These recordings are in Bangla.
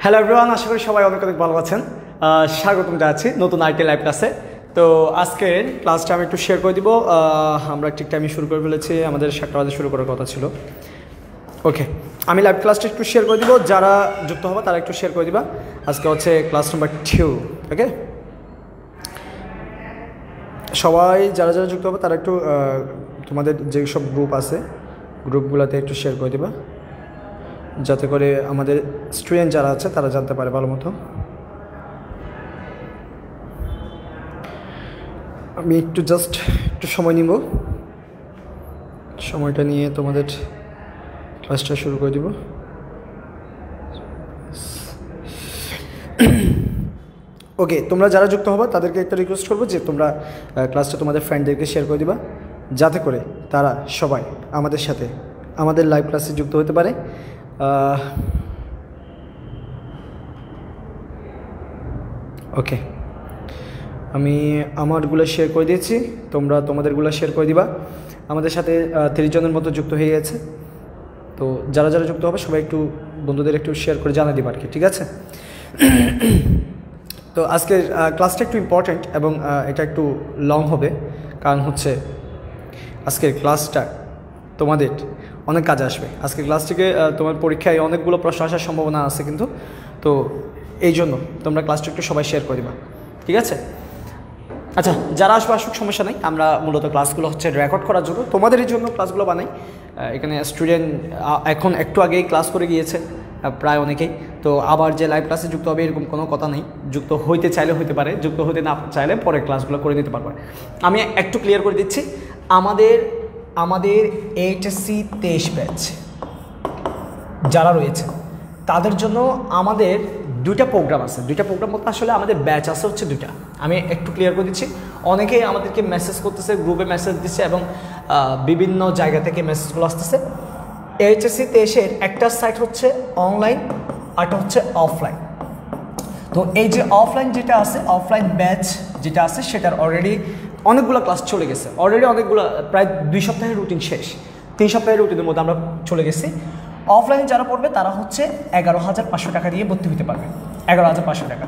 হ্যালো এভরিওয়ান, আশা করি সবাই অনেক অনেক ভালো আছেন। স্বাগতম জানাচ্ছি নতুন আইটি লাইভ ক্লাসে। তো আজকের ক্লাসটা আমি একটু শেয়ার করে দিব। আমরা ঠিক টাইমে শুরু করে ফেলেছি, আমাদের 7টা বাজে শুরু করার কথা ছিল। ওকে, আমি লাইভ ক্লাসটা একটু শেয়ার করে দিব, যারা যুক্ত হবে তারা একটু শেয়ার করে দিবা। আজকে হচ্ছে ক্লাস নাম্বার 2। ওকে, সবাই যারা যারা যুক্ত হবে তারা একটু তোমাদের যেসব গ্রুপ আছে গ্রুপগুলোতে একটু শেয়ার করে দিবা, যাতে করে আমাদের স্টুডেন্ট যারা আছে তারা জানতে পারে ভালো মতো। আমি জাস্ট একটু সময় নিব, সময়টা নিয়ে তোমাদের ক্লাসটা শুরু করে দিব। ওকে, তোমরা যারা যুক্ত হবে তাদেরকে একটা রিকোয়েস্ট করবো যে তোমরা ক্লাসটা তোমাদের ফ্রেন্ডদেরকে শেয়ার করে দিবা, যাতে করে তারা সবাই আমাদের সাথে আমাদের লাইভ ক্লাসে যুক্ত হতে পারে। ওকে, আমি আমারগুলো শেয়ার করে দিয়েছি, তোমরা তোমাদেরগুলো শেয়ার করে দিবা। আমাদের সাথে 30 জনের মতো যুক্ত হয়ে গেছে। তো যারা যারা যুক্ত হবে সবাই একটু বন্ধুদের একটু শেয়ার করে জানা দিবা আর কি, ঠিক আছে? তো আজকের ক্লাসটা একটু ইম্পর্ট্যান্ট এবং এটা একটু লং হবে, কারণ হচ্ছে আজকের ক্লাসটা তোমাদের অনেক কাজে আসবে। আজকের ক্লাস থেকে তোমার পরীক্ষায় অনেকগুলো প্রশ্ন আসার সম্ভাবনা আছে কিন্তু, তো এই জন্য তোমরা ক্লাসটা একটু সবাই শেয়ার করে দিবা, ঠিক আছে? আচ্ছা, যারা আসবে আসুক, সমস্যা নেই। আমরা মূলত ক্লাসগুলো হচ্ছে রেকর্ড করার জন্য, তোমাদেরই জন্য ক্লাসগুলো বানাই। এখানে স্টুডেন্ট এখন একটু আগেই ক্লাস করে গিয়েছে প্রায় অনেকেই। তো আবার যে লাইভ ক্লাসে যুক্ত হবে এরকম কোনো কথা নেই। যুক্ত হইতে চাইলে হইতে পারে, যুক্ত হইতে না চাইলে পরে ক্লাসগুলো করে নিতে পারবে। আমি একটু ক্লিয়ার করে দিচ্ছি, আমাদের এইচএসসি 23 ব্যাচ যারা রয়েছে তাদের জন্য আমাদের দুইটা প্রোগ্রাম আছে। দুইটা প্রোগ্রাম বলতে আসলে আমাদের ব্যাচ আছে হচ্ছে দুইটা। আমি একটু ক্লিয়ার করে দিচ্ছি। অনেকেই আমাদেরকে মেসেজ করতেছে, গ্রুপে মেসেজ দিচ্ছে এবং বিভিন্ন জায়গা থেকে মেসেজগুলো আসতেছে। এইচএসসি 23-এর একটা সাইট হচ্ছে অনলাইন, আরটা হচ্ছে অফলাইন। তো এই যে অফলাইন যেটা আছে, অফলাইন ব্যাচ যেটা আছে সেটার অলরেডি অনেকগুলো ক্লাস চলে গেছে। অলরেডি অনেকগুলো, প্রায় 2 সপ্তাহের রুটিন শেষ, 3 সপ্তাহের রুটিনের মধ্যে আমরা চলে গেছি। অফলাইনে যারা পড়বে তারা হচ্ছে 11,500 টাকা দিয়ে ভর্তি হতে পারবে। 11,500 টাকা।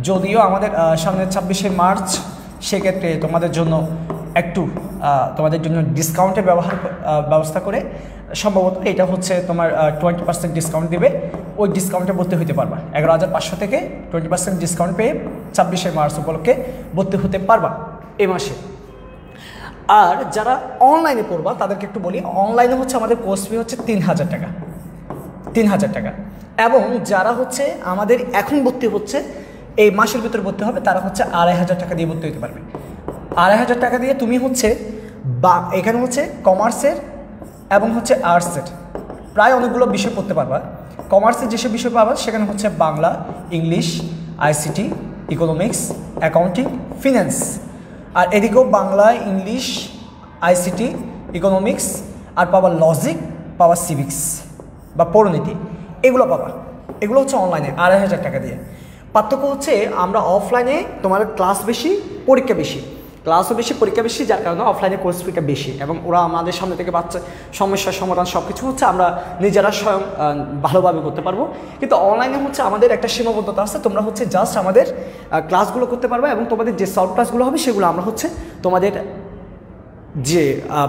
যদিও আমাদের সামনে 26শে মার্চ, সেক্ষেত্রে তোমাদের জন্য একটু তোমাদের জন্য ডিসকাউন্টের ব্যবস্থা করে সম্ভবত এটা হচ্ছে তোমার 20% ডিসকাউন্ট দেবে। ওই ডিসকাউন্টে ভর্তি হতে পারবা। 11,500 থেকে 20% ডিসকাউন্ট পেয়ে 26শে মার্চ উপলক্ষে ভর্তি হতে পারবা এই মাসে। আর যারা অনলাইনে পড়বা তাদেরকে একটু বলি, অনলাইনে হচ্ছে আমাদের কোর্স ফি হচ্ছে 3,000 টাকা, 3,000 টাকা। এবং যারা হচ্ছে আমাদের এখন ভর্তি হচ্ছে, এই মাসের ভিতরে ভর্তি হবে, তারা হচ্ছে 2,500 টাকা দিয়ে ভর্তি হতে পারবে। 2,500 টাকা দিয়ে তুমি হচ্ছে এখানে হচ্ছে কমার্সের এবং হচ্ছে আর্টসের প্রায় অনেকগুলো বিষয় পড়তে পারবা। কমার্সের যেসব বিষয় পাবা সেখানে হচ্ছে Bangla, English, ICT, economics, accounting, finance. আর এদিকেও বাংলা, ইংলিশ, আইসিটি, ইকোনমিক্স, আর পাবা লজিক, পাবা সিভিক্স বা পৌরনীতি, এগুলো পাবা। এগুলো হচ্ছে অনলাইনে 2,500 টাকা দিয়ে। পার্থক্য হচ্ছে আমরা অফলাইনে তোমার ক্লাস বেশি, পরীক্ষা বেশি, ক্লাসও বেশি, পরীক্ষা বেশি, যার কারণে অফলাইনে কোর্স ফিটা বেশি এবং ওরা আমাদের সামনে থেকে বাচ্চা সমস্যার সমাধান সব কিছু হচ্ছে আমরা নিজেরা স্বয়ং ভালোভাবে করতে পারবো। কিন্তু অনলাইনে হচ্ছে আমাদের একটা সীমাবদ্ধতা আছে। তোমরা হচ্ছে জাস্ট আমাদের ক্লাসগুলো করতে পারবে এবং তোমাদের যে সলভ ক্লাসগুলো হবে সেগুলো আমরা হচ্ছে তোমাদের যে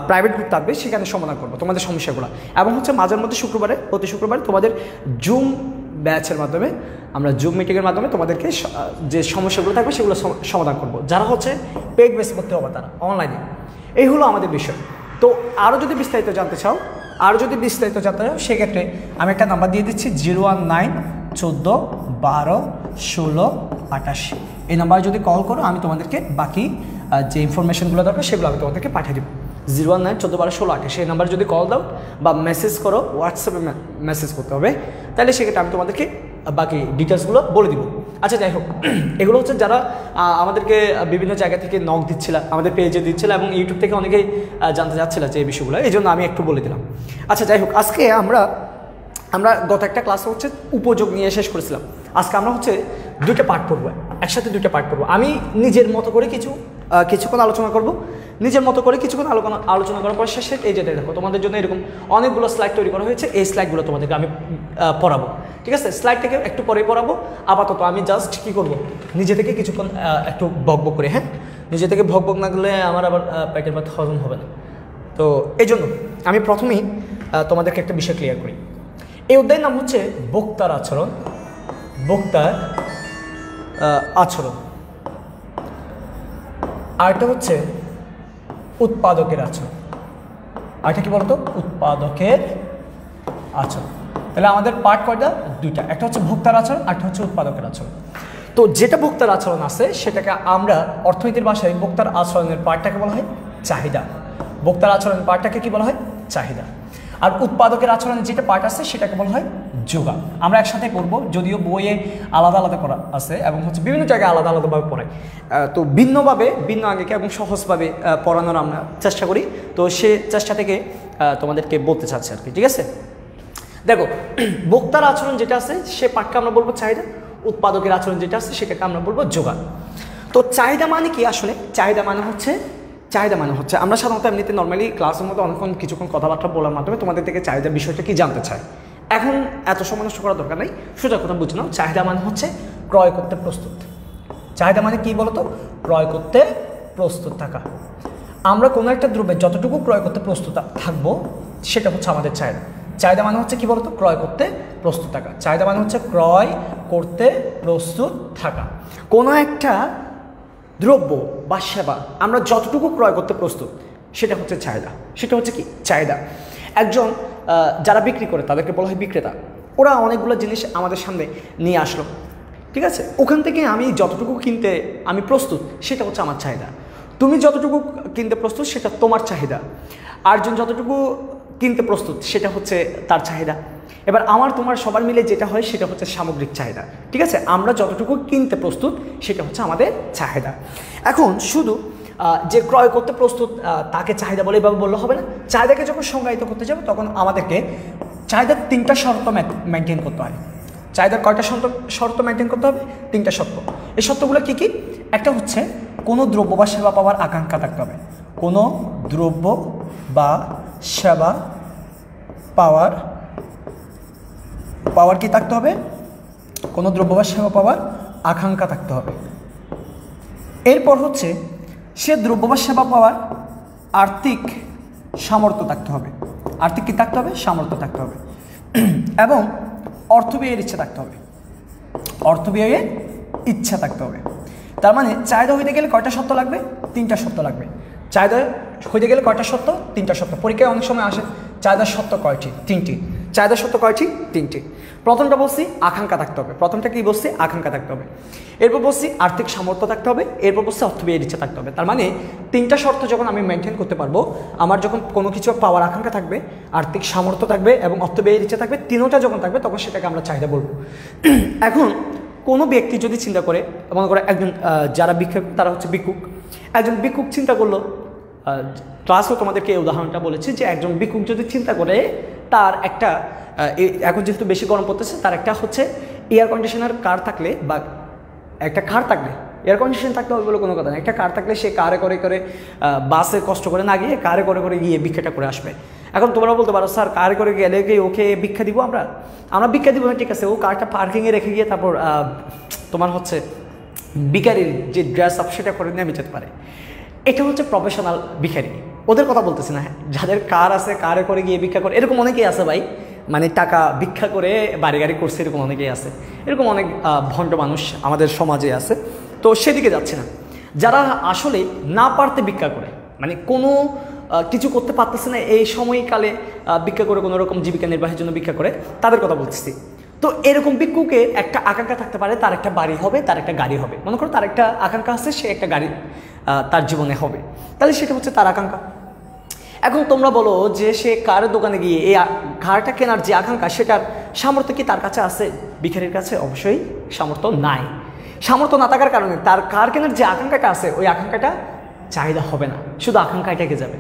প্রাইভেট গ্রুপ থাকবে সেখানে সমাধান করবো তোমাদের সমস্যাগুলো। এবং হচ্ছে মাঝের মধ্যে প্রতি শুক্রবারে তোমাদের জুম ব্যাচের মাধ্যমে, আমরা জুম মিটিংয়ের মাধ্যমে তোমাদেরকে যে সমস্যাগুলো থাকবে সেগুলো সমাধান করব। যারা হচ্ছে পেড বেস করতে হবে তারা অনলাইনে, এই হলো আমাদের বিষয়। তো আরও যদি বিস্তারিত জানতে চাও সেক্ষেত্রে আমি একটা নাম্বার দিয়ে দিচ্ছি, 019 14 12 16 88। এই নাম্বারে যদি কল করো আমি তোমাদেরকে বাকি যে ইনফরমেশনগুলো দরকার সেগুলো আমি তোমাদেরকে পাঠিয়ে দেবো। 019 14 12 16 88 সেই নাম্বারে যদি কল দাও বা মেসেজ করো, হোয়াটসঅ্যাপে মেসেজ করতে হবে, তাহলে সেক্ষেত্রে আমি তোমাদেরকে বাকি ডিটেলসগুলো বলে দিব। আচ্ছা, যাই হোক, এগুলো হচ্ছে যারা আমাদেরকে বিভিন্ন জায়গা থেকে নক দিচ্ছিল, আমাদের পেজে দিচ্ছিল এবং ইউটিউব থেকে অনেকেই জানতে চাচ্ছিল যে এই বিষয়গুলো, এই জন্য আমি একটু বলে দিলাম। আচ্ছা, যাই হোক, আজকে আমরা গত একটা ক্লাসে হচ্ছে উপযোগ নিয়ে শেষ করেছিলাম। আজকে আমরা হচ্ছে 2টা পার্ট পড়বো, একসাথে 2টা পার্ট পড়বো। আমি নিজের মতো করে কিছুক্ষণ আলোচনা করব, নিজের মতো করে কিছুক্ষণ আলোচনা করার পর শেষে এই যেটা দেখো তোমাদের জন্য এরকম অনেকগুলো স্লাইড তৈরি করা হয়েছে। এই স্লাইডগুলো তোমাদেরকে আমি পড়াবো। ঠিক আছে, স্লাইডটাকে একটু পরে পড়াবো। আপাতত আমি জাস্ট কী করবো, নিজে থেকে কিছুক্ষণ একটু বকবক করে, হ্যাঁ, নিজে থেকে বকবক না করলে আমার আবার পেটের ভাত হজম হবে না। তো এই জন্য আমি প্রথমেই তোমাদেরকে একটা বিষয় ক্লিয়ার করি। এই অধ্যায়ের নাম হচ্ছে বক্তার আচরণ। বক্তার আচরণ। আরেকটা হচ্ছে উৎপাদকের আচরণ। আরেকটা কি বলতো, উৎপাদকের আচরণ। তাহলে আমাদের পার্ট কয়টা, দুইটা, একটা হচ্ছে ভোক্তার আচরণ, আরেকটা হচ্ছে উৎপাদকের আচরণ। তো যেটা ভোক্তার আচরণ আছে সেটাকে আমরা অর্থনীতির ভাষায় ভোক্তার আচরণের পার্টটাকে বলা হয় চাহিদা। ভোক্তার আচরণের পার্টটাকে কি বলা হয়, চাহিদা। আর উৎপাদকের আচরণের যেটা পার্ট আছে সেটাকে বলা হয় যোগান। আমরা একসাথে করব, যদিও বইয়ে আলাদা আলাদা করা আছে এবং হচ্ছে বিভিন্ন জায়গায় আলাদা আলাদাভাবে পড়াই। তো ভিন্নভাবে, ভিন্ন আঙ্গিকে এবং সহজভাবে পড়ানোর আমরা চেষ্টা করি। তো সে চেষ্টা থেকে তোমাদেরকে বলতে চাচ্ছি আর কি, ঠিক আছে। দেখো, ভোক্তার আচরণ যেটা আছে সে পার্টকে আমরা বলবো চাহিদা, উৎপাদকের আচরণ যেটা আছে সেটাকে আমরা বলবো যোগান। তো চাহিদা মানে কি আসলে? চাহিদা মানে হচ্ছে আমরা সাধারণত এমনিতে নর্মালি ক্লাসের মধ্যে অনেকক্ষণ কিছুক্ষণ কথাবার্তা বলার মাধ্যমে তোমাদের থেকে চাহিদার বিষয়টা কি জানতে চাই। এখন এত সময় নষ্ট করার দরকার নেই, সোজা কথা বুঝে নাও। চাহিদা মানে হচ্ছে ক্রয় করতে প্রস্তুত। চাহিদা মানে কি বলতো, ক্রয় করতে প্রস্তুত থাকা। আমরা কোনো একটা দ্রব্যের যতটুকু ক্রয় করতে প্রস্তুত থাকবো সেটা হচ্ছে আমাদের চাহিদা। চাহিদা মানে হচ্ছে কি বলতো, ক্রয় করতে প্রস্তুত থাকা। চাহিদা মানে হচ্ছে ক্রয় করতে প্রস্তুত থাকা। কোনো একটা দ্রব্য বা সেবা আমরা যতটুকু ক্রয় করতে প্রস্তুত সেটা হচ্ছে চাহিদা। সেটা হচ্ছে কি, চাহিদা। একজন যারা বিক্রি করে তাদেরকে বলা হয় বিক্রেতা। ওরা অনেকগুলো জিনিস আমাদের সামনে নিয়ে আসলো, ঠিক আছে, ওখান থেকে আমি যতটুকু কিনতে আমি প্রস্তুত সেটা হচ্ছে আমার চাহিদা। তুমি যতটুকু কিনতে প্রস্তুত সেটা তোমার চাহিদা। আরেকজন যতটুকু কিনতে প্রস্তুত সেটা হচ্ছে তার চাহিদা। এবার আমার তোমার সবার মিলে যেটা হয় সেটা হচ্ছে সামগ্রিক চাহিদা, ঠিক আছে। আমরা যতটুকু কিনতে প্রস্তুত সেটা হচ্ছে আমাদের চাহিদা। এখন শুধু যে ক্রয় করতে প্রস্তুত তাকে চাহিদা বলে এভাবে বললে হবে না। চাহিদাকে যখন সংজ্ঞায়িত করতে যাবো তখন আমাদেরকে চাহিদার 3টা শর্ত মেনটেন করতে হয়। চাহিদার কয়টা শর্ত মেনটেন করতে হবে? 3টা শর্ত। এই শর্তগুলো কি কি? একটা হচ্ছে কোনো দ্রব্য বা সেবা পাওয়ার আকাঙ্ক্ষা থাকতে হবে। কোনো দ্রব্য বা সেবা পাওয়ার কি থাকতে হবে? কোনো দ্রব্য বা সেবা পাওয়ার আকাঙ্ক্ষা থাকতে হবে। এরপর হচ্ছে সে দ্রব্য বা সেবা পাওয়ার আর্থিক সামর্থ্য থাকতে হবে। আর্থিক কি থাকতে হবে? সামর্থ্য থাকতে হবে। এবং অর্থ ব্যয়ের ইচ্ছা থাকতে হবে। অর্থ ব্যয়ের ইচ্ছা থাকতে হবে। তার মানে চাহিদা হইতে গেলে কয়টা শর্ত লাগবে? 3টা শর্ত লাগবে। চাহিদা হইতে গেলে কয়টা শর্ত? 3টা শর্ত। পরীক্ষায় অনেক সময় আসে চাহিদার শর্ত কয়টি? 3টি। চাহিদার শর্ত কয়টি? 3টি। প্রথমটা বলছি আকাঙ্ক্ষা থাকতে হবে। প্রথমটা কি বলছি? আকাঙ্ক্ষা থাকতে হবে। এরপর বলছি আর্থিক সামর্থ্য থাকতে হবে। এরপর বলছি অর্থ ব্যয়ের ইচ্ছা থাকতে হবে। তার মানে 3টা শর্ত যখন আমি মেনটেন করতে পারবো, আমার যখন কোনো কিছু পাওয়ার আকাঙ্ক্ষা থাকবে, আর্থিক সামর্থ্য থাকবে এবং অর্থ ব্যয়ের ইচ্ছা থাকবে, 3টা যখন থাকবে তখন সেটাকে আমরা চাহিদা বলবো। এখন কোনো ব্যক্তি যদি চিন্তা করে, মনে করে একজন যারা ভিক্ষুক তারা হচ্ছে ভিক্ষুক। একজন ভিক্ষুক চিন্তা করলো, ক্লাসও তোমাদেরকে এই উদাহরণটা বলেছি যে একজন ভিক্ষুক যদি চিন্তা করে তার একটা, এখন যেহেতু বেশি গরম পড়তেছে, তার একটা হচ্ছে এয়ার কন্ডিশনার কার থাকলে বা একটা কার থাকলে, এয়ার কন্ডিশন থাকতে হবে বলে কোনো কথা না, একটা কার থাকলে সে কারে করে করে বাসে কষ্ট করে না গিয়ে কারে করে করে গিয়ে ভিক্ষাটা করে আসবে। এখন তোমরা বলতে পারো স্যার কারে করে গেলে কি ওকে ভিক্ষা দিব? আমরা ভিক্ষা দিব না, ঠিক আছে, ও কারটা পার্কিংয়ে রেখে গিয়ে তারপর তোমার হচ্ছে ভিখারির যে ড্রেস আপ সেটা করে নেমে যেতে পারে। এটা হচ্ছে প্রফেশনাল ভিখারি, ওদের কথা বলতেছি না। যাদের কার আছে কারে করে গিয়ে ভিক্ষা করে, এরকম অনেকেই আছে ভাই, মানে টাকা ভিক্ষা করে বাড়ি গাড়ি করছে, এরকম অনেকেই আছে। এরকম অনেক ভণ্ড মানুষ আমাদের সমাজে আছে। তো সেদিকে যাচ্ছে না। যারা আসলে না পারতে ভিক্ষা করে, মানে কোনো কিছু করতে পারতেছে না, এই সময়কালে ভিক্ষা করে কোনো রকম জীবিকা নির্বাহের জন্য ভিক্ষা করে, তাদের কথা বলতেছি। তো এরকম ভিক্ষুকের একটা আকাঙ্ক্ষা থাকতে পারে, তার একটা বাড়ি হবে, তার একটা গাড়ি হবে। মনে করো তার একটা আকাঙ্ক্ষা আছে, সে একটা গাড়ি তার জীবনে হবে, তাহলে সেটা হচ্ছে তার আকাঙ্ক্ষা। এখন তোমরা বলো যে সে কারের দোকানে গিয়ে এই কারটা কেনার যে আকাঙ্ক্ষা, সেটার সামর্থ্য কি তার কাছে আছে? ভিখারির কাছে অবশ্যই সামর্থ্য নাই। সামর্থ্য না থাকার কারণে তার কার কেনার যে আকাঙ্ক্ষাটা আছে, ওই আকাঙ্ক্ষাটা চাহিদা হবে না, শুধু আকাঙ্ক্ষায় থেকে যাবে।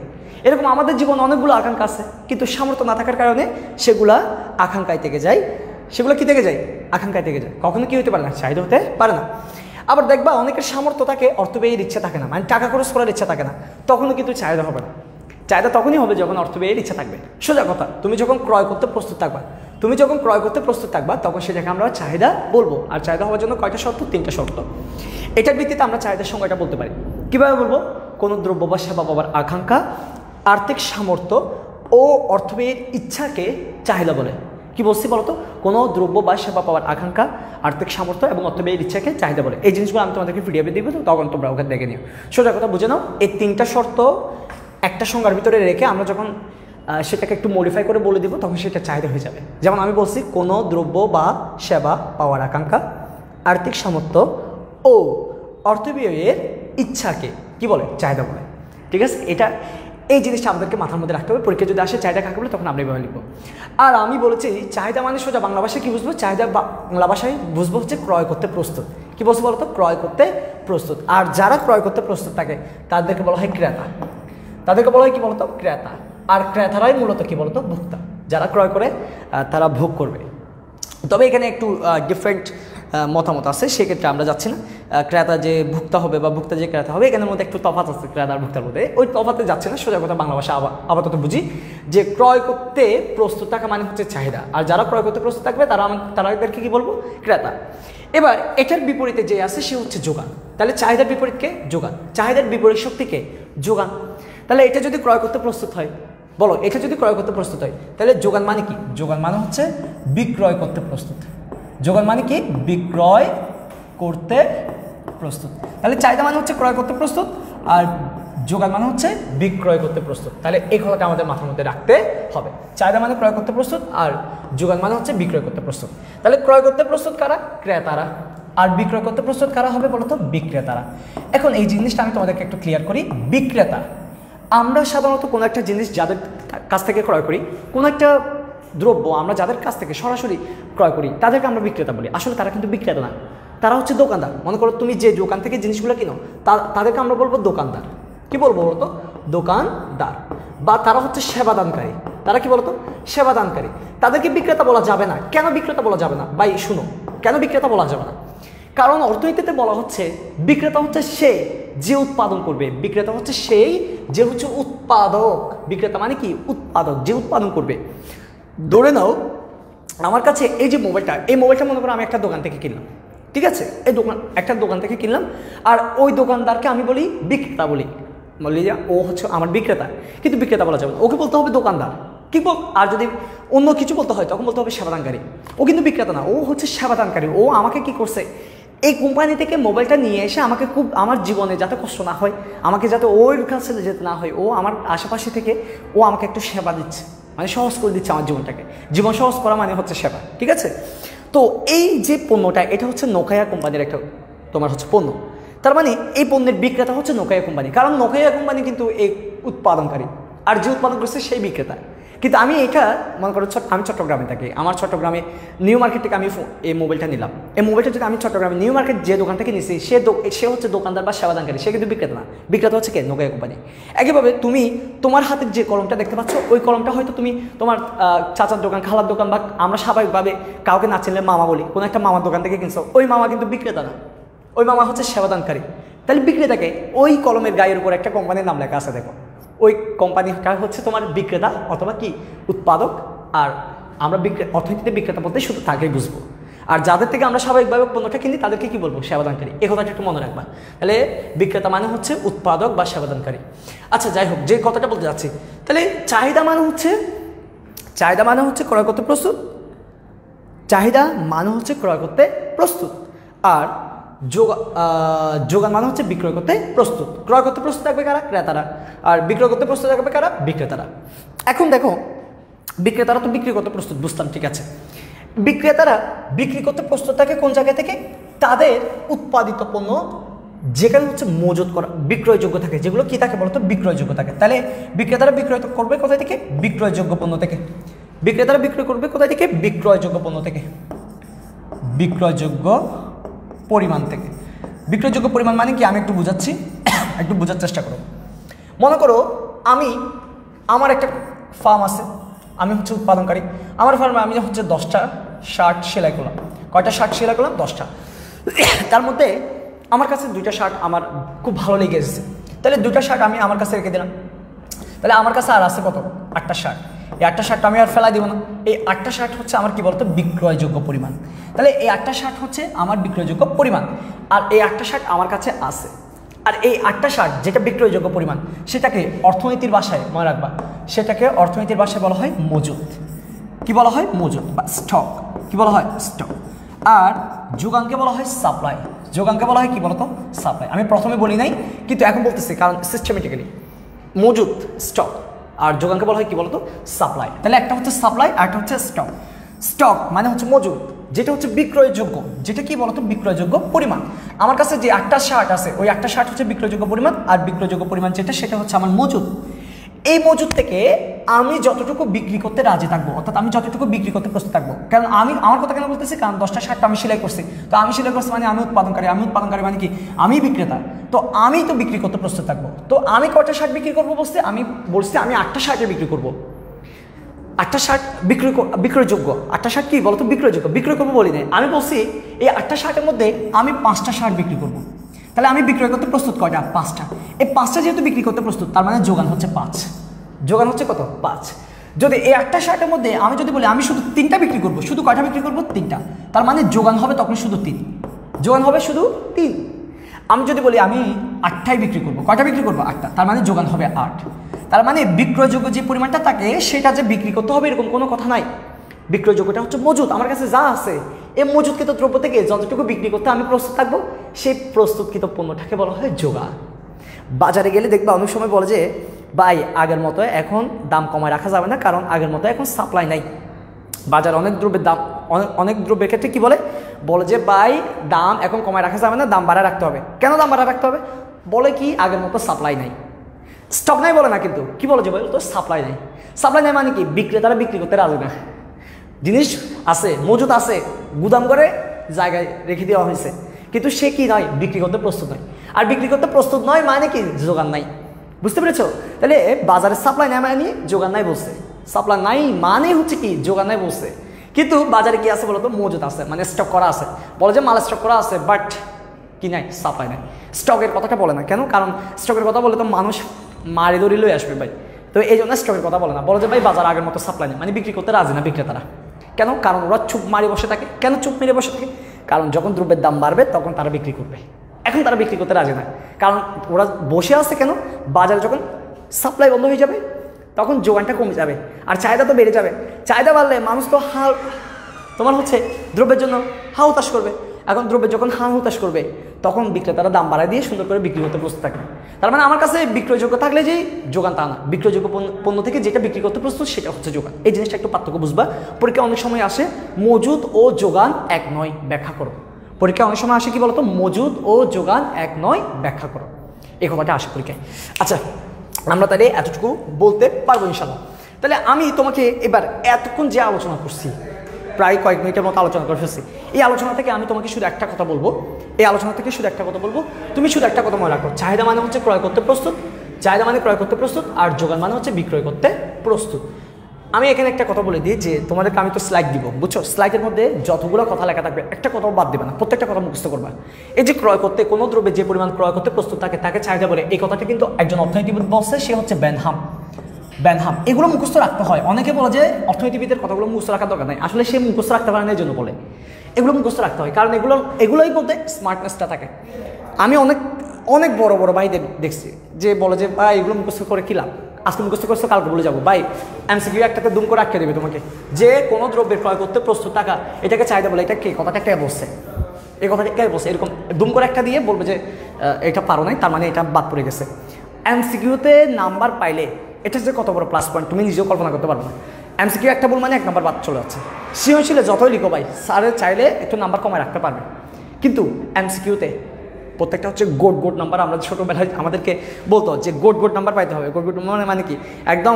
এরকম আমাদের জীবনে অনেকগুলো আকাঙ্ক্ষা আছে, কিন্তু সামর্থ্য না থাকার কারণে সেগুলা আকাঙ্ক্ষায় থেকে যায়। সেগুলো কি থেকে যায়? আকাঙ্ক্ষায় থেকে যায়। কখনো কি হতে পারে না? চাহিদা হতে পারে না। আবার দেখবা অনেকের সামর্থ্য থাকে, অর্থ ব্যয়ের ইচ্ছা থাকে না, মানে টাকা খরচ করার ইচ্ছা থাকে না, তখনও কিন্তু চাহিদা হবে না। চাহিদা তখনই হবে যখন অর্থ ব্যয়ের ইচ্ছা থাকবে। সোজা কথা, তুমি যখন ক্রয় করতে প্রস্তুত থাকবা তখন সেটাকে আমরা চাহিদা বলবো। আর চাহিদা হওয়ার জন্য কয়টা শর্ত? 3টা শর্ত। এটার ভিত্তিতে আমরা চাহিদার সংজ্ঞাটা বলতে পারি। কীভাবে বলবো? কোনো দ্রব্য বা সেবা পাওয়ার আকাঙ্ক্ষা, আর্থিক সামর্থ্য ও অর্থ ব্যয়ের ইচ্ছাকে চাহিদা বলে। কি বলছি বলতো? কোনো দ্রব্য বা সেবা পাওয়ার আকাঙ্ক্ষা, আর্থিক সামর্থ্য এবং অর্থ ব্যয়ের ইচ্ছাকে চাহিদা বলে। এই জিনিসগুলো আমি তোমাদেরকে ভিডিওতে দিব, তখন তোমরা ওখানে দেখে নিও। সোজা কথা বুঝে নাও, এই 3টা শর্ত একটা সংজ্ঞার ভিতরে রেখে আমরা যখন সেটাকে একটু মডিফাই করে বলে দিব, তখন সেটা চাহিদা হয়ে যাবে। যেমন আমি বলছি, কোনো দ্রব্য বা সেবা পাওয়ার আকাঙ্ক্ষা, আর্থিক সামর্থ্য ও অর্থ ব্যয়ের ইচ্ছাকে কি বলে? চাহিদা বলে। ঠিক আছে, এই জিনিসটা আমাদেরকে মাথার মধ্যে রাখতে হবে। পরীক্ষা যদি আসে চাহিদা কাকে বলে, তখন আমরা এভাবে লিখবো। আর আমি বলেছি চাহিদা মানে সোজা বাংলা ভাষায় কি বুঝবো? চাহিদা বাংলা ভাষায় বুঝবো হচ্ছে ক্রয় করতে প্রস্তুত। কি বলছো বলতো? ক্রয় করতে প্রস্তুত। আর যারা ক্রয় করতে প্রস্তুত থাকে তাদেরকে বলা হয় ক্রেতা। তাদেরকে বলা হয় কি বলতো? ক্রেতা। আর ক্রেতারাই মূলত কি বলতো? ভোক্তা। যারা ক্রয় করে তারা ভোগ করবে। তবে এখানে একটু ডিফারেন্ট মতামত আছে, সেক্ষেত্রে আমরা যাচ্ছি না। ক্রেতা যে ভোক্তা হবে বা ভোক্তা যে ক্রেতা হবে, এখানের মধ্যে একটু তফাৎ আছে ক্রেতা আর ভোক্তার মধ্যে। ওই তফাতে যাচ্ছে না, সোজা কথা বাংলা ভাষা আপাতত বুঝি যে ক্রয় করতে প্রস্তুত থাকা মানে হচ্ছে চাহিদা। আর যারা ক্রয় করতে প্রস্তুত থাকবে তাদেরকে কি বলবো? ক্রেতা। এবার এটার বিপরীতে যে আছে সে হচ্ছে যোগান। তাহলে চাহিদার বিপরীতকে যোগান, চাহিদার বিপরীত শক্তিকে যোগান। তাহলে এটা যদি ক্রয় করতে প্রস্তুত হয়, বলো, এটা যদি ক্রয় করতে প্রস্তুত হয়, তাহলে যোগান মানে কি? যোগান মানে হচ্ছে বিক্রয় করতে প্রস্তুত। যোগান মানে কি? বিক্রয় করতে প্রস্তুত। তাহলে চাহিদা মানে হচ্ছে ক্রয় করতে প্রস্তুত, আর যোগান মানে হচ্ছে বিক্রয় করতে প্রস্তুত। তাহলে এই কথাটা আমাদের মাথার মধ্যে রাখতে হবে। চাহিদা মানে ক্রয় করতে প্রস্তুত, আর যোগান মানে হচ্ছে বিক্রয় করতে প্রস্তুত। তাহলে ক্রয় করতে প্রস্তুত কারা? ক্রেতারা। আর বিক্রয় করতে প্রস্তুত কারা হবে বলতো? বিক্রেতারা। এখন এই জিনিসটা আমি তোমাদেরকে একটু ক্লিয়ার করি। বিক্রেতা, আমরা সাধারণত কোনো একটা জিনিস যাদের কাছ থেকে ক্রয় করি, কোনো একটা দ্রব্য আমরা যাদের কাছ থেকে সরাসরি ক্রয় করি, তাদেরকে আমরা বিক্রেতা বলি। আসলে তারা কিন্তু বিক্রেতা না, তারা হচ্ছে দোকানদার। মনে করো তুমি যে দোকান থেকে জিনিসগুলো কিনো, তাদেরকে আমরা বলবো দোকানদার। কি বলবো বলতো? দোকানদার। বা তারা হচ্ছে সেবাদানকারী। তারা কি বলতো? সেবাদানকারী। তাদেরকে বিক্রেতা বলা যাবে না। কেন বিক্রেতা বলা যাবে না? ভাই শুনো, কেন বিক্রেতা বলা যাবে না? কারণ অর্থনীতিতে বলা হচ্ছে বিক্রেতা হচ্ছে সে যে উৎপাদন করবে। বিক্রেতা হচ্ছে সেই যে হচ্ছে উৎপাদক। বিক্রেতা মানে কি? উৎপাদক, যে উৎপাদন করবে। ধরে নাও আমার কাছে এই যে মোবাইলটা, এই মোবাইলটা মনে করো আমি একটা দোকান থেকে কিনলাম। ঠিক আছে, একটা দোকান থেকে কিনলাম, আর ওই দোকানদারকে আমি বলি বিক্রেতা বলি। বলি যে ও হচ্ছে আমার বিক্রেতা, কিন্তু বিক্রেতা বলা যাবে না, ওকে বলতে হবে দোকানদার। কি বল? আর যদি অন্য কিছু বলতে হয় তখন বলতে হবে সেবাদানকারী। ও কিন্তু বিক্রেতা না, ও হচ্ছে সেবাদানকারী। ও আমাকে কি করছে? এই কোম্পানি থেকে মোবাইলটা নিয়ে এসে আমাকে খুব আমার জীবনে যাতে কষ্ট না হয়, আমাকে যাতে ওর কাছে যেতে না হয়, ও আমার আশেপাশে থেকে ও আমাকে একটু সেবা দিচ্ছে, মানে সহজ করে দিচ্ছে আমার জীবনটাকে। জীবন সহজ করা মানে হচ্ছে সেবা। ঠিক আছে, তো এই যে পণ্যটা, এটা হচ্ছে নোকিয়া কোম্পানির একটা তোমার হচ্ছে পণ্য। তার মানে এই পণ্যের বিক্রেতা হচ্ছে নোকিয়া কোম্পানি, কারণ নোকিয়া কোম্পানি কিন্তু এই উৎপাদনকারী, আর যে উৎপাদন করছে সেই বিক্রেতা। কিন্তু আমি এটা মনে করো আমি চট্টগ্রামে থাকি, আমার চট্টগ্রামে নিউ মার্কেট থেকে আমি এই মোবাইলটা নিলাম। এই মোবাইলটা যদি আমি চট্টগ্রামে নিউ মার্কেট যে দোকান থেকে নিছি, সে হচ্ছে দোকানদার বা সেবাদানকারী, সে কিন্তু বিক্রেতা না। বিক্রেতা হচ্ছে কে? Nokia company. একইভাবে তুমি তোমার হাতের যে কলমটা দেখতে পাচ্ছ, ওই কলমটা হয়তো তুমি তোমার চাচার দোকান, খালার দোকান, বা আমরা স্বাভাবিকভাবে কাউকে না চিনলে মামা বলি, কোনো একটা মামার দোকান থেকে কিনছো, ওই মামা কিন্তু বিক্রেতা না, ওই মামা হচ্ছে সেবাদানকারী। তাহলে বিক্রেতাকে ওই কলমের গায়ের উপর একটা কোম্পানির নাম লেখা আছে, দেখো ওই কোম্পানিটা হচ্ছে তোমার বিক্রেতা অথবা কি উৎপাদক। আর আমরা অর্থনীতিতে বিক্রেতা বলতে শুধু তাকেই বুঝবো। আর যাদের থেকে আমরা স্বাভাবিকভাবে পণ্যটা কিনি তাদেরকে কি বলবো? সেবাদানকারী। এই কথাটা একটু মনে রাখবা। তাহলে বিক্রেতা মানে হচ্ছে উৎপাদক বা সেবাদানকারী। আচ্ছা যাই হোক, যে কথাটা বলতে যাচ্ছি, তাহলে চাহিদা মানে হচ্ছে ক্রয় করতে প্রস্তুত। চাহিদা মানে হচ্ছে ক্রয় করতে প্রস্তুত। আর যোগান মানে হচ্ছে বিক্রয় করতে প্রস্তুত। ক্রয় করতে প্রস্তুত থাকবে কারা? ক্রেতারা। আর বিক্রয় করতে প্রস্তুত থাকবে কারা? বিক্রেতারা। এখন দেখো, বিক্রেতারা তো বিক্রি করতে প্রস্তুত, বুঝতাম, ঠিক আছে। বিক্রেতারা বিক্রি করতে প্রস্তুত থাকে কোন জায়গা থেকে? তাদের উৎপাদিত পণ্য যেখানে হচ্ছে মজুত করা বিক্রয়যোগ্য থাকে, যেগুলো কি থাকে বলতো? বিক্রয়যোগ্য থাকে। তাহলে বিক্রেতারা বিক্রয় করবে কোথায় থেকে? বিক্রয়যোগ্য পণ্য থেকে। বিক্রেতারা বিক্রয় করবে কোথায় থেকে? বিক্রয়যোগ্য পণ্য থেকে, বিক্রয়যোগ্য পরিমাণ থেকে। বিক্রয়যোগ্য পরিমাণ মানে কি? আমি একটু বুঝাচ্ছি, একটু বোঝার চেষ্টা করো। মনে করো আমার একটা ফার্ম আছে, আমি হচ্ছে উৎপাদনকারী। আমার ফার্মে আমি হচ্ছে 10টা শার্ট সেলাই করলাম। কয়টা শার্ট সেলাই করলাম? 10টা। তার মধ্যে আমার কাছে 2টা শার্ট আমার খুব ভালো লেগে এসেছে, তাহলে 2টা শার্ট আমি আমার কাছে রেখে দিলাম। তাহলে আমার কাছে আর আছে কত 8টা শার্ট। এই 8টা শার্ট আমি আর ফেলাই দিব না, এই 8টা শার্ট হচ্ছে আমার কি বলতো বিক্রয়যোগ্য পরিমাণ। তাহলে এই 8টা শার্ট হচ্ছে আমার বিক্রয়যোগ্য পরিমাণ, আর এই 8টা শার্ট আমার কাছে আছে। আর এই 8টা শার্ট যেটা বিক্রয়যোগ্য পরিমাণ সেটাকে অর্থনীতির ভাষায় মনে রাখবা, সেটাকে অর্থনীতির ভাষায় বলা হয় মজুদ। কি বলা হয়? মজুদ বা স্টক। কি বলা হয়? স্টক। আর যোগানকে বলা হয় সাপ্লাই। যোগানকে বলা হয় কি বলতো? সাপ্লাই। আমি প্রথমে বলি নাই কিন্তু এখন বলতেছি, কারণ সিস্টেমেটিক্যালি মজুদ স্টক, আর যোগানকে বলা হয় কি বলতো? সাপ্লাই। তাহলে একটা হচ্ছে সাপ্লাই আর একটা হচ্ছে স্টক। স্টক মানে হচ্ছে মজুদ, যেটা হচ্ছে বিক্রয়যোগ্য, যেটা কি বলতো বিক্রয়যোগ্য পরিমাণ। আমার কাছে যে 8টা শার্ট আছে ওই 8টা শার্ট হচ্ছে বিক্রয়যোগ্য পরিমাণ, আর বিক্রয়যোগ্য পরিমাণ যেটা সেটা হচ্ছে আমার মজুদ। এই মজুদ থেকে আমি যতটুকু বিক্রি করতে রাজি থাকবো, অর্থাৎ আমি যতটুকু বিক্রি করতে প্রস্তুত থাকবো, কারণ আমি আমার কথা কেন বলতেছি, কারণ 10টা শার্ট আমি সেলাই করছি, তো আমি সেলাই করছি মানে আমি উৎপাদনকারী, আমি উৎপাদনকারী মানে কি আমি বিক্রেতা, তো আমি তো বিক্রি করতে প্রস্তুত থাকবো। তো আমি কয়টা শার্ট বিক্রি করবো বলছি? আমি বলছি আমি 8টা শার্টে বিক্রি করবো। 8টা শার্ট বিক্রয়যোগ্য। 8টা শার্ট কি বলতো? বিক্রয়যোগ্য। বিক্রয় করবো বলি নাই, আমি বলছি এই 8টা শার্টের মধ্যে আমি 5টা শার্ট বিক্রি করবো। তাহলে আমি বিক্রয় করতে প্রস্তুত কয়টা? 5টা। এই 5টা যেহেতু বিক্রি করতে প্রস্তুত, তার মানে যোগান হচ্ছে 5। যোগান হচ্ছে কত? 5। যদি এই 8টা শার্টের মধ্যে আমি যদি বলি আমি শুধু 3টা বিক্রি করবো, শুধু কয়টা বিক্রি করবো? 3টা। তার মানে যোগান হবে তখন শুধু 3। যোগান হবে শুধু 3। আমি যদি বলি আমি 8টাই বিক্রি করবো, কয়টা বিক্রি করবো? 8টা। তার মানে যোগান হবে 8। তার মানে বিক্রয়যোগ্য যে পরিমাণটা থাকে সেটা যে বিক্রি করতে হবে এরকম কোনো কথা নাই। বিক্রয়যোগ্যটা হচ্ছে মজুদ, আমার কাছে যা আছে এই মজুদকৃত দ্রব্য থেকে যতটুকু বিক্রি করতে আমি প্রস্তুত থাকবো, সেই প্রস্তুতকৃত পণ্যটাকে বলা হয় যোগান। বাজারে গেলে দেখবা অনেক সময় বলে যে ভাই আগের মতো এখন দাম কমায় রাখা যাবে না, কারণ আগের মতো এখন সাপ্লাই নাই। বাজারে অনেক দ্রব্যের দাম, অনেক দ্রব্যের ক্ষেত্রে কি বলে যে ভাই দাম এখন কমায় রাখা যাবে না, দাম বাড়ায় রাখতে হবে। কেন দাম বাড়ায় রাখতে হবে? বলে কি আগের মতো সাপ্লাই নাই। স্টক নাই বলে না, কিন্তু কি বলে যে তো সাপ্লাই নাই। সাপ্লাই নাই মানে কি বিক্রেতারা বিক্রি করতে রাজি না। জিনিস আছে, মজুদ আছে, গুদাম করে জায়গায় রেখে দেওয়া হয়েছে, কিন্তু সে কি নয়, বিক্রি করতে প্রস্তুত নয়। আর বিক্রি করতে প্রস্তুত নয় মানে কি যোগান নাই। বুঝতে পেরেছো? তাহলে বাজারে সাপ্লাই নাই মানে যোগান নাই বলছে। সাপ্লাই নাই মানে হচ্ছে কি যোগান নাই বলছে, কিন্তু বাজারে কি আছে বলতো? মজুদ আছে, মানে স্টক করা আছে। বলে যে মাল স্টক করা আছে, বাট কি নাই? সাপ্লাই নাই। স্টকের কথাটা বলে না। কেন? কারণ স্টকের কথা বলে তো মানুষ মারি দড়ি লই আসবে ভাই, তো এই জন্য স্টকের কথা বলে না। বলে যে ভাই বাজার আগের মতো সাপ্লাই নেই, মানে বিক্রি করতে রাজি না বিক্রেতারা। কেন? কারণ ওরা চুপ মারি বসে থাকে। কেন চুপ মেরে বসে থাকে? কারণ যখন দ্রব্যের দাম বাড়বে তখন তারা বিক্রি করবে, এখন তারা বিক্রি করতে রাজি না। কারণ ওরা বসে আছে কেন? বাজারে যখন সাপ্লাই বন্ধ হয়ে যাবে তখন যোগানটা কমে যাবে, আর চাহিদা তো বেড়ে যাবে। চাহিদা বাড়লে মানুষ তো তোমার হচ্ছে দ্রব্যের জন্য হা হতাশ করবে। এখন দ্রব্যের যখন হা হতাশ করবে তখন বিক্রেতারা দাম বাড়ায় দিয়ে সুন্দর করে বিক্রি করতে প্রস্তুত থাকবে। তার মানে আমার কাছে বিক্রয়যোগ্য থাকলে যে যোগান তা না, বিক্রয়যোগ্য পণ্য থেকে যেটা বিক্রি করতে প্রস্তুত সেটা হচ্ছে যোগান। এই জিনিসটা একটু পার্থক্য বুঝবা। পরীক্ষা অনেক সময় আসে মজুদ ও যোগান এক নয়, ব্যাখ্যা করো। পরীক্ষা অনেক সময় আসে কি বলতো? মজুদ ও যোগান এক নয়, ব্যাখ্যা করো। এই কথাটা আসে পরীক্ষায়। আচ্ছা, আমরা তাহলে এতটুকু বলতে পারবো ইনশাল্লাহ। তাহলে আমি তোমাকে এবার এতক্ষণ যে আলোচনা করছি, প্রায় কয়েক মিনিটের মতো আলোচনা করে ফেলছি, এই আলোচনা থেকে আমি তোমাকে শুধু একটা কথা বলবো। এই আলোচনা থেকে শুধু একটা কথা বলবো, তুমি শুধু একটা কথা মনে রাখো, চাহিদা মানে হচ্ছে ক্রয় করতে প্রস্তুত, চাহিদা মানে ক্রয় করতে প্রস্তুত, আর যোগান মানে হচ্ছে বিক্রয় করতে প্রস্তুত। আমি এখানে একটা কথা বলে দিই যে তোমাদেরকে আমি তো স্লাইড দিব, বুঝছো? স্লাইডের মধ্যে যতগুলো কথা লেখা থাকবে একটা কথাও বাদ দেবে না, প্রত্যেকটা কথা মুখস্থ করবা। এই যে ক্রয় করতে, কোনো দ্রব্যে যে পরিমাণ ক্রয় করতে প্রস্তুত থাকে তাকে চাহিদা বলে, এই কথাটা কিন্তু একজন অর্থনীতিবিদ বলছে, সে হচ্ছে বেনহাম। এগুলো মুখস্থ রাখতে হয়। অনেকে বলে যে অর্থনীতিবিদের কথাগুলো মুখস্থ রাখার দরকার নাই, আসলে সে মুখস্থ রাখতে পারে না, এই জন্য বলে এগুলো মুখস্থ রাখতে হয়, কারণ এগুলোই বলতে স্মার্টনেসটা থাকে। আমি অনেক বড় বড় ভাইদের দেখছি যে বলে যে ভাই এগুলো মুখস্থ করে কি লাভ, আজকে মুখস্থ করছো কালকে বলে যাবো। ভাই এমসিকিউ একটাতে দুম করে আটকে দেবে তোমাকে, যে কোনো দ্রব্যের ক্রয় করতে প্রস্তুত টাকা, এটাকে চাহিদা বলে। এটা কে কথাটা কে বলছে? এই কথাটা কে বলছে? এরকম দুম করে একটা দিয়ে বলবে যে এটা পারো নাই, তার মানে এটা বাদ পড়ে গেছে। এমসিকিউতে নাম্বার পাইলে এটা যে কত বড় প্লাস পয়েন্ট তুমি নিজেও কল্পনা করতে পারবে না। এমসিকিউ একটা ভুল মানে 1 নাম্বার বাদ চলে যাচ্ছে। সৃজনশীলে যতই লিখো ভাই, স্যারের চাইলে একটু নাম্বার কমায় রাখতে পারবে, কিন্তু এমসিকিউতে প্রত্যেকটা হচ্ছে গোট নাম্বার। আমরা ছোটোবেলায় আমাদেরকে বলতো যে গোট নাম্বার পাইতে হবে। গোট মানে কি? একদম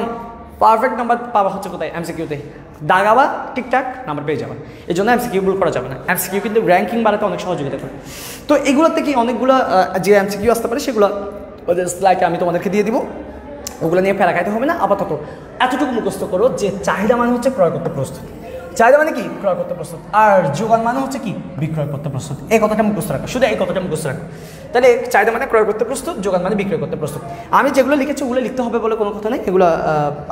পারফেক্ট নাম্বার পাওয়া হচ্ছে কোথায়? এমসিকিউতে। দাগাবা ঠিকঠাক নাম্বার পেয়ে যাবে, এই জন্য এমসিকিউ ভুল করা যাবে না। এমসিকিউ কিন্তু র্যাঙ্কিং বাড়াতে অনেক সহযোগিতা করে। তো এগুলোতে কি অনেকগুলো যে এমসিকিউ আসতে পারে সেগুলো ওদের স্লাইডে আমি তোমাদেরকে দিয়ে দিব, ওগুলো নিয়ে ফেরা খাইতে হবে না। আপাতত এতটুকু মুখস্থ করো যে চাহিদা মানে হচ্ছে ক্রয় করতে প্রস্তুত। চাহিদা মানে কি ক্রয় করতে প্রস্তুত, আর যোগান মানে হচ্ছে কি বিক্রয় করতে প্রস্তুত। এই কথাটা মুখস্থ রাখো, শুধু এই কথাটা মুখস্থ রাখো। তাহলে চাহিদা মানে ক্রয় করতে প্রস্তুত, যোগান মানে বিক্রয় করতে প্রস্তুত। আমি যেগুলো লিখেছি ওগুলো লিখতে হবে বলে কোনো কথা নেই, এগুলো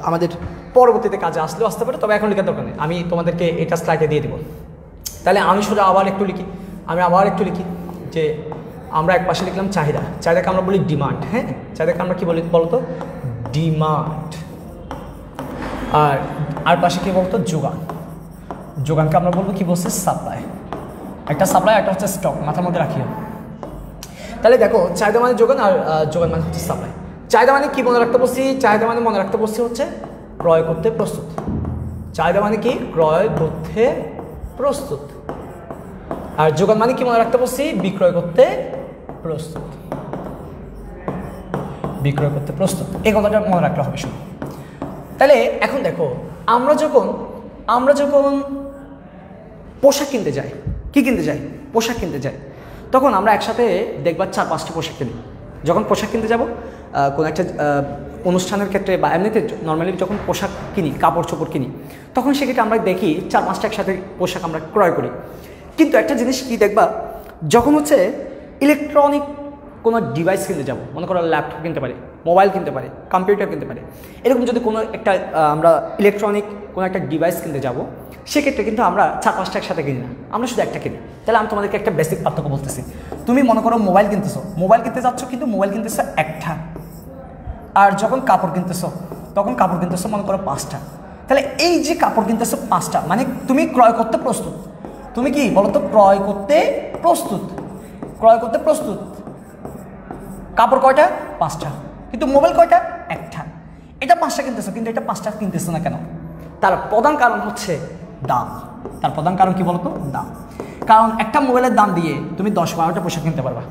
আমাদের পরবর্তীতে কাজে আসলেও আসতে পারে, তবে এখন লেখার দরকার নেই, আমি তোমাদেরকে এটা স্লাইডে দিয়ে দেবো। তাহলে আমি শুধু আবার একটু লিখি, যে আমরা এক পাশে লিখলাম চাহিদা, চাহিদাকে আমরা বলি ডিমান্ড। হ্যাঁ, চাহিদাকে আমরা কি বলি বলতো, ডিমান্ড। আর পাশে কি বলতো, যোগান। যোগানকে আমরা বলবো কি বলছে, সাপ্লাই। একটা সাপ্লাই, একটা হচ্ছে স্টক, মাথার মধ্যে রাখিও। তাহলে দেখো চাহিদা মানে যোগান, আর যোগান মানে হচ্ছে সাপ্লাই। চাহিদা মানে কি মনে রাখতে বলছি, চাহিদা মানে মনে রাখতে বলছি হচ্ছে ক্রয় করতে প্রস্তুত। চাহিদা মানে কি ক্রয় করতে প্রস্তুত। আর যোগান মানে কি মনে রাখতে বলছি, বিক্রয় করতে প্রস্তুত। বিক্রয় করতে প্রস্তুত, এই কথাটা মনে রাখতে হবে শুধু। তাহলে এখন দেখো, আমরা যখন পোশাক কিনতে যাই, কি কিনতে যাই, পোশাক কিনতে যাই, তখন আমরা একসাথে দেখবার 4-5টা পোশাক কিনি। যখন পোশাক কিনতে যাব কোনো একটা অনুষ্ঠানের ক্ষেত্রে বা এমনিতে নর্মালি যখন পোশাক কিনি, কাপড় চোপড় কিনি, তখন সেক্ষেত্রে আমরা দেখি 4-5টা একসাথে পোশাক আমরা ক্রয় করি। কিন্তু একটা জিনিস কি দেখবা, যখন হচ্ছে ইলেকট্রনিক কোনো ডিভাইস কিনতে যাব, মনে করো ল্যাপটপ কিনতে পারি, মোবাইল কিনতে পারি, কম্পিউটার কিনতে পারি, এরকম যদি কোনো একটা আমরা ইলেকট্রনিক কোনো একটা ডিভাইস কিনতে যাব, সেক্ষেত্রে কিন্তু আমরা 4-5টা একসাথে কিনি না, আমরা শুধু একটা কিনি। তাহলে আমি তোমাদেরকে একটা বেসিক পার্থক্য বলতেছি। তুমি মনে করো মোবাইল কিনতে যাচ্ছ, কিন্তু মোবাইল কিনতেছো একটা, আর যখন কাপড় কিনতেছো তখন কাপড় কিনতেছো মনে করো 5টা। তাহলে এই যে কাপড় কিনতেছো 5টা, মানে তুমি ক্রয় করতে প্রস্তুত। তুমি কি বলো তো, ক্রয় করতে প্রস্তুত। কাপড় কয়টা, 5টা, কিন্তু মোবাইল কয়টা, একটা। এটা 5টা কিনতেছো, কিন্তু এটা 5টা কিনতেছো না কেন? তার প্রধান কারণ হচ্ছে দাম। তার প্রধান কারণ কি বলতো, দাম। কারণ একটা মোবাইলের দাম দিয়ে তুমি 10-12টা পোশাক কিনতে পারবা।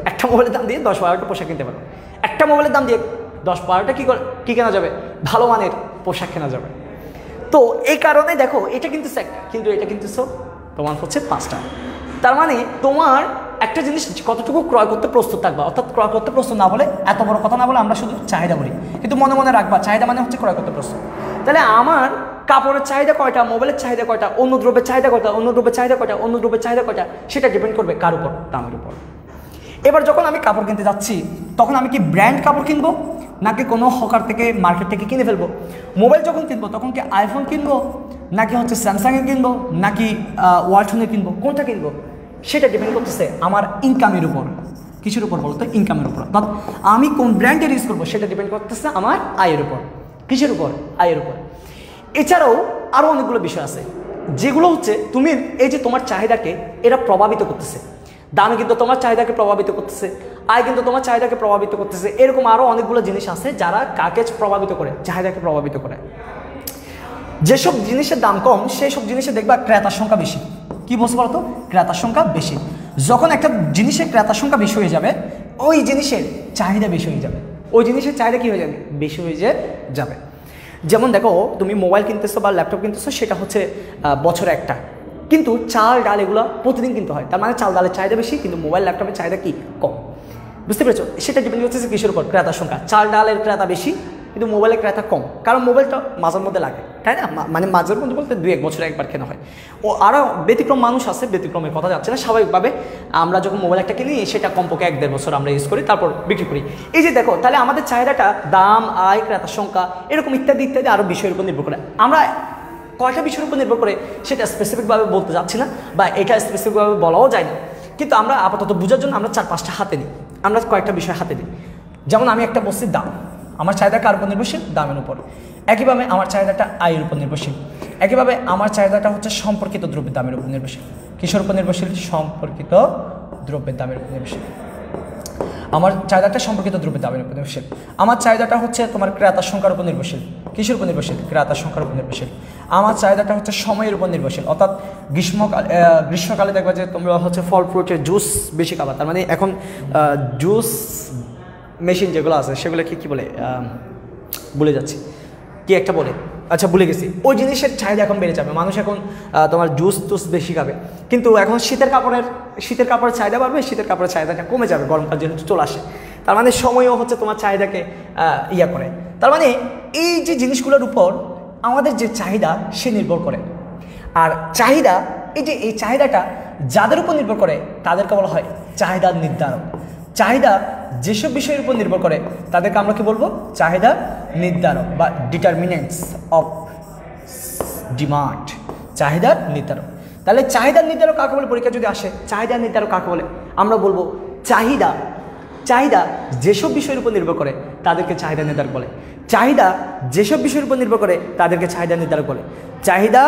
একটা মোবাইলের দাম দিয়ে 10-12টা পোশাক কিনতে পারবা। একটা মোবাইলের দাম দিয়ে 10-12টা কি কেনা যাবে, ভালো মানের পোশাক কেনা যাবে। তো এই কারণে দেখো, এটা কিনতেছো একটা, কিন্তু এটা কিনতেছো তোমার হচ্ছে 5টা। তার মানে তোমার একটা জিনিস কতটুকু ক্রয় করতে প্রস্তুত থাকবা, অর্থাৎ ক্রয় করতে প্রস্তুত না বলে, এত বড় কথা না বলে আমরা শুধু চাহিদা বলি, কিন্তু মনে মনে রাখবা চাহিদা মানে হচ্ছে ক্রয় করতে প্রস্তুত। তাহলে আমার কাপড়ের চাহিদা কয়টা, মোবাইলের চাহিদা কয়টা, অন্য দ্রব্যের চাহিদা কয়টা, অন্য দ্রব্যের চাহিদা কয়টা, সেটা ডিপেন্ড করবে কার উপর, দামের উপর। এবার যখন আমি কাপড় কিনতে যাচ্ছি, তখন আমি কি ব্র্যান্ড কাপড় কিনবো, নাকি কোনো হকার থেকে মার্কেট থেকে কিনে ফেলবো? মোবাইল যখন কিনবো, তখন কি আইফোন কিনবো, নাকি হচ্ছে স্যামসাংয়ের কিনবো, নাকি ওয়ালটনের কিনবো, কোনটা কিনবো? সেটা ডিপেন্ড করতেছে আমার ইনকামের উপর। কিছুর উপর বলতো, ইনকামের উপর। অর্থাৎ আমি কোন ব্র্যান্ডের ইউজ করবো সেটা ডিপেন্ড করতেছে আমার আয়ের উপর। কিসের উপর? আয়ের উপর। এছাড়াও আরও অনেকগুলো বিষয় আছে, যেগুলো হচ্ছে তুমি এই যে তোমার চাহিদাকে এরা প্রভাবিত করতেছে। দামে কিন্তু তোমার চাহিদাকে প্রভাবিত করতেছে, আয় কিন্তু তোমার চাহিদাকে প্রভাবিত করতেছে। এরকম আরও অনেকগুলো জিনিস আছে যারা কাকে প্রভাবিত করে, চাহিদাকে প্রভাবিত করে। যেসব জিনিসের দাম কম, সেই সব জিনিসে দেখবা ক্রেতার সংখ্যা বেশি। কি বলছে বলতো, ক্রেতার সংখ্যা বেশি। যখন একটা জিনিসের ক্রেতার সংখ্যা বেশি হয়ে যাবে, ওই জিনিসের চাহিদা বেশি হয়ে যাবে। ওই জিনিসের চাহিদা কি হয়ে যাবে, বেশি হয়ে যাবে। যেমন দেখো, তুমি মোবাইল কিনতেছো বা ল্যাপটপ কিনতেছো, সেটা হচ্ছে বছরে একটা, কিন্তু চাল ডাল এগুলো প্রতিদিন কিনতে হয়। তার মানে চাল ডালের চাহিদা বেশি, কিন্তু মোবাইল ল্যাপটপের চাহিদা কি, কম। বুঝতে পেরেছো? সেটা ডিপেন্ড করতেছে কিসের উপর, ক্রেতার সংখ্যা। চাল ডালের ক্রেতা বেশি, কিন্তু মোবাইলের ক্রেতা কম, কারণ মোবাইলটা মাঝের মধ্যে লাগে, তাই না? মানে মাঝের মধ্যে বলতে 2-1 বছরে একবার কেনা হয়। ও আরও ব্যতিক্রম মানুষ আছে, ব্যতিক্রমের কথা যাচ্ছে না। স্বাভাবিকভাবে আমরা যখন মোবাইল একটা কিনি, সেটা কমপক্ষে 1-1.5 বছর আমরা ইউজ করি, তারপর বিক্রি করি। এই যে দেখো, তাহলে আমাদের চাহিদাটা দাম, আয়, ক্রেতার সংখ্যা, এরকম ইত্যাদি ইত্যাদি আরও বিষয়ের উপর নির্ভর করে। আমরা কয়টা বিষয়ের উপর নির্ভর করে সেটা স্পেসিফিকভাবে বলতে যাচ্ছি না, বা এটা স্পেসিফিকভাবে বলাও যায় না, কিন্তু আমরা আপাতত বোঝার জন্য আমরা 4-5টা হাতে নিই, আমরা কয়েকটা বিষয় হাতে নিই। যেমন আমি একটা বলছি দাম, আমার চাহিদা কার উপর নির্ভরশীল, দামের উপর। একইভাবে আমার চাহিদাটা আয়ের উপর নির্ভরশীল। একইভাবে আমার চাহিদাটা হচ্ছে সম্পর্কিত দ্রব্যের দামের উপর নির্ভরশীল। কিসের উপর নির্ভরশীল? সম্পর্কিত দ্রব্যের দামের উপর নির্ভরশীল। আমার চাহিদাটা সম্পর্কিত দ্রব্যের দামের উপর নির্ভরশীল। আমার চাহিদাটা হচ্ছে তোমার ক্রেতার সংখ্যার উপর নির্ভরশীল। কিসের উপর নির্ভরশীল? ক্রেতার সংখ্যার উপর নির্ভরশীল। আমার চাহিদাটা হচ্ছে সময়ের উপর নির্ভরশীল, অর্থাৎ গ্রীষ্মকালে দেখবা যে তোমরা হচ্ছে ফল ফ্রুটের জুস বেশি খাবা। তার মানে এখন জুস মেশিন যেগুলো আছে সেগুলোকে কী বলে, ভুলে যাচ্ছি, কি একটা বলে, আচ্ছা ভুলে গেছি। ওই জিনিসের চাহিদা এখন বেড়ে যাবে, মানুষ এখন তোমার জুস টুস বেশি খাবে। কিন্তু এখন শীতের কাপড়ের চাহিদা বাড়বে, শীতের কাপড়ের চাহিদাটা কমে যাবে, গরমকাল যেহেতু চলে আসে। তার মানে সময়ও হচ্ছে তোমার চাহিদাকে ইয়া করে। তার মানে এই যে জিনিসগুলোর উপর আমাদের যে চাহিদা সে নির্ভর করে। আর চাহিদা, এই চাহিদাটা যাদের উপর নির্ভর করে তাদেরকে বলা হয় চাহিদা নির্ধারক। চাহিদা যেসব বিষয়ের উপর নির্ভর করে তাদেরকে আমরা কি বলবো? চাহিদা নির্ধারক বা ডিটারমিনেন্টস অফ ডিমান্ড, চাহিদা নির্ধারক। তাহলে চাহিদা নির্ধারক কাকে বলে? পরীক্ষা যদি আসে চাহিদা নির্ধারক কাকে বলে? আমরা বলবো চাহিদা যেসব বিষয়ের উপর নির্ভর করে তাদেরকে চাহিদা নির্ধারক বলে। চাহিদা যেসব বিষয়ের উপর নির্ভর করে তাদেরকে চাহিদা নির্ধারক বলে। চাহিদা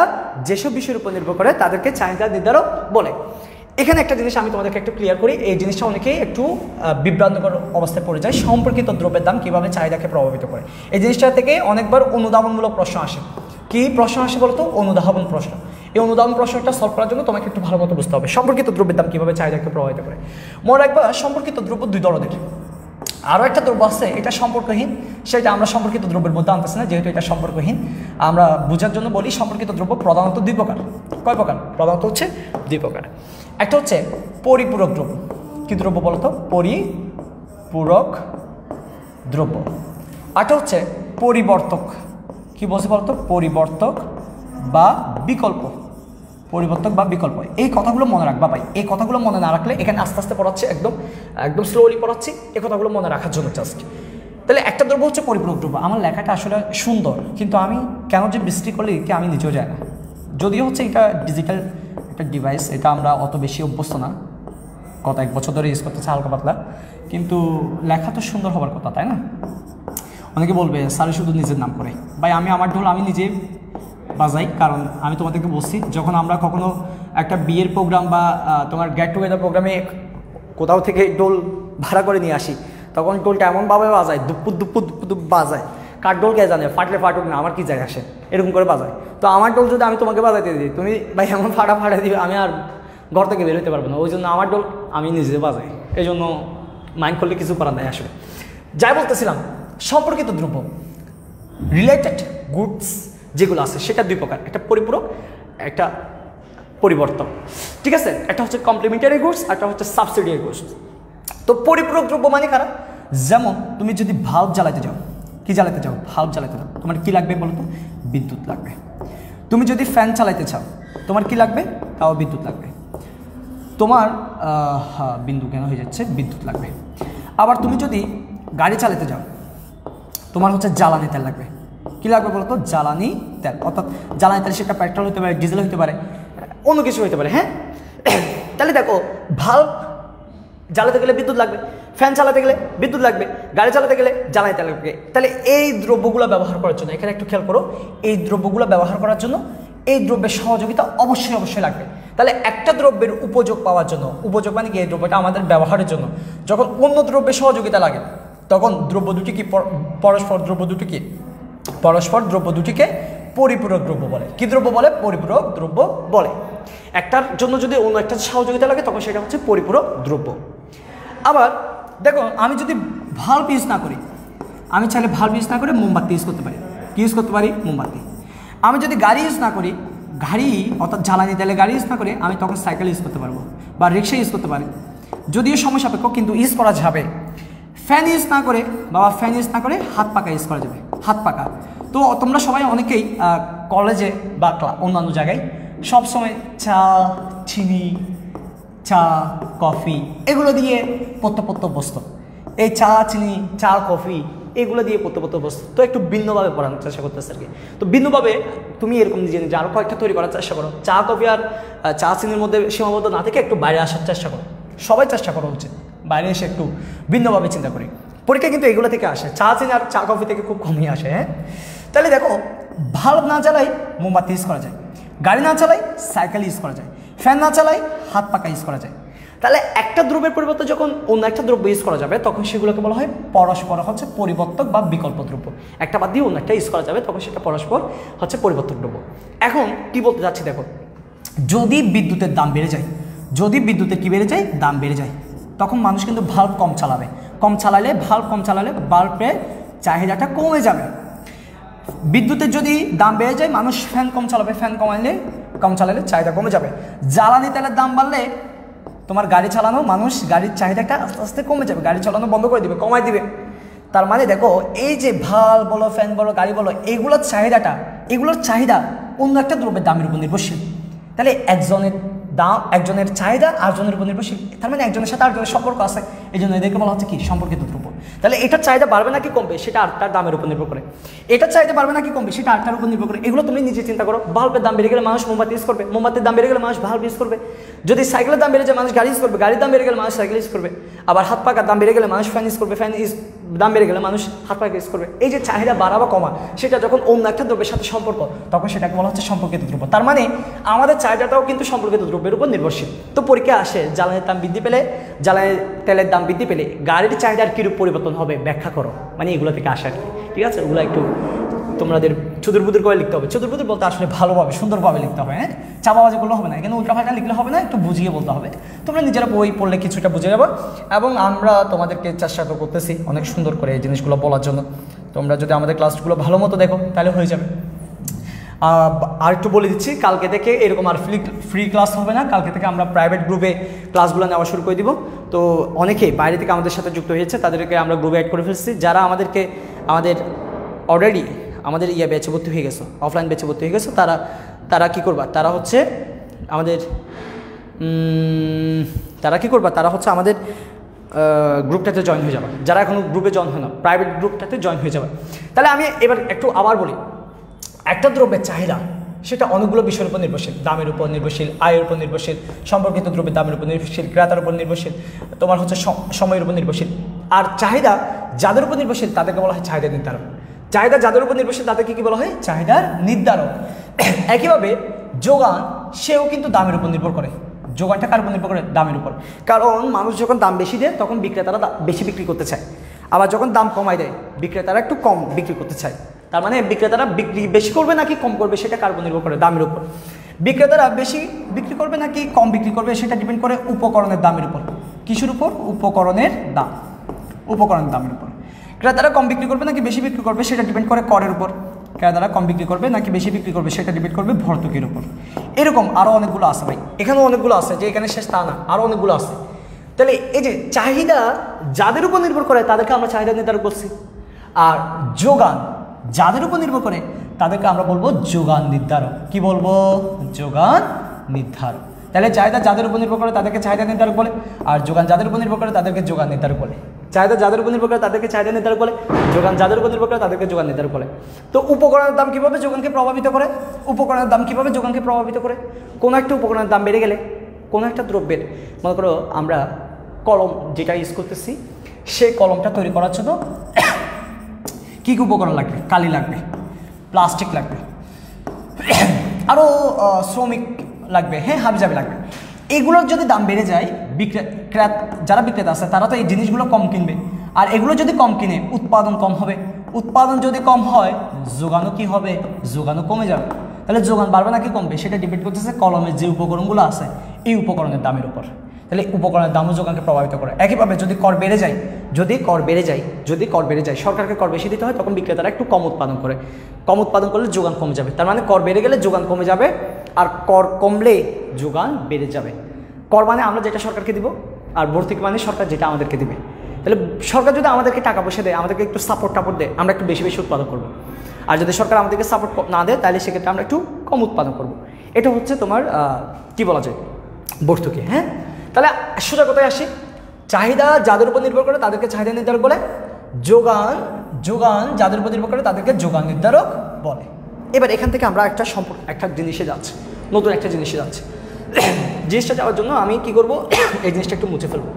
যেসব বিষয়ের উপর নির্ভর করে তাদেরকে চাহিদা নির্ধারক বলে। এখানে একটা জিনিস আমি তোমাদেরকে একটু ক্লিয়ার করি, এই জিনিসটা অনেকেই একটু বিভ্রান্তকর অবস্থায় পড়ে যায়। সম্পর্কিত দ্রব্যের দাম কীভাবে চাহিদাকে প্রভাবিত করে, এই জিনিসটা থেকে অনেকবার অনুধাবনমূলক প্রশ্ন আসে। কি প্রশ্ন আসে বলতো? অনুধাবন প্রশ্ন। এই অনুধাবন প্রশ্নটা সলভ করার জন্য তোমাকে একটু ভালো মতো বুঝতে হবে সম্পর্কিত দ্রব্যের দাম কীভাবে চাহিদাকে প্রভাবিত করে। মনে রাখবা সম্পর্কিত দ্রব্য দুই ধরনের। আরও একটা দ্রব্য আছে এটা সম্পর্কহীন, সেটা আমরা সম্পর্কিত দ্রব্যের মধ্যে আনতেছি না যেহেতু এটা সম্পর্কহীন। আমরা বোঝার জন্য বলি সম্পর্কিত দ্রব্য প্রধানত দুই প্রকার। কয় প্রকার? প্রধানত হচ্ছে দুই প্রকার। একটা হচ্ছে পরিপূরক দ্রব্য। কি দ্রব্য বলতো? পরিপূরক দ্রব্য। আরেকটা হচ্ছে পরিবর্তক। কি বলছে বলতো? পরিবর্তক বা বিকল্প। পরিবর্তক বা বিকল্প, এই কথাগুলো মনে রাখবা ভাই। এই কথাগুলো মনে না রাখলে এখানে আস্তে আস্তে পড়াচ্ছি, একদম স্লোলি পড়াচ্ছি, এই কথাগুলো মনে রাখার জন্য জাস্ট। তাহলে একটা দ্রব্য হচ্ছে পরিপূরক দ্রব্য। আমার লেখাটা আসলে সুন্দর কিন্তু আমি কেন যে বৃষ্টি করলে কি আমি নিজেও যাই না। যদিও হচ্ছে এটা ডিজিটাল একটা ডিভাইস, এটা আমরা অত বেশি অভ্যস্ত না, গত 1 বছর ধরে ইউজ করতেছে হালকা পাতলা, কিন্তু লেখা তো সুন্দর হবার কথা, তাই না? অনেকে বলবে স্যার শুধু নিজের নাম করে। ভাই আমি আমার ঢোল আমি নিজে বাজাই, কারণ আমি তোমাদেরকে বলছি যখন আমরা কখনো একটা বিয়ের প্রোগ্রাম বা তোমার গেট টুগেদার প্রোগ্রামে কোথাও থেকে ডোল ভাড়া করে নিয়ে আসি, তখন ডোলটা এমনভাবে বাজায়, দুপ্পু দুপ্পু দুপ্পু দুপ বাজায়। কার ডোল কে জানে, ফাটলে ফাটুক না, আমার কি যায় আসে, এরকম করে বাজায়। তো আমার ডোল যদি আমি তোমাকে বাজাইতে দিই, তুমি ভাই এমন ফাটা দিবে আমি আর ঘর থেকে বের হতে পারবো না। ওই জন্য আমার ডোল আমি নিজে বাজাই, এই জন্য মাইন্ড করলে কিছু করার নাই আসলে। যাই বলতেছিলাম, সম্পর্কিত দ্রব্য রিলেটেড গুডস যেগুলো আছে সেটা দুই প্রকার, একটা পরিপূরক, একটা পরিবর্তক। ঠিক আছে, একটা হচ্ছে কমপ্লিমেন্টারি গুডস, একটা হচ্ছে সাবসিডিয়ারি গুডস। তো পরিপূরক দ্রব্য মানে কারা? যেমন তুমি যদি ভাল্ব জ্বালাতে যাও, কি জ্বালাতে চাও? ভাল্ব জ্বালাতে চাও, তোমার কি লাগবে বলো তো? বিদ্যুৎ লাগবে। তুমি যদি ফ্যান চালাতে চাও, তোমার কি লাগবে? তাও বিদ্যুৎ লাগবে। তোমার বিন্দু কেন হয়ে যাচ্ছে? বিদ্যুৎ লাগবে। আবার তুমি যদি গাড়ি চালাতে যাও, তোমার হচ্ছে জ্বালানি তেল লাগবে। কি লাগবে বলতো? জ্বালানি তেল। অর্থাৎ জ্বালানি তেল সেটা পেট্রোল হতে পারে, ডিজেল হতে পারে, অন্য কিছু হতে পারে। হ্যাঁ, তাহলে দেখো ভাল্ব জ্বালাতে গেলে বিদ্যুৎ লাগবে, ফ্যান চালাতে গেলে বিদ্যুৎ লাগবে, গাড়ি চালাতে গেলে জ্বালানি তেল লাগবে। তাহলে এই দ্রব্যগুলো ব্যবহার করার জন্য, এখানে একটু খেয়াল করো, এই দ্রব্যগুলো ব্যবহার করার জন্য এই দ্রব্যের সহযোগিতা অবশ্যই লাগবে। তাহলে একটা দ্রব্যের উপযোগ পাওয়ার জন্য, উপযোগ মানে কি? এই দ্রব্যটা আমাদের ব্যবহারের জন্য যখন অন্য দ্রব্যের সহযোগিতা লাগে, তখন দ্রব্য দুটি কি পরস্পর দ্রব্য দুটিকে পরিপূরক দ্রব্য বলে। কি দ্রব্য বলে? পরিপূরক দ্রব্য বলে। একটার জন্য যদি অন্য একটা সহযোগিতা লাগে তখন সেটা হচ্ছে পরিপূরক দ্রব্য। আবার দেখো, আমি যদি ভাল্ব ইউজ না করি, আমি চাইলে ভাল্ব ইউজ না করে মোমবাতি ইউজ করতে পারি। কি ইউজ করতে পারি? মোমবাতি। আমি যদি গাড়ি ইউজ না করি, গাড়ি অর্থাৎ জ্বালানি তেলে গাড়ি ইউজ না করে আমি তখন সাইকেল ইউজ করতে পারবো বা রিক্সা ইউজ করতে পারি, যদিও সময় সাপেক্ষ কিন্তু ইউজ করা যাবে। ফ্যান ইউজ না করে, বাবা ফ্যান ইউজ না করে হাত পাকা ইউজ করা যাবে, হাত পাকা। তো তোমরা সবাই অনেকেই কলেজে বা অন্যান্য জায়গায় সবসময় চা, চিনি, চা, কফি এগুলো দিয়ে পড়তে অভ্যস্ত। এই চা, চিনি, চা, কফি এগুলো দিয়ে পড়তে অভ্যস্ত। তো একটু ভিন্নভাবে পড়ানোর চেষ্টা করতেছে আর কি। তো ভিন্নভাবে তুমি এরকম নিজে নিজে আরও কয়েকটা তৈরি করার চেষ্টা করো। চা, কফি আর চা, চিনির মধ্যে সীমাবদ্ধ না থেকে একটু বাইরে আসার চেষ্টা করো। সবাই চেষ্টা করা উচিত বাইরে এসে একটু ভিন্নভাবে চিন্তা করি। পরীক্ষা কিন্তু এগুলো থেকে আসে, চা, চিনি আর চা, কফি থেকে খুব কমই আসে। হ্যাঁ, তাহলে দেখো, ভাল্ব না চালাই মোমবাতি ইউজ করা যায়, গাড়ি না চালাই সাইকেল ইউজ করা যায়, ফ্যান না চালাই হাত পাকা ইউজ করা যায়। তাহলে একটা দ্রব্যের পরিবর্তে যখন অন্য একটা দ্রব্য ইউজ করা যাবে তখন সেগুলোকে বলা হয় পরস্পর হচ্ছে পরিবর্তক বা বিকল্প দ্রব্য। একটা বাদ দিয়ে অন্য একটা ইউজ করা যাবে তখন সেটা পরস্পর হচ্ছে পরিবর্তক দ্রব্য। এখন কি বলতে যাচ্ছি দেখো, যদি বিদ্যুতের দাম বেড়ে যায়, যদি বিদ্যুতের কি বেড়ে যায়? দাম বেড়ে যায়, তখন মানুষ কিন্তু ভাল্ব কম চালাবে। ভাল্ব কম চালালে বাল্বের চাহিদাটা কমে যাবে। বিদ্যুতের যদি দাম বেড়ে যায়, মানুষ ফ্যান কম চালাবে, ফ্যান কম চালালে চাহিদা কমে যাবে। জ্বালানি তেলের দাম বাড়লে তোমার গাড়ি চালানো, মানুষ গাড়ির চাহিদাটা আস্তে আস্তে কমে যাবে, গাড়ি চালানো বন্ধ করে দিবে, কমাই দিবে। তার মানে দেখো, এই যে ভাল্ব বলো, ফ্যান বলো, গাড়ি বলো, এগুলোর চাহিদা অন্য একটা দ্রব্যের দামের উপর নির্ভরশীল। তাহলে একজনের চাহিদা আরেকজনের উপর নির্ভরশীল, তার মানে একজনের সাথে আরেকজনের সম্পর্ক আছে, এই জন্য এদেরকে বলা হচ্ছে কি সম্পর্কিত দ্রব্য। তাহলে এটার চাহিদা বাড়বে নাকি কমবে সেটা আরেকটার দামের উপর নির্ভর করে, এটার চাহিদা বাড়বে নাকি কমবে সেটা আরেকটার উপর নির্ভর করে। এগুলো তুমি নিজে চিন্তা করো। বাল্বের দাম বেড়ে গেলে মানুষ মোমবাতি ইউজ করবে, মোমবাতির দাম বেড়ে গেলে মানুষ বাল্ব ইউজ করবে। যদি সাইকেলের দাম বেড়ে যায় মানুষ গাড়ি ইউজ করবে, গাড়ির দাম বেড়ে গেলে মানুষ সাইকেল ইউজ করবে। আবার হাত পাকার দাম বেড়ে গেলে মানুষ ফ্যান ইউজ করবে, দাম বেড়ে গেলে মানুষ হাত পাকা ইউজ করবে। এই যে চাহিদা বাড়া বা কমা সেটা যখন অন্য একটা দ্রব্যের সাথে সম্পর্ক, তখন সেটাকে বলা হচ্ছে সম্পর্কিত দ্রব্য। তার মানে আমাদের চাহিদাটাও কিন্তু সম্পর্কিত দ্রব্যের উপর নির্ভরশীল। তো পরীক্ষায় আসে জ্বালানির দাম বৃদ্ধি পেলে, জ্বালানি তেলের দাম বৃদ্ধি পেলে গাড়ির চাহিদার কীরূপ পরিবর্তন হবে ব্যাখ্যা করো, মানে এগুলো থেকে আসে আর কি। ঠিক আছে, ওগুলো একটু তোমাদের চুদুরবুদুর করে লিখতে হবে। চুদুরবুদুর বলতে আসলে ভালোভাবে সুন্দরভাবে লিখতে হবে, হ্যাঁ, চাপাবাজি করলে হবে না, এখানে উল্টাপাল্টা লিখলে হবে না, একটু বুঝিয়ে বলতে হবে। তোমরা নিজেরা বই পড়লে কিছুটা বুঝে যাবো, এবং আমরা তোমাদেরকে চেষ্টা করতেছি অনেক সুন্দর করে এই জিনিসগুলো বলার জন্য। তোমরা যদি আমাদের ক্লাসগুলো ভালো মতো দেখো তাহলে হয়ে যাবে। আর একটু বলে দিচ্ছি, কালকে থেকে এরকম আর ফ্রি ক্লাস হবে না, কালকে থেকে আমরা প্রাইভেট গ্রুপে ক্লাসগুলো নেওয়া শুরু করে দিব। তো অনেকেই বাইরে থেকে আমাদের সাথে যুক্ত হয়েছে, তাদেরকে আমরা গ্রুপে অ্যাড করে ফেলছি। যারা আমাদের অলরেডি আমাদের ব্যাচে ভর্তি হয়ে গেছো, অফলাইন ব্যাচে ভর্তি হয়ে গেছো, তারা কী করবা, তারা হচ্ছে আমাদের গ্রুপটাতে জয়েন হয়ে যাবে। যারা এখনও গ্রুপে জয়েন হয় না, প্রাইভেট গ্রুপটাতে জয়েন হয়ে যাবে। তাহলে আমি এবার একটু আবার বলি, একটা দ্রব্যের চাহিদা সেটা অনেকগুলো বিষয়ের উপর নির্ভরশীল, দামের উপর নির্ভরশীল, আয়ের উপর নির্ভরশীল, সম্পর্কিত দ্রব্যের দামের উপর নির্ভরশীল, ক্রেতার উপর নির্ভরশীল, তোমার হচ্ছে সময়ের উপর নির্ভরশীল। আর চাহিদা যাদের উপর নির্ভরশীল তাদেরকে বলা হয় চাহিদা নির্ধারক। চাহিদা যাদের উপর নির্ভরশীল তাদেরকে কি বলা হয়, চাহিদার নির্ধারক। একইভাবে যোগান সেও কিন্তু দামের উপর নির্ভর করে। যোগানটা কার উপর নির্ভর করে, দামের উপর। কারণ মানুষ যখন দাম বেশি দেয় তখন বিক্রেতারা বেশি বিক্রি করতে চায়, আবার যখন দাম কমায় দেয় বিক্রেতারা একটু কম বিক্রি করতে চায়। তার মানে বিক্রেতারা বিক্রি বেশি করবে নাকি কম করবে সেটা কার উপর নির্ভর করে, দামের উপর। বিক্রেতারা বেশি বিক্রি করবে নাকি কম বিক্রি করবে সেটা ডিপেন্ড করে উপকরণের দামের উপর। কিসের উপর, উপকরণের দাম, উপকরণের দামের উপর। ক্রেতারা কম বিক্রি করবে নাকি বেশি বিক্রি করবে সেটা ডিপেন্ড করে করের উপর। ক্রেতারা কম বিক্রি করবে নাকি বেশি বিক্রি করবে সেটা ডিপেন্ড করবে ভর্তুকির উপর। এরকম আরও অনেকগুলো আছে ভাই, এখানেও অনেকগুলো আছে, যে এখানে শেষ তা না, আরও অনেকগুলো আছে। তাহলে এই যে চাহিদা যাদের উপর নির্ভর করে তাদেরকে আমরা চাহিদা নির্ধারণ করছি, আর যোগান যাদের উপর নির্ভর করে তাদেরকে আমরা বলবো যোগান নির্ধারক। কি বলবো, যোগান নির্ধারক। তাহলে চাহিদা যাদের উপর নির্ভর করে তাদেরকে চাহিদা নির্ধারক বলে, আর যোগান যাদের উপর নির্ভর করে তাদেরকে যোগান নির্ধারক বলে। চাহিদা যাদের উপর নির্ভর করে তাদেরকে চাহিদা নির্ধারক বলে, যোগান যাদের উপর নির্ভর করে তাদেরকে যোগান নির্ধারক বলে। তো উপকরণের দাম কীভাবে যোগানকে প্রভাবিত করে, উপকরণের দাম কীভাবে যোগানকে প্রভাবিত করে? কোনো একটা উপকরণের দাম বেড়ে গেলে, কোনো একটা দ্রব্যের, মনে করো আমরা কলম যেটা ইউজ করতেছি, সেই কলমটা তৈরি করার জন্য কী কী উপকরণ লাগবে, কালি লাগবে, প্লাস্টিক লাগবে, আরও শ্রমিক লাগবে, হ্যাঁ, হাবিজাবি লাগবে। এগুলোর যদি দাম বেড়ে যায়, যারা বিক্রেতা আছে তারা তো এই জিনিসগুলো কম কিনবে, আর এগুলো যদি কম কিনে উৎপাদন কম হবে। উৎপাদন যদি কম হয় যোগানও কি হবে, যোগানও কমে যাবে। তাহলে যোগান বাড়বে নাকি কমবে সেটা ডিপেন্ড করতেছে কলমের যে উপকরণগুলো আছে এই উপকরণের দামের উপর। তাহলে উপকরণের দামও যোগানকে প্রভাবিত করে। একইভাবে যদি কর বেড়ে যায়, সরকারকে কর বেশি দিতে হয়, তখন বিক্রেতারা একটু কম উৎপাদন করে। কম উৎপাদন করলে যোগান কমে যাবে। তার মানে কর বেড়ে গেলে যোগান কমে যাবে, আর কর কমলে যোগান বেড়ে যাবে। কর মানে আমরা যেটা সরকারকে দিব, আর ভর্তুকি মানে সরকার যেটা আমাদেরকে দিবে। তাহলে সরকার যদি আমাদেরকে টাকা পয়সা দেয়, আমাদেরকে একটু সাপোর্ট দেয়, আমরা একটু বেশি বেশি উৎপাদন করব। আর যদি সরকার আমাদেরকে সাপোর্ট না দেয় তাহলে সেক্ষেত্রে আমরা একটু কম উৎপাদন করব। এটা হচ্ছে তোমার কি বলা যায়, ভর্তুকি। হ্যাঁ, তাহলে সোজা কথায় আসি, চাহিদা যাদের উপর নির্ভর করে তাদেরকে চাহিদা নির্ধারক বলে, যোগান যাদের উপর নির্ভর করে তাদেরকে যোগান নির্ধারক বলে। এবার এখান থেকে আমরা একটা জিনিসে যাচ্ছি, নতুন একটা জিনিসে যাচ্ছি। জিনিসটা যাওয়ার জন্য আমি কি করব, এই জিনিসটা একটু মুছে ফেলবো,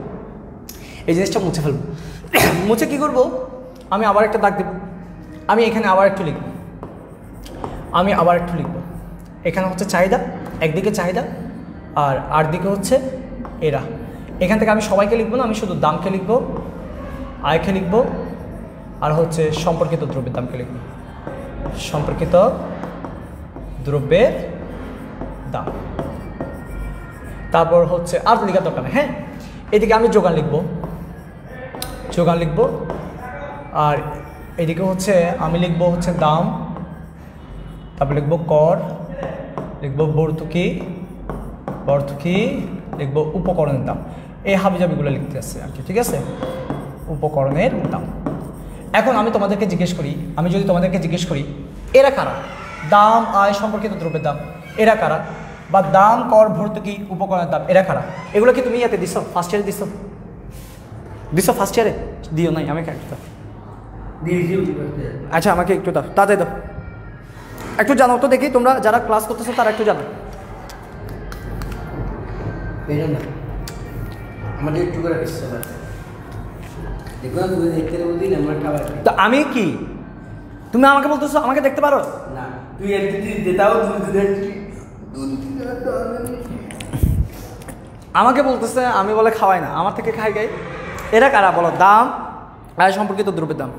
মুছে কি করব, আমি আবার একটা দাগ দেব, আমি এখানে আবার একটু লিখব, এখানে হচ্ছে চাহিদা, একদিকে চাহিদা আর দিকে হচ্ছে এরা। এখান থেকে আমি সবাইকে লিখবো না, আমি শুধু দামকে লিখবো, আয়কে লিখবো, আর হচ্ছে সম্পর্কিত দ্রব্যের দামকে লিখবো, সম্পর্কিত দ্রব্যের দাম। তারপর হচ্ছে আর লেখার দরকার নেই। হ্যাঁ, এদিকে আমি যোগান লিখবো, আর এদিকে হচ্ছে আমি লিখবো হচ্ছে দাম, তারপর লিখবো কর, লিখবো ভর্তুকি, লিখবো উপকরণের দাম। এই হাবিজাবিগুলো লিখতে আসছে আর কি, ঠিক আছে, উপকরণের দাম। এখন আমি যদি তোমাদেরকে জিজ্ঞেস করি এরা কারা, দাম, আয়, সম্পর্কিত দ্রব্যের দাম, এরা কারা? বা দাম, কর, ভর্তুকি, উপকরণের দাম, এরা কারা? এগুলো কি তুমি ইয়াতে দিছো, ফার্স্ট ইয়ারে দিছো? দিছো ফার্স্ট ইয়ারে? দিও নাই, আমাকে একটু দাও। আচ্ছা আমাকে একটু দাও, তাড়াতাড়ি দাও, একটু জানাও তো দেখি, তোমরা যারা ক্লাস করতেছো তারা একটু জানো। তো আমি কি, তুমি আমাকে বলতেছো আমাকে দেখতে পারো না? আমাকে বলতেছে আমি বলে খাওয়াই না, আমার থেকে খাই গাই। এরা কারা বলো? দাম আয় সম্পর্কিত দ্রব্যের দাম।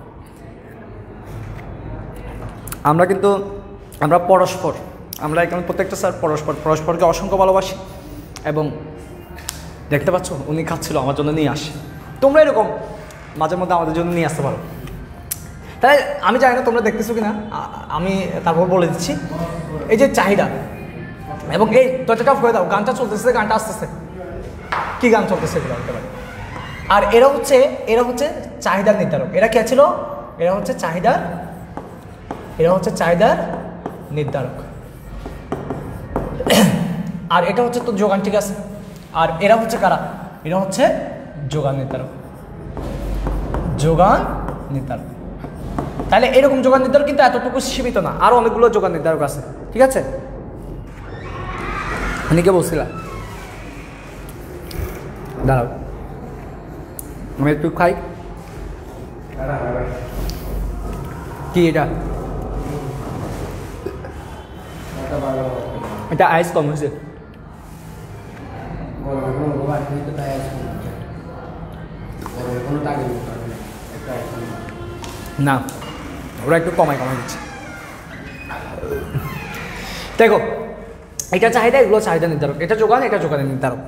আমরা পরস্পর, আমরা এখানে প্রত্যেকটা স্যার পরস্পরকে অসংখ্য ভালোবাসি এবং দেখতে পাচ্ছ উনি খাচ্ছিল আমার জন্য নিয়ে আসে। তোমরা এরকম মাঝে মধ্যে আমাদের জন্য নিয়ে আসতে পারো। তাই আমি জানি না তোমরা দেখতেছো কিনা, আমি তারপর বলে দিচ্ছি। এই যে চাহিদা, এবং এই দরজাটা অফ করে দাও, গানটা চলতেছে, গানটা আসতেছে, কি গান চলতেছে এগুলো বলতে পারি। আর এরা হচ্ছে চাহিদার নির্ধারক। এরা কে ছিল? এরা হচ্ছে চাহিদার নির্ধারক। আর এটা হচ্ছে তো যোগান, ঠিক আছে। আর এরা হচ্ছে কারা? এরা হচ্ছে যোগান নির্ধারক। তাহলে এরকম যোগান নির্ধারক কিন্তু এতটুকু সীমিত না, আরো অনেকগুলো যোগান নির্ধারক আছে, ঠিক আছে। অনেকে বলছিলাম, দাঁড়াও আমি একটু খাই। কি এটা? এটা আইস কম হয়েছে। না, ওরা একটু কমাই দিচ্ছে। দেখো, এটা চাহিদা, এগুলো চাহিদা নির্ধারক, এটা যোগানের নির্ধারক।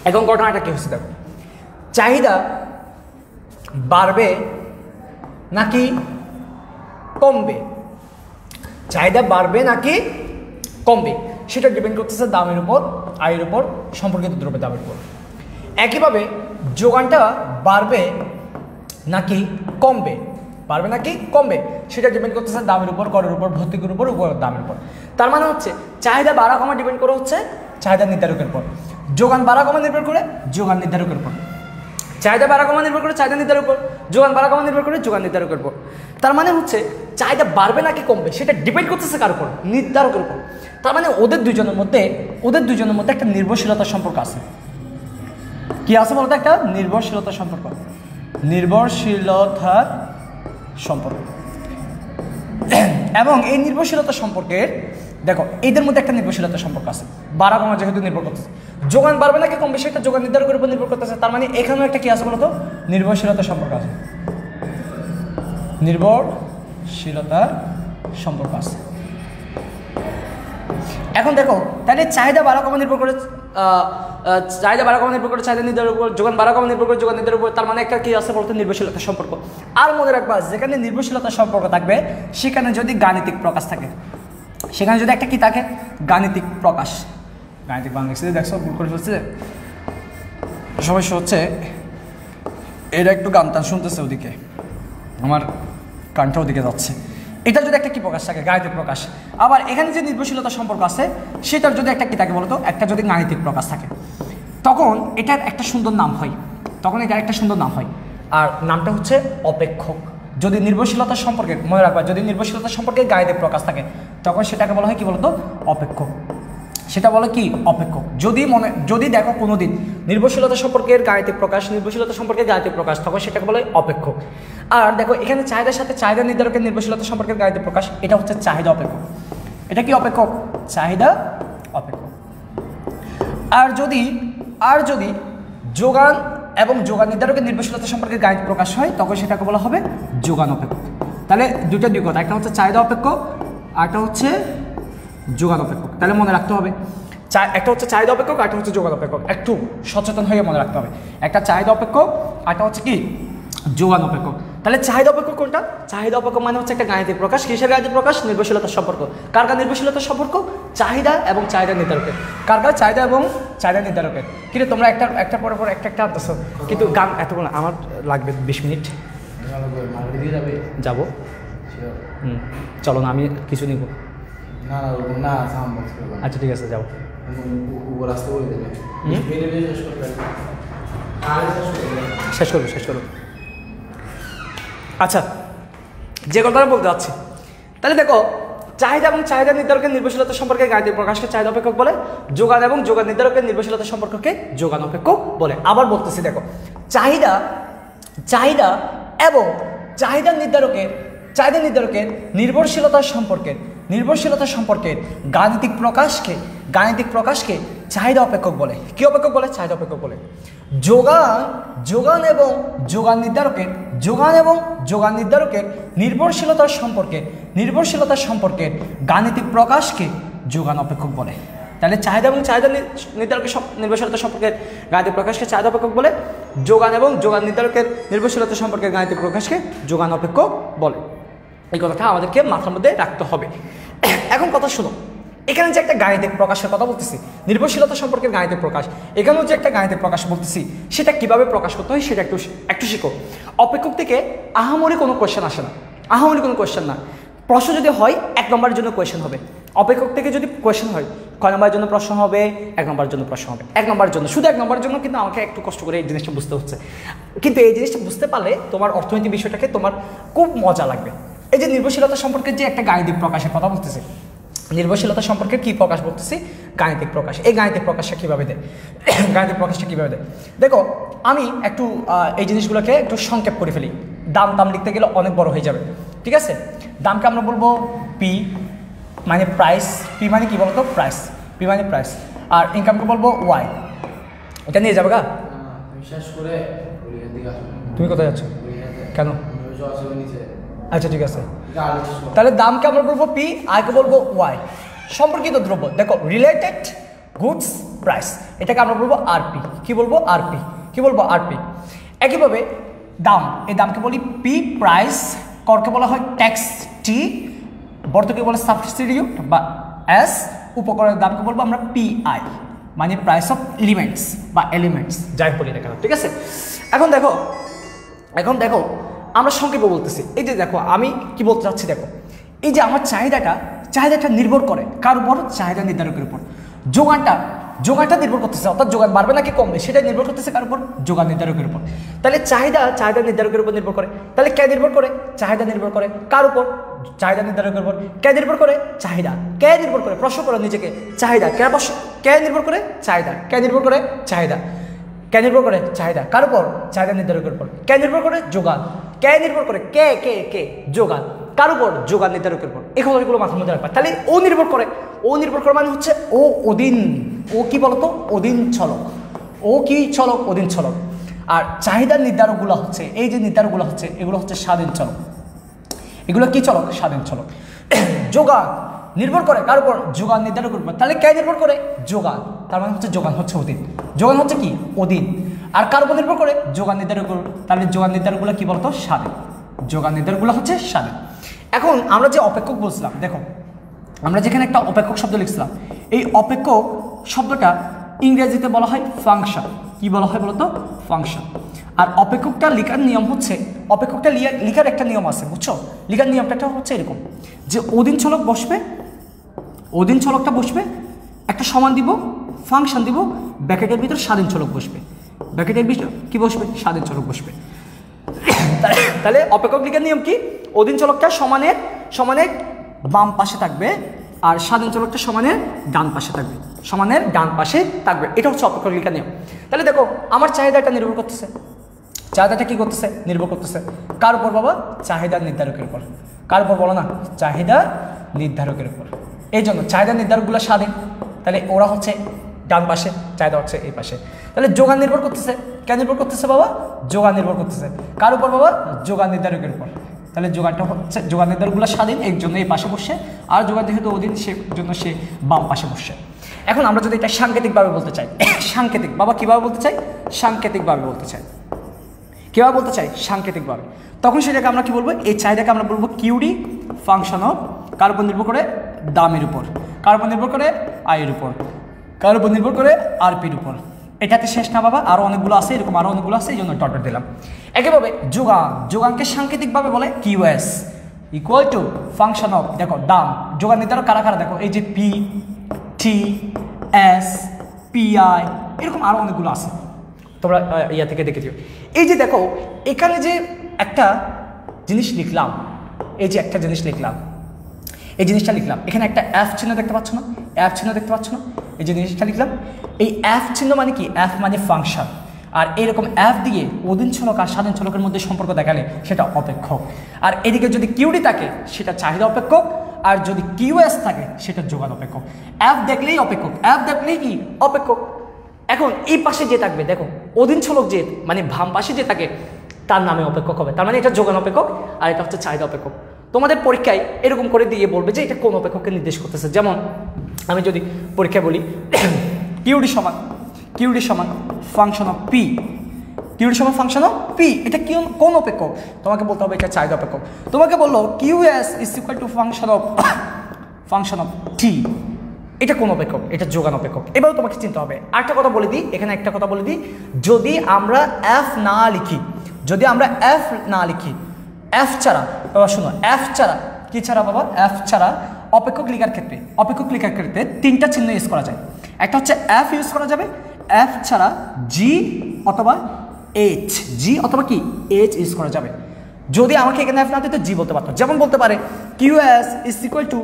এখন ঘটনাটা কি হচ্ছে দেখো, চাহিদা বাড়বে নাকি কমবে? চাহিদা বাড়বে নাকি কমবে সেটা ডিপেন্ড করতেছে দামের উপর, আয়ের উপর, সম্পর্কিত দ্রব্যের দামের উপর। একইভাবে যোগানটা বাড়বে নাকি কমবে সেটা ডিপেন্ড করতেছে দামের উপর, করের উপর, ভর্তুকির উপর, উপকরণের দামের উপর। তার মানে হচ্ছে চাহিদা বাড়া কমা ডিপেন্ড করে হচ্ছে চাহিদা নির্ধারকের উপর, যোগান বাড়া কমা নির্ভর করে যোগান নির্ধারকের উপর, চাহিদা বাড়া কমা নির্ভর করে চাহিদা নির্ধারকের উপর, যোগান বাড়া কমা নির্ভর করে যোগান নির্ধারকের উপর। তার মানে হচ্ছে চাহিদা বাড়বে নাকি কমবে সেটা ডিপেন্ড করতেছে কার উপর? নির্ধারকের উপর। তার মানে ওদের দুইজনের মধ্যে একটা নির্ভরশীলতার সম্পর্ক আছে। কি আছে বলতো? একটা নির্ভরশীলতার সম্পর্ক। এবং এই নির্ভরশীলতার সম্পর্কের দেখো, এদের মধ্যে একটা নির্ভরশীলতার সম্পর্ক আছে। বাড়া কমা যেহেতু নির্ভর করতেছে, যোগান বাড়বে নাকি কমবে সেটা যোগান নির্ধারকের উপর নির্ভর করতেছে। তার মানে এখানেও একটা কি আছে বলতো? নির্ভরশীলতার সম্পর্ক আছে। এখন দেখো, তাহলে চাহিদা বাড়া কমা নির্ভর করে চাহিদা নির্ধারকের উপর, যোগান বাড়া কমা নির্ভর করে যোগান নির্ধারকের উপর। তার মানে একটা কি আছে বলতো? নির্ভরশীলতার সম্পর্ক। আর মনে রাখবা, যেখানে নির্ভরশীলতার সম্পর্ক থাকবে সেখানে যদি গাণিতিক প্রকাশ থাকে, সেখানে যদি একটা কি থাকে? গাণিতিক প্রকাশ। গাণিতিক বাংলাদেশে দেখছো ভুল করে ফেলছে। সমস্যা হচ্ছে এটা একটু গান টান শুনতেছে, ওদিকে আমার কানটা ওদিকে যাচ্ছে। এটা যদি একটা কি প্রকাশ থাকে? গাণিতিক প্রকাশ। আবার এখানে যে নির্ভরশীলতার সম্পর্ক আছে সেটার যদি একটা কি থাকে বলতো? একটা যদি গাণিতিক প্রকাশ থাকে, তখন এটার একটা সুন্দর নাম হয়। আর নামটা হচ্ছে অপেক্ষক। যদি নির্ভরশীলতার সম্পর্কে মনে রাখবা, যদি নির্ভরশীলতার সম্পর্কে গাণিতিক প্রকাশ থাকে তখন সেটাকে বলা হয় কি বলতো? অপেক্ষক। সেটা বলে কি? অপেক্ষক। যদি দেখো কোনোদিন নির্ভরশীলতা সম্পর্কের গাণিতিক প্রকাশ, তখন সেটাকে বলে অপেক্ষক। আর দেখো এখানে চাহিদার সাথে চাহিদা নির্ধারকের নির্ভরশীলতা সম্পর্কের গাণিতিক প্রকাশ, এটা হচ্ছে চাহিদা অপেক্ষক। এটা কি অপেক্ষক? চাহিদা অপেক্ষক। আর যদি যোগান এবং যোগান নির্ধারকের নির্ভরশীলতা সম্পর্কে গাণিতিক প্রকাশ হয় তখন সেটাকে বলা হবে যোগান অপেক্ষক। তাহলে দুই কথা, একটা হচ্ছে চাহিদা অপেক্ষক, আরেকটা হচ্ছে যোগান অপেক্ষক। তাহলে মনে রাখতে হবে, একটা হচ্ছে চাহিদা অপেক্ষক, একটা হচ্ছে যোগান অপেক্ষক। একটু সচেতন হয়ে মনে রাখতে হবে, একটা চাহিদা অপেক্ষক, একটা হচ্ছে কি? যোগান অপেক্ষক। তাহলে চাহিদা অপেক্ষক কোনটা? চাহিদা অপেক্ষক মানে হচ্ছে একটা গাণিতিক প্রকাশ। কিসের গাণিতিক প্রকাশ? নির্ভরশীলতার সম্পর্ক। কার নির্ভরশীলতার সম্পর্ক? চাহিদা এবং চাহিদা নির্ধারকের। কার চাহিদা এবং চাহিদা নির্ধারকের। কিন্তু তোমরা একটা পর একটা আনতেছো, কিন্তু গান এতগুলো আমার লাগবে 20 মিনিট। যাবো, চলো না, আমি কিছু নিব। আচ্ছা ঠিক আছে, যাও। শেষ করবো আচ্ছা, যে কথাটা বলতে যাচ্ছি, তাহলে দেখো চাহিদা এবং চাহিদা নির্ধারকের নির্ভরশীলতা সম্পর্কে গাণিতিক প্রকাশকে চাহিদা অপেক্ষক বলে, যোগান এবং যোগান নির্ধারকের নির্ভরশীলতা সম্পর্ককে যোগান অপেক্ষক বলে। আবার বলতেছি দেখো, চাহিদা এবং চাহিদা নির্ধারকের নির্ভরশীলতা সম্পর্কের গাণিতিক প্রকাশকে চাহিদা অপেক্ষক বলে। কি অপেক্ষক বলে? চাহিদা অপেক্ষক বলে। যোগান এবং যোগান নির্ধারকের নির্ভরশীলতা সম্পর্কের গাণিতিক প্রকাশকে যোগান অপেক্ষক বলে। তাহলে চাহিদা এবং চাহিদা নির্ধারকের নির্ভরশীলতা সম্পর্কের গাণিতিক প্রকাশকে চাহিদা অপেক্ষক বলে, যোগান এবং যোগান নির্ধারকের নির্ভরশীলতা সম্পর্কের গাণিতিক প্রকাশকে যোগান অপেক্ষক বলে। এই কথাটা আমাদেরকে মাথার মধ্যে রাখতে হবে। এখন কথা শুনো, এখানে যে একটা গাণিতিক প্রকাশের কথা বলতেছি, নির্ভরশীলতা সম্পর্কের গাণিতিক প্রকাশ, এখানেও যে একটা গাণিতিক প্রকাশ বলতেছি, সেটা কিভাবে প্রকাশ করতে হয় সেটা একটু শিখো। অপেক্ষক থেকে আহামরি কোনো কোয়েশ্চেন আসে না, না। প্রশ্ন যদি হয় 1 নম্বরের জন্য কোয়েশ্চেন হবে। অপেক্ষক থেকে যদি কোয়েশ্চেন হয় কয় নম্বরের জন্য প্রশ্ন হবে? 1 নম্বরের জন্য প্রশ্ন হবে। 1 নম্বরের জন্য, শুধু 1 নম্বরের জন্য। কিন্তু আমাকে একটু কষ্ট করে এই জিনিসটা বুঝতে হচ্ছে, কিন্তু এই জিনিসটা বুঝতে পারলে তোমার অর্থনৈতিক বিষয়টাকে তোমার খুব মজা লাগবে। এই যে নির্ভরশীলতা সম্পর্কে যে একটা গাণিতিক প্রকাশের কথা বলতেছে, নির্ভরশীলতা সম্পর্কে কি প্রকাশ বলতেছি? গাণিতিক প্রকাশ। এই গাণিতিক প্রকাশটা কীভাবে দেয়? দেখো, আমি একটু এই জিনিসগুলোকে একটু সংক্ষেপ করে ফেলি। দাম লিখতে গেলে অনেক বড় হয়ে যাবে, ঠিক আছে? দামকে আমরা বলবো পি মানে প্রাইস। পি মানে কি বলতো? প্রাইস। পি মানে প্রাইস। আর ইনকামকে বলবো ওয়াই। এটা নিয়ে যাবে গা? তুমি কোথায় যাচ্ছ? কেন? আচ্ছা ঠিক আছে, তাহলে দামকে আমরা বলবো পি, আয়কে বলবো ওয়াই। সম্পর্কিত দ্রব্য, দেখো রিলেটেড গুডস প্রাইস, এটাকে আমরা বলবো আরপি। কি বলবো? আরপি। একইভাবে দাম, এই দামকে বলি পি প্রাইস, করকে বলা হয় ট্যাক্স টি, বর্তকে বলে সাবস্টিটিউট বা এস, উপকরণের দামকে বলবো আমরা পিআই, মানে প্রাইস অফ এলিমেন্টস যাই বলি না কেন, ঠিক আছে? এখন দেখো আমরা সংক্ষেপে বলতেছি। এই যে দেখো, আমি কি বলতে চাচ্ছি, দেখো এই যে আমার চাহিদাটা নির্ভর করে কার উপর? চাহিদা নির্ধারকের উপর। যোগানটা নির্ভর করতেছে, অর্থাৎ যোগান বাড়বে নাকি কমবে সেটা নির্ভর করতেছে কার উপর? যোগান নির্ধারকের উপর। তাহলে চাহিদা নির্ধারকের উপর নির্ভর করে। তাহলে কে নির্ভর করে? চাহিদা নির্ভর করে কার উপর? চাহিদা নির্ধারকের উপর। কে নির্ভর করে? চাহিদা। কে নির্ভর করে? প্রশ্ন করো নিজেকে, চাহিদা। কে নির্ভর করে? চাহিদা। কে নির্ভর করে? চাহিদা। কে নির্ভর করে? চাহিদা। কার উপর? চাহিদা নির্ধারকের উপর। কে নির্ভর করে? যোগান। কে নির্ভর করে? কে যোগান। কার উপর? যোগান নির্ধারকের উপর। এই কথাগুলো মাথার মধ্যে রাখবা। তাহলে ও নির্ভর করে মানে হচ্ছে ও অধীন। ও কি বলতো? অধীন চলক। ও কি চলক? অধীন চলক। আর চাহিদার নির্ধারকগুলো হচ্ছে, এই যে নির্ধারকগুলো হচ্ছে, এগুলো হচ্ছে স্বাধীন চলক। এগুলো কি চলক? স্বাধীন চলক। যোগান নির্ভর করে কার উপর? যোগান নির্ধারকের উপর। তাহলে কে নির্ভর করে? যোগান। তার মানে হচ্ছে যোগান হচ্ছে অধীন। যোগান হচ্ছে কি? অধীন। আর কার উপর নির্ভর করে? যোগান নির্ধারকের উপর। তাহলে যোগান নির্ধারকগুলো কি বলতো? স্বাধীন। যোগান নির্ধারকগুলো হচ্ছে স্বাধীন। এখন আমরা যে অপেক্ষক বলছিলাম, দেখো আমরা যেখানে একটা অপেক্ষক শব্দ লিখছিলাম, এই অপেক্ষক শব্দটা ইংরেজিতে বলা হয় ফাংশন। কি বলা হয় বলতো? ফাংশন। আর অপেক্ষকটা লেখার নিয়ম হচ্ছে, অপেক্ষকটা লেখার একটা নিয়ম আছে, বুঝছো? লেখার নিয়মটা হচ্ছে এরকম যে অধীন চলক বসবে, অধীন চলকটা বসবে, একটা সমান দিব, ফাংশন দিব, ব্র্যাকেটের ভিতর স্বাধীন চলক বসবে। ব্র্যাকেটের ভিতর কি বসবে? স্বাধীন চলক বসবে। তাহলে অপেক্ষক লেখার নিয়ম কি? অধীন চলকটা সমানের বাম পাশে থাকবে, আর স্বাধীন চলকটা সমানের ডান পাশে থাকবে। এটা হচ্ছে অপেক্ষক লেখার নিয়ম। তাহলে দেখো আমার চাহিদাটা নির্ভর করতেছে, চাহিদাটা কি করতেছে? নির্ভর করতেছে কার উপর বাবা? চাহিদা নির্ধারকের উপর। কার উপর বলো না? চাহিদা নির্ধারকের উপর। এই জন্য চাহিদা নির্ধারকগুলো স্বাধীন, তাহলে ওরা হচ্ছে ডান পাশে, চাহিদা হচ্ছে এই পাশে। তাহলে যোগান নির্ভর করতেছে, কে নির্ভর করতেছে বাবা? যোগান নির্ভর করতেছে কার উপর বাবা? যোগান নির্ধারকের উপর। তাহলে যোগানটা হচ্ছে, যোগান নির্ধারকগুলো স্বাধীন, এর জন্য এই পাশে বসে, আর যোগান যেহেতু অধীন সে জন্য সে বাম পাশে বসে। এখন আমরা যদি এটা সাংকেতিকভাবে বলতে চাই, সাংকেতিক বাবা কীভাবে বলতে চাই? সাংকেতিকভাবে বলতে চাই। কীভাবে বলতে চাই? সাংকেতিকভাবে। তখন সেটাকে আমরা কি বলবো? এই চাহিদাকে আমরা বলবো কিউডি ফাংশন অফ, কার উপর নির্ভর করে? দামের উপর। কার উপর নির্ভর করে? আয়ের উপর। কার উপর নির্ভর করে? আরপির উপর। এটাতে শেষ না বাবা, আরও অনেকগুলো আছে, এরকম আরও অনেকগুলো আছে, এই জন্য ডট দিলাম। একইভাবে যোগানকে সাংকেতিকভাবে বলে QS equal to function of, দেখো দাম, যোগান নির্ধারক কারা কারা? দেখো এই যে পি, টি, এস, পিআই, এরকম আরও অনেকগুলো আছে, তোমরা ইয়া থেকে দেখে দিও। এই যে দেখো এখানে যে একটা জিনিস লিখলাম, এই যে একটা জিনিস লিখলাম, এই জিনিসটা লিখলাম, এখানে একটা এফ চিহ্ন দেখতে পাচ্ছ না, এফ চিহ্ন দেখতে পাচ্ছ না, এই যে জিনিসটা লিখলাম, এই এফ চিহ্ন মানে কি? এফ মানে ফাংশন। আর এরকম এফ দিয়ে অধীন চলক আর স্বাধীন চলকের মধ্যে সম্পর্ক দেখালে সেটা অপেক্ষক। আর এদিকে যদি কিউডি থাকে সেটা চাহিদা অপেক্ষক, আর যদি কিউএস থাকে সেটা যোগান অপেক্ষক। এফ দেখলেই অপেক্ষক, এফ দেখলেই কি? অপেক্ষক। এখন এই পাশে যে থাকবে দেখো অধীন চলক যে মানে বাম পাশে যে থাকে তার নামে অপেক্ষক হবে, তার মানে এটা যোগান অপেক্ষক আর এটা হচ্ছে চাহিদা অপেক্ষক। তোমাদের পরীক্ষায় এরকম করে দিয়ে বলবে যে এটা কোন অপেক্ষককে নির্দেশ করতেছে। যেমন আমি যদি পরীক্ষায় বলি কিউডি সমান ফাংশন অফ পি, কিউডি সমান ফাংশন অফ পি, এটা কোন অপেক্ষক? তোমাকে বলতে হবে এটা চাহিদা অপেক্ষক। তোমাকে বললো QS is equal to function of T, এটা কোন অপেক্ষক? এটা যোগান অপেক্ষক। এবারও তোমাকে চিন্তা হবে। আরেকটা কথা বলে দিই, এখানে একটা কথা বলে দিই, যদি আমরা এফ না লিখি, এফ ছাড়া, বাবা শোনো, এফ ছাড়া কি ছাড়া বাবা? এফ ছাড়া অপেক্ষক লেখার ক্ষেত্রে তিনটা চিহ্ন ইউজ করা যায়। একটা হচ্ছে এফ ইউজ করা যাবে, এফ ছাড়া জি অথবা এইচ, ইউজ করা যাবে। যদি আমাকে এখানে এফ না দিতে জি বলতে পারতো, যেমন বলতে পারে QS is equal two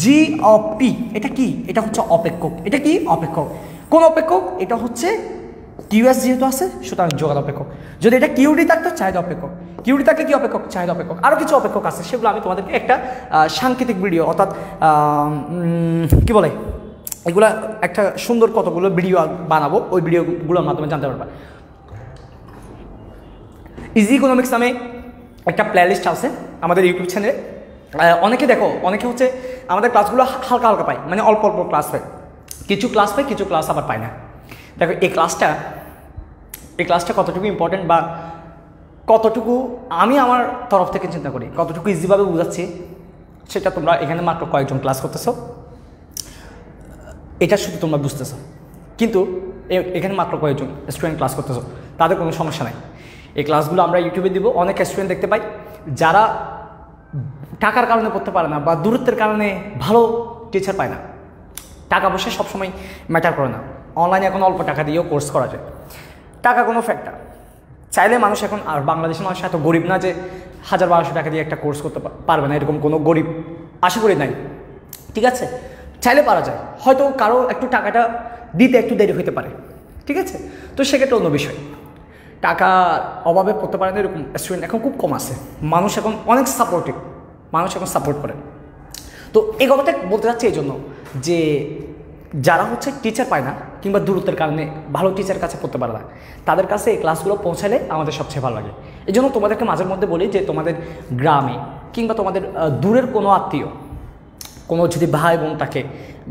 G of P, এটা কি? এটা হচ্ছে অপেক্ষক। এটা কি? অপেক্ষক। কোন অপেক্ষক? এটা হচ্ছে কিউএস যেহেতু আছে সুতরাং যোগান অপেক্ষক। যদি এটা কিউডি থাকতো চাহিদা অপেক্ষক, কিউডি থাকলে কি অপেক্ষক? চাহিদা অপেক্ষক। আরও কিছু অপেক্ষক আছে, সেগুলো আমি তোমাদেরকে একটা সাংকেতিক ভিডিও অর্থাৎ কি বলে এগুলা একটা সুন্দর কতগুলো ভিডিও বানাবো, ওই ভিডিওগুলোর মাধ্যমে জানতে পারবা। ইজি ইকোনমিক্স নামে একটা প্লেলিস্ট আছে আমাদের ইউটিউব চ্যানেলে। অনেকে দেখো, অনেকে হচ্ছে আমাদের ক্লাসগুলো হালকা হালকা পায়, মানে অল্প অল্প ক্লাস পায়, কিছু ক্লাস আবার পায় না। দেখো এই ক্লাসটা কতটুকু ইম্পর্টেন্ট বা কতটুকু আমি আমার তরফ থেকে চিন্তা করি, কতটুকু ইজিভাবে বুঝাচ্ছি, সেটা তোমরা এখানে মাত্র কয়েকজন ক্লাস করতেছো, এটা শুধু তোমরা বুঝতেছো, কিন্তু এখানে মাত্র কয়েকজন স্টুডেন্ট ক্লাস করতেছো, তাদের কোনো সমস্যা নাই। এই ক্লাসগুলো আমরা ইউটিউবে দিব, অনেক স্টুডেন্ট দেখতে পাই যারা টাকার কারণে পড়তে পারে না বা দূরত্বের কারণে ভালো টিচার পায় না। টাকা পয়সা সবসময় ম্যাটার করে না, অনলাইনে এখন অল্প টাকা দিয়েও কোর্স করা যায়, টাকা কোনো ফ্যাক্টর। চাইলে মানুষ এখন, আর বাংলাদেশের মানুষ এত গরিব না যে 1000-1200 টাকা দিয়ে একটা কোর্স করতে পারবে না, এরকম কোনো গরিব আশা করি নাই, ঠিক আছে? চাইলে পারা যায়, হয়তো কারো একটু টাকাটা দিতে একটু দেরি হতে পারে, ঠিক আছে? তো সেক্ষেত্রে অন্য বিষয়। টাকার অভাবে পড়তে পারে না এরকম স্টুডেন্ট এখন খুব কম আছে। মানুষ এখন অনেক সাপোর্টিভ, মানুষ এখন সাপোর্ট করে। তো এই কথাটা বলতে চাচ্ছি এই জন্য যে যারা হচ্ছে টিচার পায় না কিংবা দূরত্বের কারণে ভালো টিচার কাছে পড়তে পারে না, তাদের কাছে এই ক্লাসগুলো পৌঁছালে আমাদের সবচেয়ে ভালো লাগে। এই জন্য তোমাদেরকে মাঝের মধ্যে বলি যে তোমাদের গ্রামে কিংবা তোমাদের দূরের কোনো আত্মীয়, কোনো যদি ভাই বোন থাকে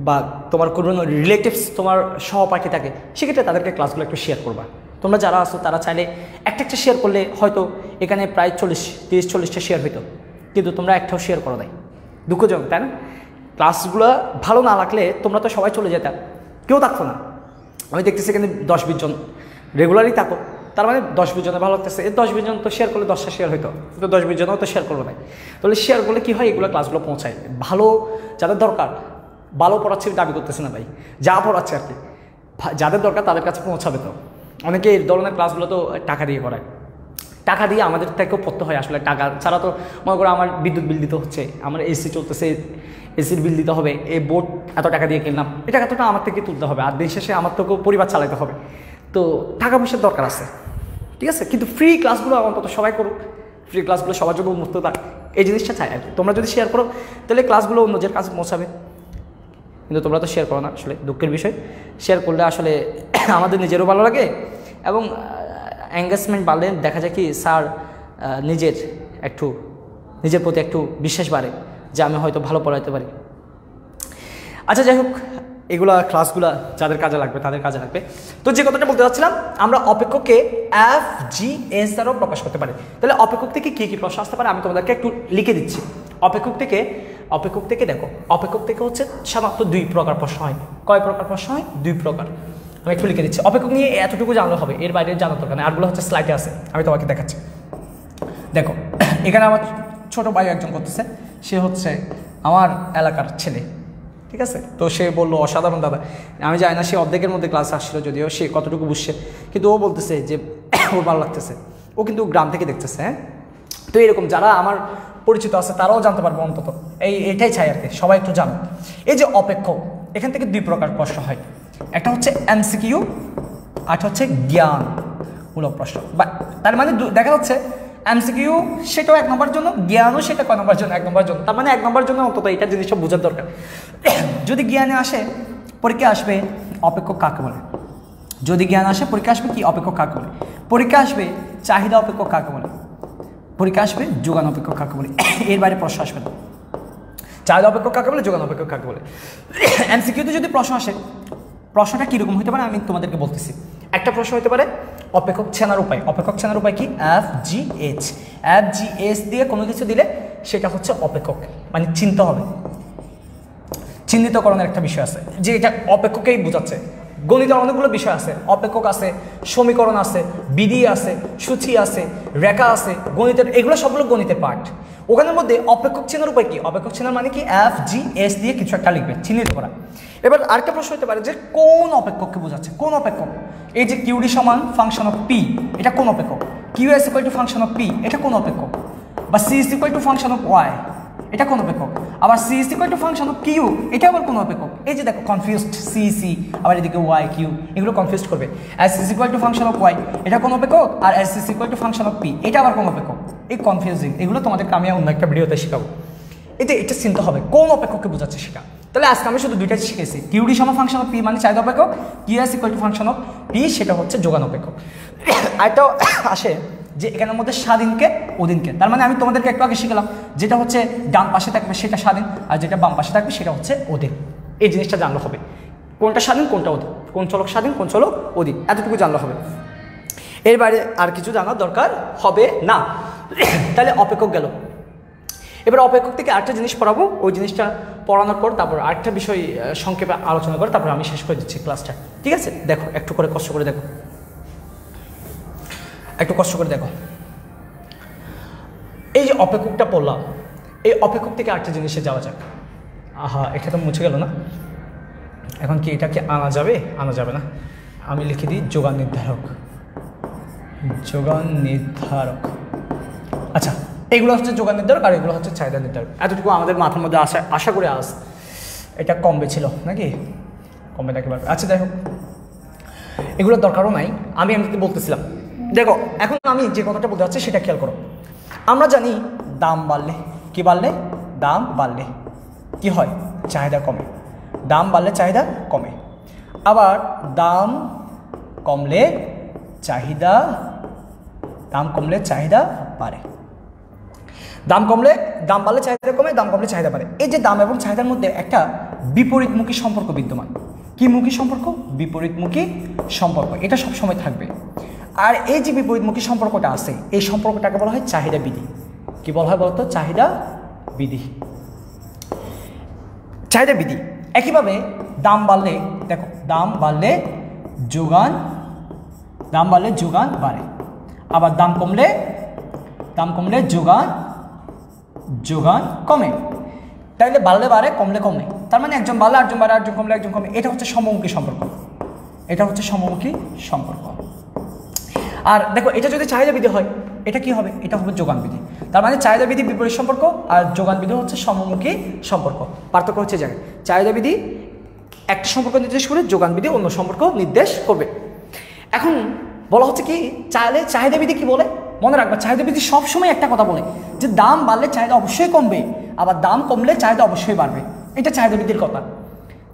বা তোমার কোনো রিলেটিভস তোমার সহপাঠী থাকে, সেক্ষেত্রে তাদেরকে ক্লাসগুলো একটু শেয়ার করবা। তোমরা যারা আসো তারা চাইলে একটা শেয়ার করলে হয়তো এখানে প্রায় 30-40টা শেয়ার হইতো, কিন্তু তোমরা একটাও শেয়ার করো নাই, দুঃখজনক তাই না? ক্লাসগুলো ভালো না লাগলে তোমরা তো সবাই চলে যেতাম, কেউ থাকতো না। আমি দেখতেছি এখানে 10-20 জন রেগুলারই থাকো, তার মানে 10-20 জনের ভালো লাগতেছে, এই 10-20 জন তো শেয়ার করলে 10টা শেয়ার হইতো, তো 10-20 জনও তো শেয়ার করবো না। তাহলে শেয়ার করলে কী হয়, এগুলো ক্লাসগুলো পৌঁছায়, ভালো যাদের দরকার, ভালো পড়াচ্ছে দাবি করতেছে না ভাই, যা পড়াচ্ছে আর কি, যাদের দরকার তাদের কাছে পৌঁছাবে। তো অনেকে এই ধরনের ক্লাসগুলো তো টাকা দিয়ে করায়, টাকা দিয়ে আমাদের থেকেও পড়তে হয়। আসলে টাকা ছাড়া তো মনে করো আমার বিদ্যুৎ বিল দিতে হচ্ছে, আমার এসি চলতেছে, এসির বিল দিতে হবে, এই বোর্ড এত টাকা দিয়ে কিনলাম, এই টাকাটা আমার থেকে তুলতে হবে, আর দিন শেষে আমার থেকেও পরিবার চালাতে হবে, তো টাকা পয়সার দরকার আছে, ঠিক আছে? কিন্তু ফ্রি ক্লাসগুলো অন্তত সবাই করুক, ফ্রি ক্লাসগুলো সবার জন্য উন্মুক্ত থাক, এই জিনিসটা চাই আর কি। তোমরা যদি শেয়ার করো তাহলে ক্লাসগুলো অন্যদের কাছে পৌঁছাবে, কিন্তু তোমরা তো শেয়ার করো না, আসলে দুঃখের বিষয়। শেয়ার করলে আসলে আমাদের নিজেরও ভালো লাগে এবং এঙ্গেজমেন্ট বাড়লে দেখা যায় কি স্যার নিজের প্রতি একটু বিশ্বাস বাড়ে যে আমি হয়তো ভালো পড়াইতে পারি। আচ্ছা যাই হোক, এগুলা ক্লাসগুলা যাদের কাজে লাগবে তাদের কাজে লাগবে। তো যে কথাটা বলতে চাচ্ছিলাম, আমরা অপেক্ষককে FGS দ্বারাও প্রকাশ করতে পারি। তাহলে অপেক্ষক থেকে কী কী প্রশ্ন আসতে পারে আমি তোমাদেরকে একটু লিখে দিচ্ছি। অপেক্ষক থেকে দেখো, অপেক্ষক থেকে হচ্ছে সাধারণত 2 প্রকার প্রশ্ন হয়। কয় প্রকার প্রশ্ন হয়? 2 প্রকার। আমি একটু লিখে দিচ্ছি। অপেক্ষক নিয়ে এতটুকু জানলে হবে, এর বাইরে জানার দরকার নেই, আরগুলো হচ্ছে স্লাইডে আছে, আমি তোমাকে দেখাচ্ছি। দেখো এখানে আমার ছোট ভাই একজন করতেছে, সে হচ্ছে আমার এলাকার ছেলে, ঠিক আছে। তো সে বললো অসাধারণ দাদা। আমি জানি না সে অর্ধেকের মধ্যে ক্লাস আসছিল, যদিও সে কতটুকু বুঝছে, কিন্তু ও বলতেছে যে ওর ভালো লাগতেছে। ও কিন্তু গ্রাম থেকে দেখতেছে। হ্যাঁ, তো এরকম যারা আমার পরিচিত আছে তারাও জানতে পারবো অন্তত, এটাই চাই আর কি, সবাই একটু জানো। এই যে অপেক্ষক, এখান থেকে দুই প্রকার প্রশ্ন হয়, একটা হচ্ছে এমসিকিউ আর হচ্ছে জ্ঞানমূলক প্রশ্ন। বা তার মানে দেখা যাচ্ছে এমসিকিউ সেটাও 1 নম্বরের জন্য, জ্ঞানও সেটা কয় নম্বরের জন্য, 1 নম্বরের জন্য। তার মানে 1 নম্বরের জন্য অন্তত এটা জিনিসটা বোঝার দরকার। যদি জ্ঞানে আসে পরীক্ষা আসবে অপেক্ষক কাকে বলে, যদি জ্ঞান আসে পরীক্ষা আসবে কি অপেক্ষক কাকে বলে, পরীক্ষা আসবে চাহিদা অপেক্ষক কাকে বলে, পরীক্ষা আসবে যোগান অপেক্ষক কাকে বলে, এর বাইরে প্রশ্ন আসবে না। চাহিদা অপেক্ষক কাকে বলে, যোগান অপেক্ষক কাকে বলে। এমসিকিউতে যদি প্রশ্ন আসে, প্রশ্নটা কীরকম হতে পারে আমি তোমাদেরকে বলতেছি। একটা প্রশ্ন হতে পারে অপেক্ষক চেনার উপায়। অপেক্ষক চেনার উপায় কি? FGH। FGH দিয়ে কোনো কিছু দিলে সেটা হচ্ছে অপেক্ষক, মানে চিনতে হবে। চিহ্নিতকরণের একটা বিষয় আছে যে এটা অপেক্ষকেই বোঝাচ্ছে। গণিতের অনেকগুলো বিষয় আছে, অপেক্ষক আছে, সমীকরণ আছে, বিধি আছে, সূচি আছে, রেখা আছে, গণিতের, এগুলো সবগুলো গণিতের পার্ট। ওখানের মধ্যে অপেক্ষক চেনার উপায় কি? অপেক্ষক চেনার মানে কি? FGH দিয়ে কিছু একটা লিখবে, চিহ্নিত করা। এবার আরেকটা প্রশ্ন হতে পারে যে কোন অপেক্ষককে বোঝাচ্ছে, কোন অপেক্ষক? এই যে কিউডি সমান ফাংশন অফ পি, এটা কোন অপেক্ষক? QS equal to function of P, এটা কোন অপেক্ষক? বা C is equal to function of Y, এটা কোন অপেক্ষক? আবার C is equal to function of Q, এটা আবার কোন অপেক্ষক? এই যে দেখো কনফিউজড, সি আবার এদিকে ওয়াই কিউ, এগুলো কনফিউজ করবে। S is equal to function of Y, এটা কোন অপেক্ষক? আর S is equal to function of P, এটা আবার কোন অপেক্ষক? এই কনফিউজিং, এগুলো তোমাদেরকে আমি অন্য একটা ভিডিওতে শেখাবো। এটা চিন্তা হবে কোন অপেক্ষককে বোঝাচ্ছে সেটা। তাহলে আজকে আমি শুধু দুইটা শিখেছি, কিউডি সমান ফাংশন অফ পি মানে চাহিদা অপেক্ষক, QS equal to function of P সেটা হচ্ছে যোগান অপেক্ষক। আরেকটাও আসে যে এখানের মধ্যে স্বাধীনকে অধীনকে, তার মানে আমি তোমাদেরকে একটু আগে শিখলাম যেটা হচ্ছে ডান পাশে থাকবে সেটা স্বাধীন, আর যেটা বাম পাশে থাকবে সেটা হচ্ছে অধীন। এই জিনিসটা জানলে হবে কোনটা স্বাধীন কোনটা অধীন, কোন চলক স্বাধীন কোন চলক অধীন, এতটুকু জানলে হবে। এর বাইরে আর কিছু জানার দরকার হবে না। তাহলে অপেক্ষক গেল। এবার অপেক্ষক থেকে আরেকটা জিনিস পড়াবো, ওই জিনিসটা পড়ানোর পর তারপর আরেকটা বিষয় সংক্ষেপে আলোচনা করে তারপর আমি শেষ করে দিচ্ছি ক্লাসটা। ঠিক আছে, দেখো একটু করে কষ্ট করে দেখো, একটু কষ্ট করে দেখো। এই যে অপেক্ষকটা পড়লাম, এই অপেক্ষক থেকে আরেকটা জিনিসে যাওয়া যাক। আহা, এটা তো মুছে গেল না। এখন কি এটাকে আনা যাবে? আনা যাবে না। আমি লিখে দিই যোগান নির্ধারক। যোগান নির্ধারক, আচ্ছা এগুলো হচ্ছে যোগান নির্ধারক আর এগুলো হচ্ছে চাহিদা নির্ধারক। এতটুকু আমাদের মাথার মধ্যে আশা করে আস। এটা কমবে ছিল নাকি? কমবে নাকি? আচ্ছা যাই হোক, এগুলোর দরকারও নাই, আমি এমনিতে বলতেছিলাম। দেখো এখন আমি যে কথাটা বলতে চাচ্ছি সেটা খেয়াল করো। আমরা জানি দাম বাড়লে কি বাড়লে? দাম বাড়লে কি হয়? চাহিদা কমে। দাম বাড়লে চাহিদা কমে। আবার দাম কমলে চাহিদা, দাম কমলে চাহিদা বাড়ে। দাম কমলে, দাম বাড়লে চাহিদা কমে, দাম কমলে চাহিদা বাড়ে। এই যে দাম এবং চাহিদার মধ্যে একটা বিপরীতমুখী সম্পর্ক বিদ্যমান। কি মুখী সম্পর্ক? বিপরীতমুখী সম্পর্ক, এটা সবসময় থাকবে। আর এই যে বিপরীতমুখী সম্পর্কটা আছে, এই সম্পর্কটাকে বলা হয় চাহিদা বিধি। কি বলা হয় বলতো? চাহিদা বিধি। চাহিদা বিধি। একইভাবে দাম বাড়লে, দেখো দাম বাড়লে যোগান, দাম বাড়লে যোগান বাড়ে। আবার দাম কমলে, দাম কমলে যোগান, যোগান কমে। তাইলে বাড়লে বাড়ে, কমলে কমে। তার মানে একজন বাড়লে একজন বাড়ে, একজন কমলে একজন কমে। এটা হচ্ছে সমমুখী সম্পর্ক, এটা হচ্ছে সমমুখী সম্পর্ক। আর দেখো এটা যদি চাহিদা বিধি হয় এটা কি হবে? এটা হবে যোগান বিধি। তার মানে চাহিদা বিধি বিপরীত সম্পর্ক আর যোগান বিধি হচ্ছে সমমুখী সম্পর্ক। পার্থক্য হচ্ছে জায়গায়, চাহিদা বিধি একটা সম্পর্ক নির্দেশ করে, যোগান বিধি অন্য সম্পর্ক নির্দেশ করবে। এখন বলা হচ্ছে কি, চাহিদা বিধি কি বলে? মনে রাখবা, চাহিদা বিধি সবসময় একটা কথা বলে যে দাম বাড়লে চাহিদা অবশ্যই কমবে, আবার দাম কমলে চাহিদা অবশ্যই বাড়বে। এটা চাহিদা বিধির কথা।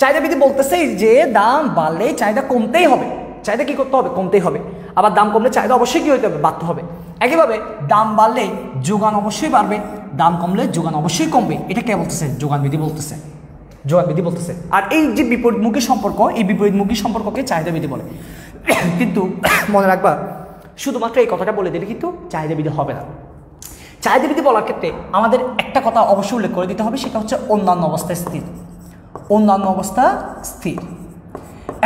চাহিদা বিধি বলতেছে যে দাম বাড়লে চাহিদা কমতেই হবে, চাহিদা কি করতে হবে? কমতেই হবে। আবার দাম কমলে চাহিদা অবশ্যই কি হতে হবে? বাড়তে হবে। একইভাবে দাম বাড়লে যোগান অবশ্যই বাড়বে, দাম কমলে যোগান অবশ্যই কমবে। এটা কে বলতেছে? যোগান বিধি বলতেছে, যোগান বিধি বলতেছে। আর এই যে বিপরীতমুখী সম্পর্ক, এই বিপরীতমুখী সম্পর্ককে চাহিদা বিধি বলে। কিন্তু মনে রাখবা, শুধুমাত্র এই কথাটা বলে দিলে কিন্তু চাহিদা বিধি হবে না। চাহিদা বিধি বলার ক্ষেত্রে আমাদের একটা কথা অবশ্যই উল্লেখ করে দিতে হবে, সেটা হচ্ছে অন্যান্য অবস্থায় স্থির। অন্যান্য অবস্থা স্থির।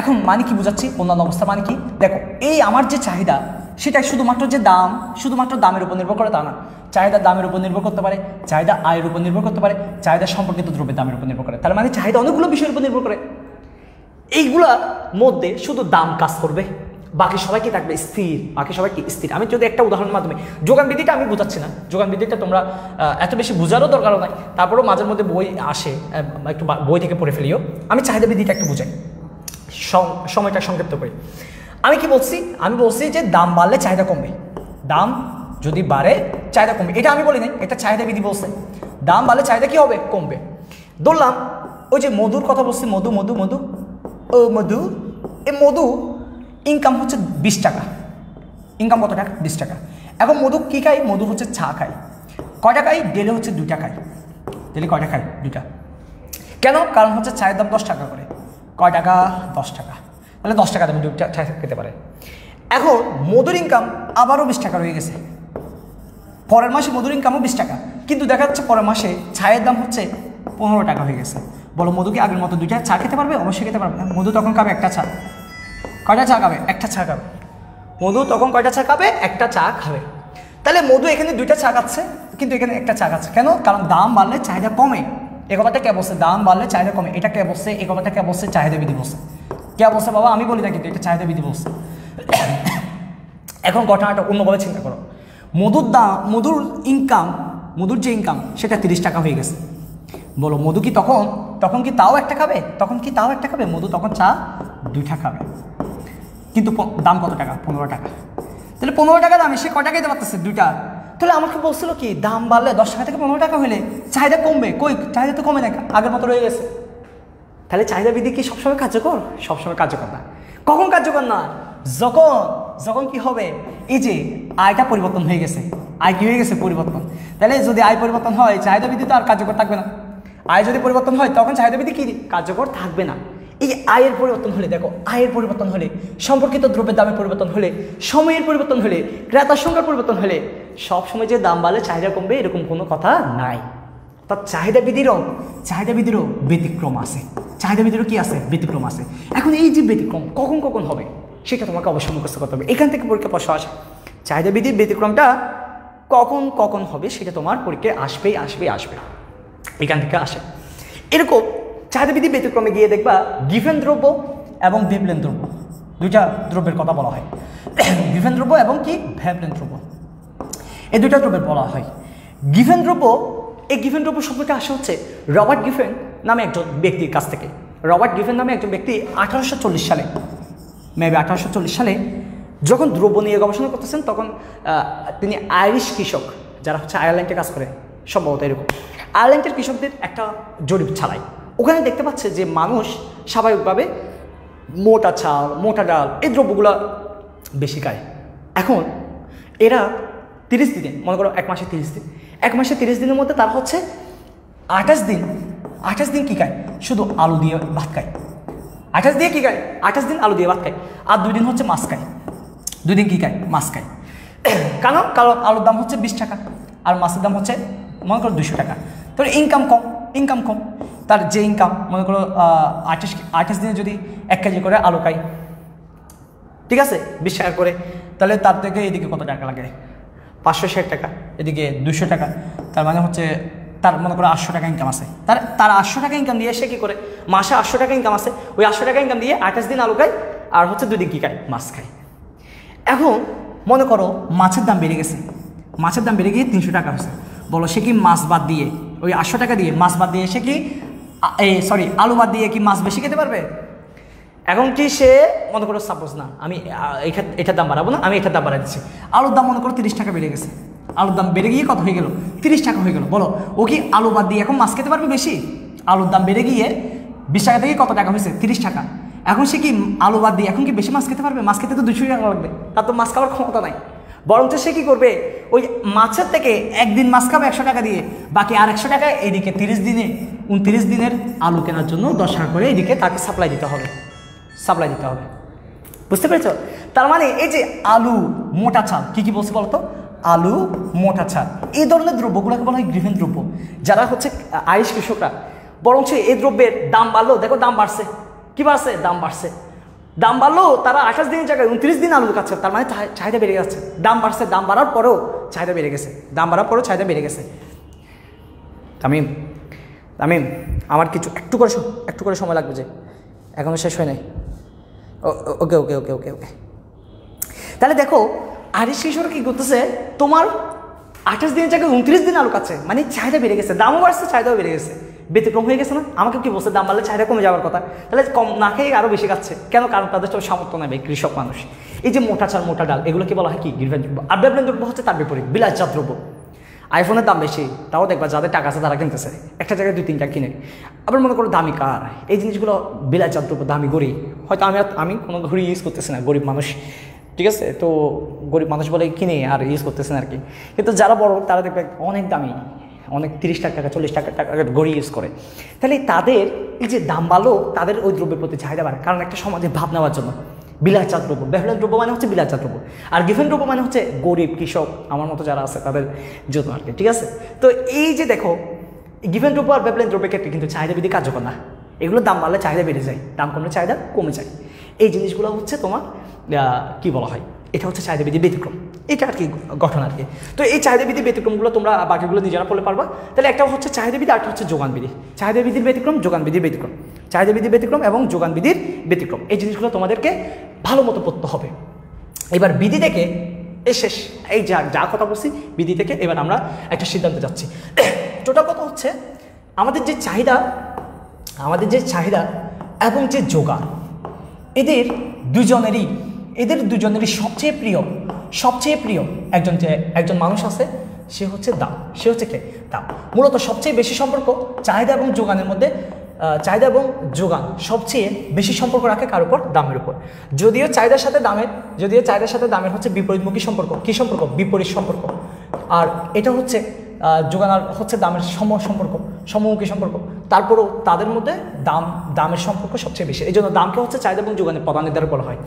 এখন মানে কি বোঝাচ্ছি? অন্যান্য অবস্থা মানে কি? দেখো এই আমার যে চাহিদা সেটা শুধুমাত্র যে দাম, শুধুমাত্র দামের উপর নির্ভর করে তা না। চাহিদার দামের উপর নির্ভর করতে পারে, চাহিদা আয়ের উপর নির্ভর করতে পারে, চাহিদা সম্পর্কিত দ্রব্যের দামের উপর নির্ভর করে। তার মানে চাহিদা অনেকগুলো বিষয়ের উপর নির্ভর করে। এইগুলার মধ্যে শুধু দাম কাজ করবে, বাকি সবাই কি থাকবে স্থির, বাকি সবাই কি স্থির। আমি যদি একটা উদাহরণের মাধ্যমে, যোগান বিধিটা আমি বোঝাচ্ছি না, যোগান বিধিটা তোমরা এত বেশি বোঝারও দরকারও নাই, তারপরেও মাঝের মধ্যে বই আসে, একটু বই থেকে পড়ে ফেলিও। আমি চাহিদা বিধিটা একটু বুঝাই, সময়টা সংক্ষিপ্ত করি। আমি কি বলছি, আমি বলছি যে দাম বাড়লে চাহিদা কমবে, দাম যদি বাড়ে চাহিদা কমবে, এটা আমি বলি নাই, এটা চাহিদা বিধি বলছে। দাম বাড়লে চাহিদা কি হবে, কমবে। ধরলাম ওই যে মধুর কথা বলছি, মধু মধু মধু ও মধু, এই মধু ইনকাম হচ্ছে 20 টাকা, ইনকাম কত টাকা, 20 টাকা। এখন মধু কী খাই, মধু হচ্ছে চা খাই, কয়টা খাই, ডেলি হচ্ছে 2টা খাই, ডেলি কয়টা খাই, 2টা। কেন, কারণ হচ্ছে চায়ের দাম 10 টাকা করে, কয় টাকা, 10 টাকা, তাহলে 10 টাকা দামে 2টা চা খেতে পারে। এখন মধুর ইনকাম আবারও 20 টাকা রয়ে গেছে, পরের মাসে মধুর ইনকামও 20 টাকা, কিন্তু দেখা যাচ্ছে পরের মাসে চায়ের দাম হচ্ছে 15 টাকা হয়ে গেছে। বলো মধু কি আগের মতো 2টা চা খেতে পারবে, অবশ্যই খেতে পারবে। মধু তখন খাবে একটা চা, কয়টা চা খাবে, একটা চা খাবে। মধু তখন কয়টা চা খাবে, একটা চা খাবে। তাহলে মধু এখানে 2টা চা খাচ্ছে, কিন্তু এখানে একটা চা খাচ্ছে। কেন, কারণ দাম বাড়লে চাহিদা কমে। এ কথাটা কে বলছে, দাম বাড়লে চাহিদা কমে, এটা কে বলছে, এই কথাটা কে বলছে, চাহিদা বিধি বলছে। কে বলছে বাবা, আমি বলি না, কিন্তু এটা চাহিদা বিধি বলছে। এখন ঘটনাটা অন্যভাবে চিন্তা করো, মধুর দাম, মধুর ইনকাম, মধুর যে ইনকাম সেটা 30 টাকা হয়ে গেছে। বলো মধু কি তখন কি তাও একটা খাবে, তখন কি তাও একটা খাবে, মধু তখন চা 2টা খাবে, কিন্তু দাম কত টাকা, 15 টাকা। তাহলে 15 টাকা দামে সে কয় টাকা দিতে পারতেছে, 2টা। তাহলে আমাকে বলছিল কি, দাম বাড়লে 10 টাকা থেকে 15 টাকা হলে চাহিদা কমবে, কই চাহিদা তো কমে না, আগের মতো রয়ে গেছে। তাহলে চাহিদা বিধি কি সবসময় কার্যকর, সবসময় কার্যকর না। কখন কার্যকর না, যখন কি হবে, এই যে আয়টা পরিবর্তন হয়ে গেছে, আয় কি হয়ে গেছে, পরিবর্তন। তাহলে যদি আয় পরিবর্তন হয়, চাহিদা বিধি তো আর কার্যকর থাকবে না। আয় যদি পরিবর্তন হয়, তখন চাহিদা বিধি কি কার্যকর থাকবে না। এই আয়ের পরিবর্তন হলে, দেখো আয়ের পরিবর্তন হলে, সম্পর্কিত দ্রব্যের দামের পরিবর্তন হলে, সময়ের পরিবর্তন হলে, ক্রেতার সংখ্যার পরিবর্তন হলে, সবসময় যে দাম বাড়লে চাহিদা কমবে এরকম কোনো কথা নাই। তার চাহিদা বিধিরও ব্যতিক্রম আছে, চাহিদা বিধিরও কি আছে, ব্যতিক্রম আছে। এখন এই যে ব্যতিক্রম কখন কখন হবে সেটা তোমাকে অবশ্যই মুখস্থ করতে হবে। এখান থেকে পরীক্ষা প্রশ্ন আসে, চাহিদা বিধির ব্যতিক্রমটা কখন কখন হবে সেটা তোমার পরীক্ষায় আসবে, এখান থেকে আসে। এরকম চাহিদা বিধির ব্যতিক্রমে গিয়ে দেখবা গিভেন দ্রব্য এবং ভেবলেন দ্রব্য, 2টা দ্রব্যের কথা বলা হয়। গিভেন দ্রব্য এবং কি ভেবলেন দ্রব্য, এই 2টা দ্রব্যের বলা হয়। গিভেন দ্রব্য, এই গিভেন দ্রব্য সম্পর্কে আসা হচ্ছে রবার্ট গিফেন নামে একজন ব্যক্তির কাছ থেকে। রবার্ট গিফেন নামে একজন ব্যক্তি 1840 সালে, মেবি 1840 সালে যখন দ্রব্য নিয়ে গবেষণা করতেছেন, তখন তিনি আইরিশ কৃষক, যারা হচ্ছে আয়ারল্যান্ডে কাজ করে, সম্ভবত এরকম আয়ারল্যান্ডের কৃষকদের একটা জরিপ ছাড়াই, ওখানে দেখতে পাচ্ছে যে মানুষ স্বাভাবিকভাবে মোটা চাল, মোটা ডাল, এই দ্রব্যগুলো বেশি খায়। এখন এরা 30 দিনে, মনে করো 1 মাসে 30 দিন, 1 মাসে 30 দিনের মধ্যে তার হচ্ছে 28 দিন কী খায়, শুধু আলু দিয়ে ভাত খায়। 28 দিয়ে কী খায়, 28 দিন আলু দিয়ে ভাত খায়, আর 2 দিন হচ্ছে মাছ খায়। 2 দিন কী খায়, মাছ খায়। কারণ আলুর দাম হচ্ছে 20 টাকা, আর মাছের দাম হচ্ছে মনে করো 200 টাকা। তো ইনকাম কম, তার যে ইনকাম মনে করো 28 দিনে যদি 1 কেজি করে আলু খাই, ঠিক আছে, 20 টাকা করে, তাহলে তার থেকে এদিকে কত টাকা লাগে, 560 টাকা, এদিকে 200 টাকা, তার মানে হচ্ছে তার মনে করো 800 টাকা ইনকাম আছে। তার 800 টাকা ইনকাম দিয়ে সে কী করে, মাসে 800 টাকা ইনকাম আছে, ওই 800 টাকা ইনকাম দিয়ে 28 দিন আলু খায়, আর হচ্ছে 2 দিন কী খায়, মাছ খায়। এখন মনে করো মাছের দাম বেড়ে গেছে, মাছের দাম বেড়ে গিয়ে 300 টাকা হয়েছে। বলো সে কি মাছ বাদ দিয়ে, ওই 800 টাকা দিয়ে মাছ বাদ দিয়ে সে কি আলু বাদ দিয়ে কি মাছ বেশি খেতে পারবে? এখন কি সে মনে করো সাপোজ না, আমি এটার দাম বাড়াবো না, আমি এটার দাম বাড়াই দিচ্ছি, আলুর দাম মনে করো 30 টাকা বেড়ে গেছে, আলুর দাম বেড়ে গিয়ে কত হয়ে গেল, 30 টাকা হয়ে গেল। বলো ও কি আলু বাদ দিয়ে এখন মাছ খেতে পারবে বেশি? আলুর দাম বেড়ে গিয়ে 20 টাকা থেকে কত টাকা হয়েছে, 30 টাকা। এখন সে কি আলু বাদ দিয়ে এখন কি বেশি মাছ খেতে পারবে? মাছ খেতে তো 200 টাকা লাগবে, তার তো মাছ খাওয়ার ক্ষমতা নাই। বরঞ্চ সে কী করবে, ওই মাছের থেকে একদিন মাছ খাবে 100 টাকা দিয়ে, বাকি আর 100 টাকা এদিকে 29 দিনের আলু কেনার জন্য 10 টাকা করে এদিকে তাকে সাপ্লাই দিতে হবে। বুঝতে পেরেছ? তার মানে এই যে আলু, মোটা চাল, কি বলছি বলতো, আলু, মোটা চাল, এই ধরনের দ্রব্যগুলোকে বলা হয় গ্রিভেন দ্রব্য, যারা হচ্ছে আইরিশ কৃষকরা। বরঞ্চ এই দ্রব্যের দাম বাড়লো, দেখো দাম বাড়ছে, কি বাড়ছে, দাম বাড়ছে। দাম বাড়লো, তারা 28 দিনের জায়গায় 29 দিন আলু খাচ্ছে, তার মানে চাহিদা বেড়ে যাচ্ছে। দাম বাড়ছে, দাম বাড়ার পরেও চাহিদা বেড়ে গেছে, দাম বাড়ার পরেও চাহিদা বেড়ে গেছে। তামিম তামিম আমার কিছু একটু করে সময় লাগবে, যে এখনও শেষ হয় নাই। ওকে ওকে ওকে ওকে ওকে তাহলে দেখো আরিশ কিশোর কী করতেছে, তোমার 28 দিনের জায়গায় 29 দিন আলু খাচ্ছে, মানে চাহিদা বেড়ে গেছে, দামও বাড়ছে, চাহিদাও বেড়ে গেছে, ব্যতিক্রম হয়ে গেছে না? আমাকে কি বলছে, দাম বাড়লে চাহিদা কমে যাওয়ার কথা, তাহলে কম না খেয়ে আরও বেশি খাচ্ছে কেন? কারণ তাদের তো সামর্থ্য নেবে কৃষক মানুষ। এই যে মোটা চাল মোটা ডাল এগুলোকে বলা হয় কি গৃহপালিত দ্রব্য। আর ব্যবহারিক দ্রব্য হচ্ছে তার বিপরীত বিলাসজাত দ্রব্য। আইফোনের দাম বেশি, তাও দেখবা যাদের টাকা আছে তারা কিনতেছে, একটা জায়গায় 2-3টা কিনে। আবার মনে করো দামি কার, এই জিনিসগুলো বিলাসজাত দ্রব্য, দামি ঘড়ি, হয়তো আমি কোনো ঘড়ি ইউজ করতেছি না, গরিব মানুষ, ঠিক আছে, তো গরিব মানুষ বলে কিনে আর ইউজ করতেছেন আর কি। কিন্তু যারা বড় তারা দেখবে অনেক দামি, অনেক 30 টাকা 40 টাকা ঘড়ি ইউজ করে। তাহলে তাদের এই যে দাম বাড়লো, তাদের ওই দ্রব্যের প্রতি চাহিদা বাড়ে, কারণ একটা সমাজে ভাব নেওয়ার জন্য। বিলাসজাত দ্রব্য, ব্যবহারিক দ্রব্য মানে হচ্ছে বিলাসজাত দ্রব্য, আর গৃহপালিত দ্রব্য মানে হচ্ছে গরিব কৃষক আমার মতো যারা আছে তাদের জন্য আর কি, ঠিক আছে। তো এই যে দেখো গৃহপালিত দ্রব্য আর ব্যবহারিক দ্রব্যের ক্ষেত্রে কিন্তু চাহিদা বৃদ্ধি কার্যকর না, এগুলো দাম বাড়লে চাহিদা বেড়ে যায়, দাম কমলে চাহিদা কমে যায়। এই জিনিসগুলো হচ্ছে তোমার কি বলা হয়, এটা হচ্ছে চাহিদা বৃদ্ধির ব্যতিক্রম, এটা আর কি গঠন আর কি। তো এই চাহিদা বৃদ্ধির ব্যতিক্রমগুলো তোমরা বাকিগুলো নিজেরা পড়লে পারবা। তাহলে একটা হচ্ছে চাহিদা বৃদ্ধি, আরেকটা হচ্ছে যোগান বৃদ্ধি। চাহিদা বৃদ্ধির ব্যতিক্রম, যোগান বৃদ্ধির ব্যতিক্রম, চাহিদা বৃদ্ধির ব্যতিক্রম এবং যোগান বৃদ্ধির ব্যতিক্রম, এই জিনিসগুলো তোমাদেরকে ভালো মতো পড়তে হবে। এবার বিধি থেকে শেষ, এই যা কথা বলছি বিধি থেকে এবার আমরা একটা সিদ্ধান্তে যাচ্ছি। টোটাল কথা হচ্ছে আমাদের যে চাহিদা এবং যে যোগান, এদের দুজনেরই সবচেয়ে প্রিয় একজন মানুষ আছে, সে হচ্ছে দাম। সে হচ্ছে কে? দাম। মূলত সবচেয়ে বেশি সম্পর্ক চাহিদা এবং যোগানের মধ্যে, চাহিদা এবং যোগান সবচেয়ে বেশি সম্পর্ক রাখে কার উপর? দামের উপর। যদিও চাহিদার সাথে দামের হচ্ছে বিপরীতমুখী সম্পর্ক। কি সম্পর্ক? বিপরীত সম্পর্ক। আর এটা হচ্ছে যোগান আর হচ্ছে দামের সমমুখী সম্পর্ক। তারপরেও তাদের মধ্যে দামের সম্পর্ক সবচেয়ে বেশি, এই জন্য দামকে হচ্ছে চাহিদা এবং যোগানের প্রধান নির্ধারণ করা হয়।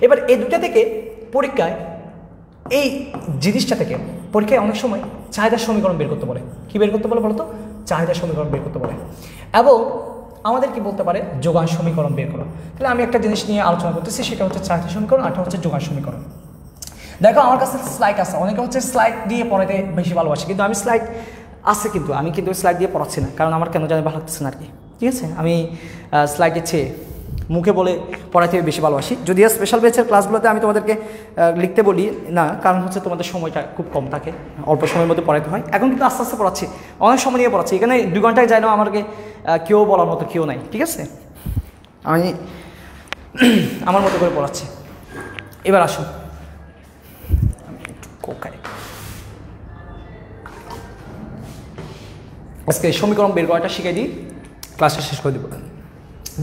এবার এই দুটা থেকে পরীক্ষায় অনেক সময় চাহিদার সমীকরণ বের করতে বলে। কি বের করতে বলে বলতো? চাহিদার সমীকরণ বের করতে বলে, এবং আমাদের কি বলতে পারে? যোগান সমীকরণ বের করো। তাহলে আমি একটা জিনিস নিয়ে আলোচনা করতেছি, সেটা হচ্ছে চাহিদা সমীকরণ, আর হচ্ছে যোগান সমীকরণ। দেখো আমার কাছে স্লাইড আছে, অনেকে হচ্ছে স্লাইড দিয়ে পড়াতে বেশি ভালোবাসে, কিন্তু আমি স্লাইড আছে কিন্তু আমি স্লাইড দিয়ে পড়াচ্ছি না, কারণ আমার কেন জানি ভালো লাগতেছে না আর কি, ঠিক আছে। আমি স্লাইডের চেয়ে মুখে বলে পড়াতে বেশি ভালোবাসি। যদিও স্পেশাল ব্যাচের ক্লাসগুলোতে আমি তোমাদেরকে লিখতে বলি না, কারণ হচ্ছে তোমাদের সময়টা খুব কম থাকে, অল্প সময়ের মধ্যে পড়াতে হয়। এখন কিন্তু আস্তে আস্তে পড়াচ্ছি, অনেক সময় নিয়ে পড়াচ্ছি, এখানে 2 ঘন্টায় যায় না আমাকে কেউ বলার মতো কেউ নাই, ঠিক আছে। আমি আমার মতো করে পড়াচ্ছি। এবার আসুন, আজকে সমীকরণ বের করাটা শিখিয়ে দিই, ক্লাসটা শেষ করে দেবো।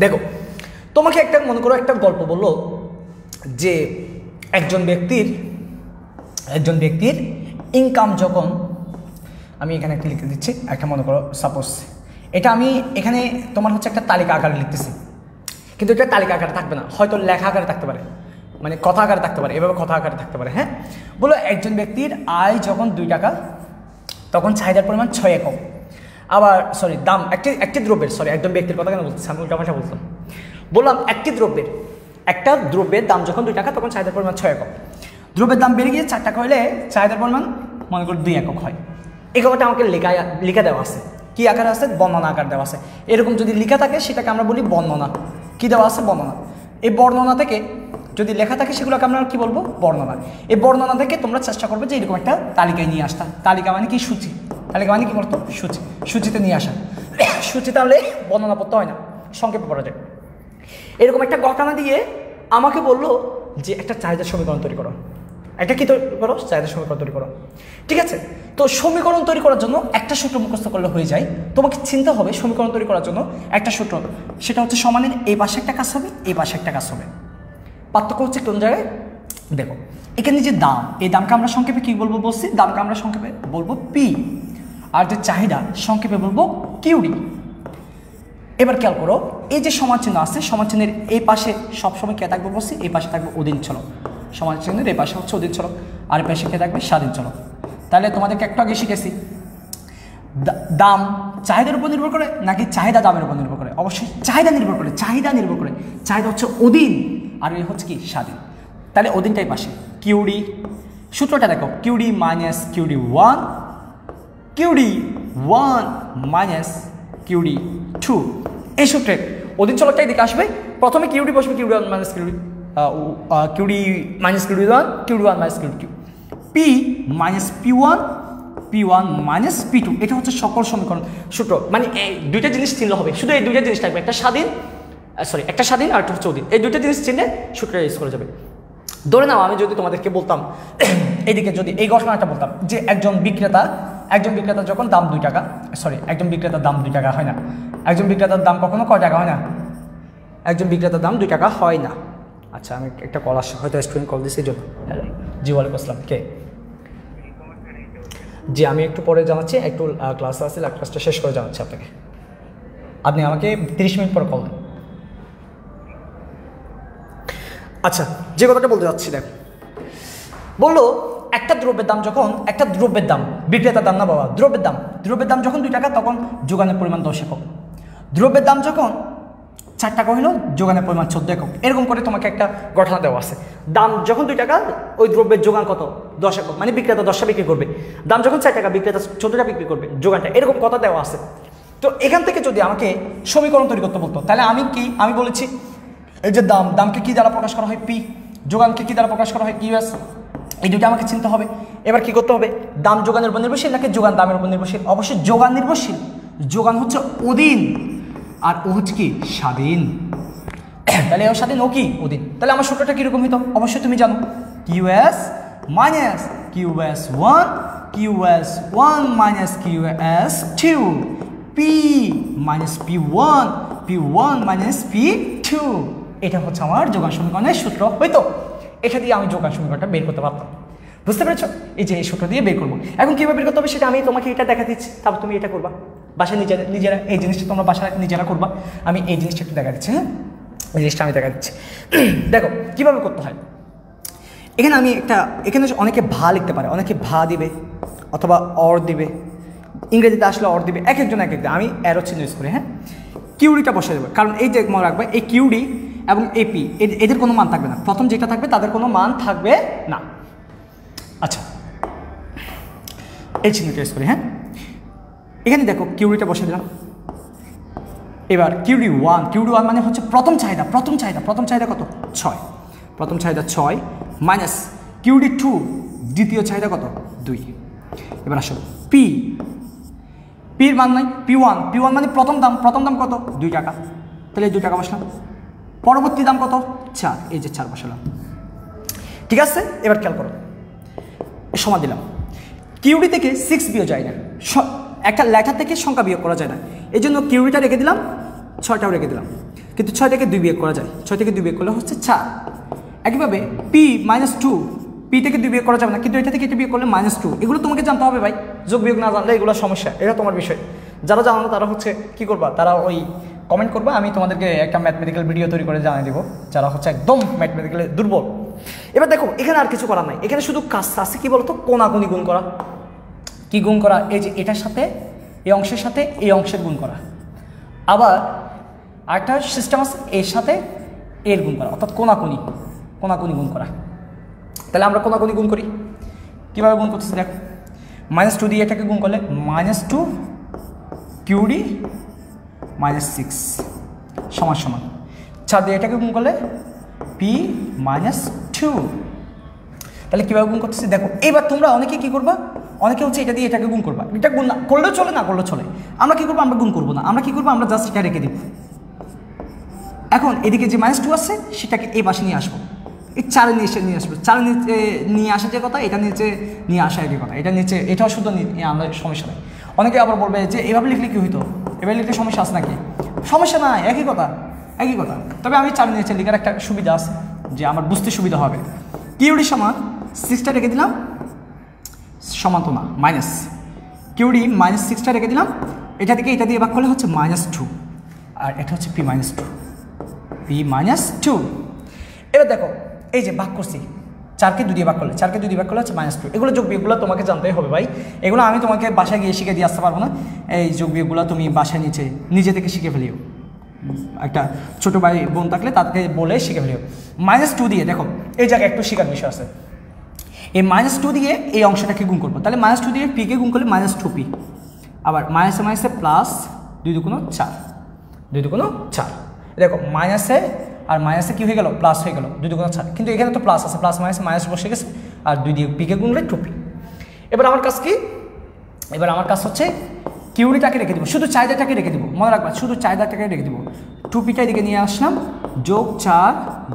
দেখো তোমাকে মনে করো একটা গল্প বললো যে একজন ব্যক্তির ইনকাম যখন, আমি এখানে একটা লিখে দিচ্ছি, একটা মনে করো সাপোজ এটা আমি এখানে তোমার হচ্ছে একটা তালিকা আকারে লিখতেছি, কিন্তু এটা তালিকা আকারে থাকবে না, হয়তো লেখা আকারে থাকতে পারে, মানে কথা আকারে থাকতে পারে, এভাবে কথা আকারে থাকতে পারে। হ্যাঁ, বলো একজন ব্যক্তির আয় যখন 2 টাকা, তখন চাহিদার পরিমাণ 6 একক। আবার দাম একটি দ্রব্যের, একজন ব্যক্তির কথা কেন বলতেছি, আমি উল্টাপাল্টা বলতাম। বললাম একটা দ্রব্যের দাম যখন 2 টাকা, তখন চাহিদার পরিমাণ 6 একক। দ্রব্যের দাম বেড়ে গিয়ে 4 টাকা হলে চাহিদার পরিমাণ মনে করো 2 একক হয়। এই কথাটা আমাকে লেখা দেওয়া আছে, কি আকারে আছে? বর্ণনা আকার দেওয়া আছে। এরকম যদি লেখা থাকে সেটাকে আমরা বলি বর্ণনা। কি দেওয়া আছে? বর্ণনা। এই বর্ণনা থেকে যদি লেখা থাকে সেগুলোকে আমরা কি বলবো? বর্ণনা। এই বর্ণনা থেকে তোমরা চেষ্টা করবে যে এরকম একটা তালিকায় নিয়ে আসতা। তালিকা মানে কি? সূচি। তালিকা মানে কি বলতো? সূচিতে নিয়ে আসা। সূচি তাহলে বর্ণনা পড়তে হয় না, সংক্ষেপে পড়া যায়। এরকম একটা ঘটনা দিয়ে আমাকে বললো যে একটা চাহিদার সমীকরণ তৈরি করো। একটা কি তৈরি করো? চাহিদার সমীকরণ তৈরি করো। ঠিক আছে, তো সমীকরণ তৈরি করার জন্য একটা সূত্র মুখস্থ করলে হয়ে যায়। তোমাকে চিন্তা হবে সমীকরণ তৈরি করার জন্য একটা সূত্র, সেটা হচ্ছে সমানের এই পাশে একটা কাজ হবে, এই পাশে একটা কাজ হবে। পার্থক্য হচ্ছে কোন জায়গায়? দেখো এখানে যে দাম, এই দামকে আমরা সংক্ষেপে কি বলবো বলছি? দামকে আমরা সংক্ষেপে বলবো পি, আর যে চাহিদা সংক্ষেপে বলবো কিউডি। এবার খেয়াল করো, এই যে সমান চিহ্ন আছে, সমান চিহ্নের এই পাশে সবসময় কে থাকবে বলছি? এই পাশে থাকবে অধীন চলক। সমান চিহ্নের এই পাশে হচ্ছে অধীন চলক, আর এই পাশে কে থাকবে? স্বাধীন চলক। তাহলে তোমাদেরকে একটু আগে শিখেছি দাম চাহিদার উপর নির্ভর করে নাকি চাহিদা দামের উপর নির্ভর করে? অবশ্যই চাহিদা নির্ভর করে। চাহিদা হচ্ছে অধীন আর এ হচ্ছে কি স্বাধীন। তাহলে অধীনটাই পাশে কিউডি, সূত্রটা দেখো QD minus QD one, QD one minus QD two. এই সূত্রে অধীন চলকটা এদিকে আসবে, প্রথমে কিউডি বসবে QD one minus QD QD minus QD one, QD one minus QD two, P minus P one, P one minus P two. এটা হচ্ছে সকল সমীকরণ সূত্র। মানে এই দুইটা জিনিস চিনলে হবে, শুধু এই দুইটা জিনিস থাকবে, একটা স্বাধীন একটা স্বাধীন আর একটা হচ্ছে অধীন। এই দুইটা জিনিস চিনলে সূত্রটা ইউজ করে যাবে। ধরে নাও আমি যদি তোমাদেরকে বলতাম এইদিকে যদি এই ঘটনাটা বলতাম যে একজন বিক্রেতা যখন দাম 2 টাকা, একজন বিক্রেতার দাম 2 টাকা হয় না, একজন বিক্রেতার দাম কখনো কয় টাকা হয় না, একজন বিক্রেতার দাম 2 টাকা হয় না। আচ্ছা আমি একটা কল আসছে, হয়তো স্টুডেন্ট কল দিচ্ছে এই জন্য। হ্যালো, জি ওয়ালাইকুম আসসালাম, কে? জি আমি একটু পরে জানাচ্ছি, একটু ক্লাস আছে, ক্লাসটা শেষ করে জানাচ্ছি আপনাকে। আপনি আমাকে 30 মিনিট পর কল দেন। আচ্ছা, যে কথাটা বলতে যাচ্ছি দেখ, বললো একটা দ্রব্যের দাম যখন, একটা দ্রব্যের দাম, বিক্রেতার দাম না বাবা, দ্রব্যের দাম যখন 2 টাকা তখন যোগানের পরিমাণ 10 একক। দ্রব্যের দাম যখন 4 টাকা হলো যোগানের পরিমাণ 14 একক। এরকম করে তোমাকে একটা ঘটনা দেওয়া আছে। দাম যখন 2 টাকা ওই দ্রব্যের যোগান কত? 10 একক। মানে বিক্রেতা 10টা বিক্রি করবে, দাম যখন 4 টাকা বিক্রেতা 14টা বিক্রি করবে, যোগানটা এরকম কথা দেওয়া আছে। তো এখান থেকে যদি আমাকে সমীকরণ তৈরি করতে বলতো, তাহলে আমি বলেছি এই যে দামকে কি দ্বারা প্রকাশ করা হয়? পি। যোগানকে কি দ্বারা প্রকাশ করা হয়? কিউএস। এই দুটো আমাকে চিনতে হবে। এবার কি করতে হবে? দাম যোগানের উপর নির্ভরশীল নাকি যোগান দামের উপর নির্ভরশীল? অবশ্যই যোগান নির্ভরশীল। যোগান হচ্ছে অধীন আর ও হচ্ছে কি স্বাধীন। তাহলে ও স্বাধীন, ও কি অধীন। তাহলে আমার সূত্রটা কিরকম হইতো? অবশ্যই তুমি জানো, QS minus QS one, QS one minus QS two, P minus P one, P one minus P two. এটা হচ্ছে আমার যোগান সমীকরণের সূত্র হইতো। এটা দিয়ে আমি যোগান সমীকরণটা বের করতে পারতাম। বুঝতে পেরেছো? এই যে এই সূত্র দিয়ে বের করবো। এখন কীভাবে বের করতে হবে সেটা আমি তোমাকে এটা দেখা দিচ্ছি, তারপর তুমি এটা করবা বাসায় নিজেরা। এই জিনিসটা তোমরা বাসায় নিজেরা করবা। আমি এই জিনিসটা একটু দেখা দিচ্ছি। হ্যাঁ, এই জিনিসটা আমি দেখা দিচ্ছি। দেখো কীভাবে করতে হয়। এখানে অনেকে ভা লিখতে পারে, অনেকে ভা দিবে অথবা অর দিবে, ইংরেজিতে আসলে অর দিবে, এক একজন এক এক। আমি অ্যারো চিহ্ন ইউজ করি। হ্যাঁ, কিউডিটা বসে দেবে, কারণ এই যে মনে রাখবে এই কিউডি এবং এপি এদের কোনো মান থাকবে না। প্রথম যেটা থাকবে তাদের কোনো মান থাকবে না। আচ্ছা, এই চিহ্নটা ইউজ করি। হ্যাঁ, এখানে দেখো কিউডিটা বসে দিলাম। এবার কিউডি ওয়ান মানে হচ্ছে প্রথম চাহিদা কত? 6। প্রথম চাহিদা 6 মাইনাস কিউডি টু, দ্বিতীয় চাহিদা কত? 2। এবার আসো পির মান নাই, পি ওয়ান মানে প্রথম দাম কত? 2 টাকা। তাহলে 2 টাকা বসলাম। পরবর্তী দাম কত? 4। এই যে 4 বসালাম। ঠিক আছে, এবার খেয়াল করো, সমান দিলাম। কিউডি থেকে 6 বিয়োগ যায় না, একটা লেটার থেকে সংখ্যা বিয়োগ করা যায় না, এই জন্য কিউডিটা রেখে দিলাম, 6টাও রেখে দিলাম। কিন্তু 6 থেকে 2 বিয়োগ করা যায়, 6 থেকে 2 বিয়োগ করলে হচ্ছে 4। একইভাবে পি মাইনাস 2, পি থেকে 2 বিয়োগ করা যাবে না, কিন্তু এটা থেকে এটা বিয়োগ করলে -2। এগুলো তোমাকে জানতে হবে ভাই, যোগ বিয়োগ না জানলে এগুলো সমস্যা, এটা তোমার বিষয়। যারা জানো না তারা হচ্ছে কী করবা, তারা ওই কমেন্ট করবা, আমি তোমাদেরকে একটা ম্যাথমেটিক্যাল ভিডিও তৈরি করে জানিয়ে দেবো, যারা হচ্ছে একদম ম্যাথমেটিক্যালি দুর্বল। এবার দেখো এখানে আর কিছু করার নাই, এখানে শুধু কাজটা আছে কি বলতো? কোনাকুনি গুণ করা। কি গুণ করা? এই যে এটার সাথে এই অংশের সাথে এই অংশের গুণ করা। আবার আরেকটা সিস্টেম আছে, এর সাথে এর গুণ করা, অর্থাৎ কোনাকুনি গুণ করা। তাহলে আমরা কোনাকুনি গুণ করি। কীভাবে গুণ করতেছি দেখো, -2 দিয়ে এটাকে গুণ করলে -2 কিউডি -6 সমান 4 দিয়ে এটাকে গুণ করলে পি -2। তাহলে কীভাবে গুণ করতেছি দেখো। এবার তোমরা অনেকে কী করবা, অনেকে হচ্ছে এটা দিয়ে এটাকে গুণ করবা। এটা গুণ না করলেও চলে, না করলেও চলে। আমরা কী করবো? আমরা গুণ করবো না, আমরা কী করবো? আমরা জাস্ট এটা রেখে দিব। এখন এদিকে যে -2 আছে সেটাকে এই পাশে নিয়ে আসবো, এই 4 নিয়ে আসবো। 4 নিচে নিয়ে আসা যে কথা, এটা নিচে নিয়ে আসা একই কথা। এটা নিচে, এটাও শুধু আমরা সমস্যা নেই। অনেকে আবার বলবে যে এভাবে লিখলে কি হইতো, এভাবে লিখলে সমস্যা আছে নাকি? সমস্যা না, একই কথা। তবে আমি 4 নিচে লিখার একটা সুবিধা আছে, যে আমার বুঝতে সুবিধা হবে। কিউডি সমান 6টা রেখে দিলাম, সমান তো না, মাইনাস কিউডি -6টা রেখে দিলাম। এটা থেকে এটা দিয়ে ভাগ করলে হচ্ছে -2, আর এটা হচ্ছে পি -2। এবার দেখো এই যে ভাগ করছি, 4কে 2 দিয়ে ভাগ করলে হচ্ছে -2। এগুলো যোগ বিয়োগগুলো তোমাকে জানতেই হবে ভাই, এগুলো আমি তোমাকে বাসায় গিয়ে শিখে দিয়ে আসতে পারবো না। এই যোগ বিয়োগগুলো তুমি বাসায় নিজে থেকে শিখে ফেলিও, একটা ছোটো ভাই বোন থাকলে তাদেরকে বলে শিখে ফেলিও। -2 দিয়ে দেখো এই জায়গায় একটু শেখার বিষয় আছে। এই -2 দিয়ে এই অংশটাকে গুণ করবো, তাহলে -2 দিয়ে পিকে গুণ করলে -2p, আবার মাইনাসে মাইনাসে প্লাস 2 দুগুণ 4, 2 দুগুণ 4। দেখো মাইনাসে আর মাইনাসে কী হয়ে গেল, প্লাস হয়ে গেল, 2 দুগুণ 4, কিন্তু এখানে তো প্লাস আছে, প্লাস মাইনাসে মাইনাস বসে গেছে, আর 2 দিয়ে পিকে গুণলে 2p। এবার আমার কাজ কি, এবার আমার কাজ হচ্ছে কিউরিটাকে রেখে দেবো, শুধু চাহিদাটাকে রেখে দেবো, মনে রাখবা শুধু চাহিদাটাকে রেখে দেবো। 2pটা এদিকে নিয়ে আসলাম, যোগ 4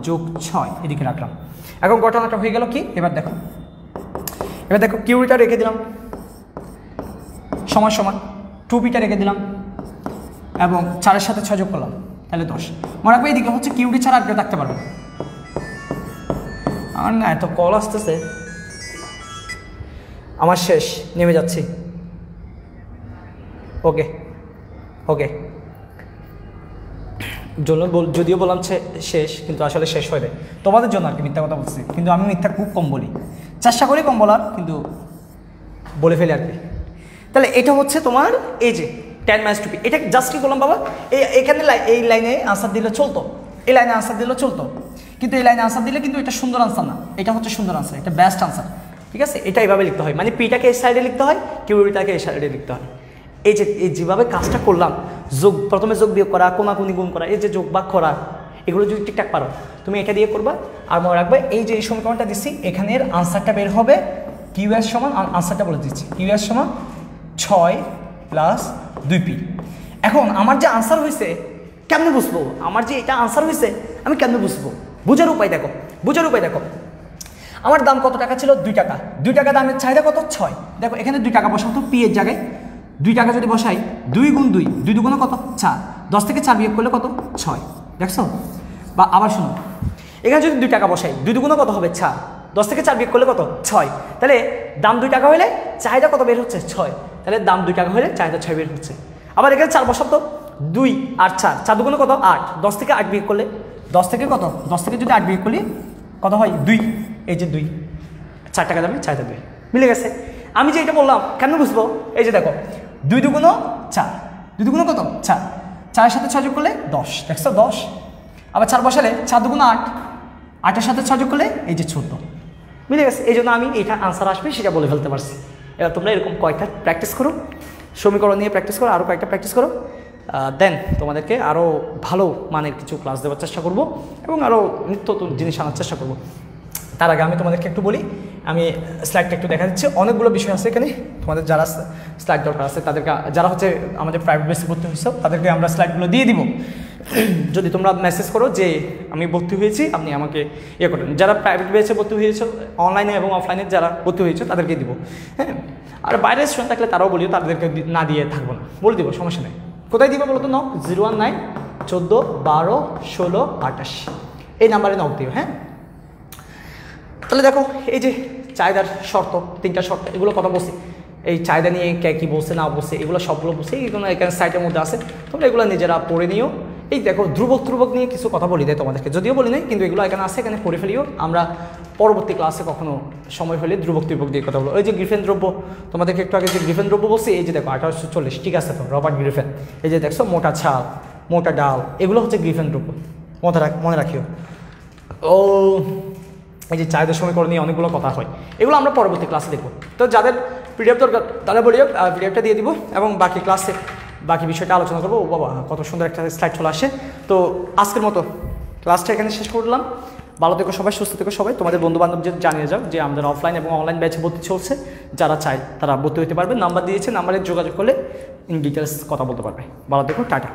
যোগ 6 এদিকে রাখলাম। এখন ঘটনাটা হয়ে গেল কি, এবার দেখো কিউরিটা রেখে দিলাম সমান সমান 2pটা রেখে দিলাম এবং 4-এর সাথে 6 যোগ করলাম, তাহলে 10। মনে রাখবে এইদিকে হচ্ছে কিউরি ছাড়া আর কেউ থাকতে পারবে না। আমার না এত কল আসতেছে, আমার শেষ, নেমে যাচ্ছি। ওকে যদিও বললাম শেষ, কিন্তু আসলে শেষ হয়ে যায় তোমাদের জন্য আর কি, মিথ্যা কথা বলছি, কিন্তু আমি মিথ্যা খুব কম বলি, চেষ্টা করি কম বলার, কিন্তু বলে ফেলি আর কি। তাহলে এটা হচ্ছে তোমার এই যে 10 - 2p, এটা জাস্ট কি বললাম বাবা, এখানে এই লাইনে আনসার দিলে চলতো, এই লাইনে আনসার দিলে চলতো, কিন্তু এই লাইনে আনসার দিলে কিন্তু এটা সুন্দর আনসার না, এটা হচ্ছে সুন্দর আনসার, এটা বেস্ট আনসার, ঠিক আছে। এটা এইভাবে লিখতে হয়, মানে পিটাকে এই সাইডে লিখতে হয়, কিউরিটাকে এই সাইডে লিখতে হয়। এই যেভাবে কাজটা করলাম, প্রথমে যোগ বিয়োগ করা, কোনাকুনি গুণ করা, এই যে যোগ ভাগ করা, এগুলো যদি ঠিকঠাক পারো তুমি এটা দিয়ে করবা। আর মনে রাখবে এই যে এই সমীকরণটা দিচ্ছি, এখানের আনসারটা বের হবে কিউএস সমান, আনসারটা বলে দিচ্ছি, কিউএস সমান 6 + 2p। এখন আমার যে আনসার হয়েছে কেমনে বুঝবো, আমার যে এটা আনসার হয়েছে আমি কেমনে বুঝবো, বোঝার উপায় দেখো। আমার দাম কত টাকা ছিল, 2 টাকা, 2 টাকা দামের চাহিদা কত, 6। দেখো এখানে 2 টাকা বসাও তো, পি এর জায়গায় 2 টাকা যদি বসাই, 2 গুণ 2, 2 দুগুণ কত, 4, 10 থেকে 4 বিয়োগ করলে কত, 6, দেখছো। বা আবার শুনো, এখানে যদি 2 টাকা বসাই, 2 দুগুণ কত হবে, 4, 10 থেকে 4 বিয়োগ করলে কত, 6, তাহলে দাম 2 টাকা হলে চাহিদা কত বের হচ্ছে, 6, তাহলে দাম 2 টাকা হলে চাহিদা 6 বের হচ্ছে। আবার এখানে 4 বসাব তো, 2 আর 4, 4 দুগুণ কত, 8, 10 থেকে 8 বিয়োগ করলে, 10 থেকে কত, 10 থেকে যদি 8 বিয়োগ করি কত হয়, 2, এই যে 2, 4 টাকা দামে চাহিদা 2, মিলে গেছে। আমি যে এটা বললাম কেন বুঝবো, এই যে দেখো 2 দুগুণ 4, 2 দুগুণ কত, 4, 4-এর সাথে 6 যোগ করলে 10, দেখছো 10। আবার 4 বসালে 4 দুগুণ 8, 8-এর সাথে 6 যোগ করলে এই যে 14, মিলে গেছে। এই জন্য আমি এটা আনসার আসবে সেটা বলে ফেলতে পারছি। এবার তোমরা এরকম কয়েকটা প্র্যাকটিস করো, সমীকরণ নিয়ে প্র্যাকটিস করো, আরও কয়েকটা প্র্যাকটিস করো, দেন তোমাদেরকে আরও ভালো মানের কিছু ক্লাস দেওয়ার চেষ্টা করব এবং আরও নিত্য নতুন জিনিস আনার চেষ্টা করব। তার আগে আমি তোমাদেরকে একটু বলি, আমি স্লাইডটা একটু দেখা দিচ্ছি, অনেকগুলো বিষয় আছে এখানে, তোমাদের যারা স্লাইড দরকার আছে তাদেরকে, যারা হচ্ছে আমাদের প্রাইভেট বেসে ভর্তি হয়েছে তাদেরকে আমরা স্লাইডগুলো দিয়ে দিব। যদি তোমরা মেসেজ করো যে আমি ভর্তি হয়েছি, আপনি আমাকে ইয়ে করেন। যারা প্রাইভেট বেসে ভর্তি হয়েছে, অনলাইনে এবং অফলাইনে যারা ভর্তি হয়েছে তাদেরকে দিব, হ্যাঁ। আর বাইরের স্টুডেন্ট থাকলে তারাও বলিও, তাদেরকে না দিয়ে থাকবো না, বলে দিব, সমস্যা নেই। কোথায় দিবে বলো তো, নক 019 14 12 16 28 এই নাম্বারে নক দিও, হ্যাঁ। তাহলে দেখো এই যে চাহিদার শর্ত, 3টা শর্ত, এগুলো কথা বলছি, এই চাহিদা নিয়ে কে কী বলছে না বলছে এগুলো সবগুলো বলছে, এগুলো এখানে সাইটের মধ্যে আছে, তোমরা এগুলো নিজেরা পড়ে নিও। এই দেখো ধ্রুবক নিয়ে কিছু কথা বলি দেয় তোমাদেরকে, যদিও বলি নাই, কিন্তু এগুলো এখানে আছে, এখানে পড়ে ফেলিও। আমরা পরবর্তী ক্লাসে কখনো সময় হলে ধ্রুবক দিয়ে কথা বলো। ওই যে গ্রিফেন দ্রব্য, তোমাদেরকে একটু আগে যে গ্রিফেন দ্রব্য বলছি, এই যে দেখো 1840, ঠিক আছে তো, রবার্ট গ্রিফেন, এই যে দেখছো মোটা ছাল, মোটা ডাল, এগুলো হচ্ছে গ্রিফেন দ্রব্য, মনে রাখিও। ও এই যে চাহিদা সমীকরণ নিয়ে অনেকগুলো কথা হয়, এগুলো আমরা পরবর্তী ক্লাসে দেখব। তো যাদের পিডিএফ দরকার তারা বলিও, পিডিএফটা দিয়ে দিব এবং বাকি ক্লাসে বাকি বিষয়টা আলোচনা করবো। ও বাবা কত সুন্দর একটা স্লাইড চলে আসে। তো আজকের মতো ক্লাসটা এখানে শেষ করলাম। ভালো থেকো সবাই, সুস্থ থেকো সবাই, তোমাদের বন্ধুবান্ধবদের জানিয়ে যাও যে আমাদের অফলাইন এবং অনলাইন ব্যাচে ভর্তি চলছে, যারা চায় তারা ভর্তি হতে পারবে। নাম্বার দিয়েছে, নাম্বারে যোগাযোগ করলে ইন ডিটেলস কথা বলতে পারবে। ভালো থেকো, টাটা।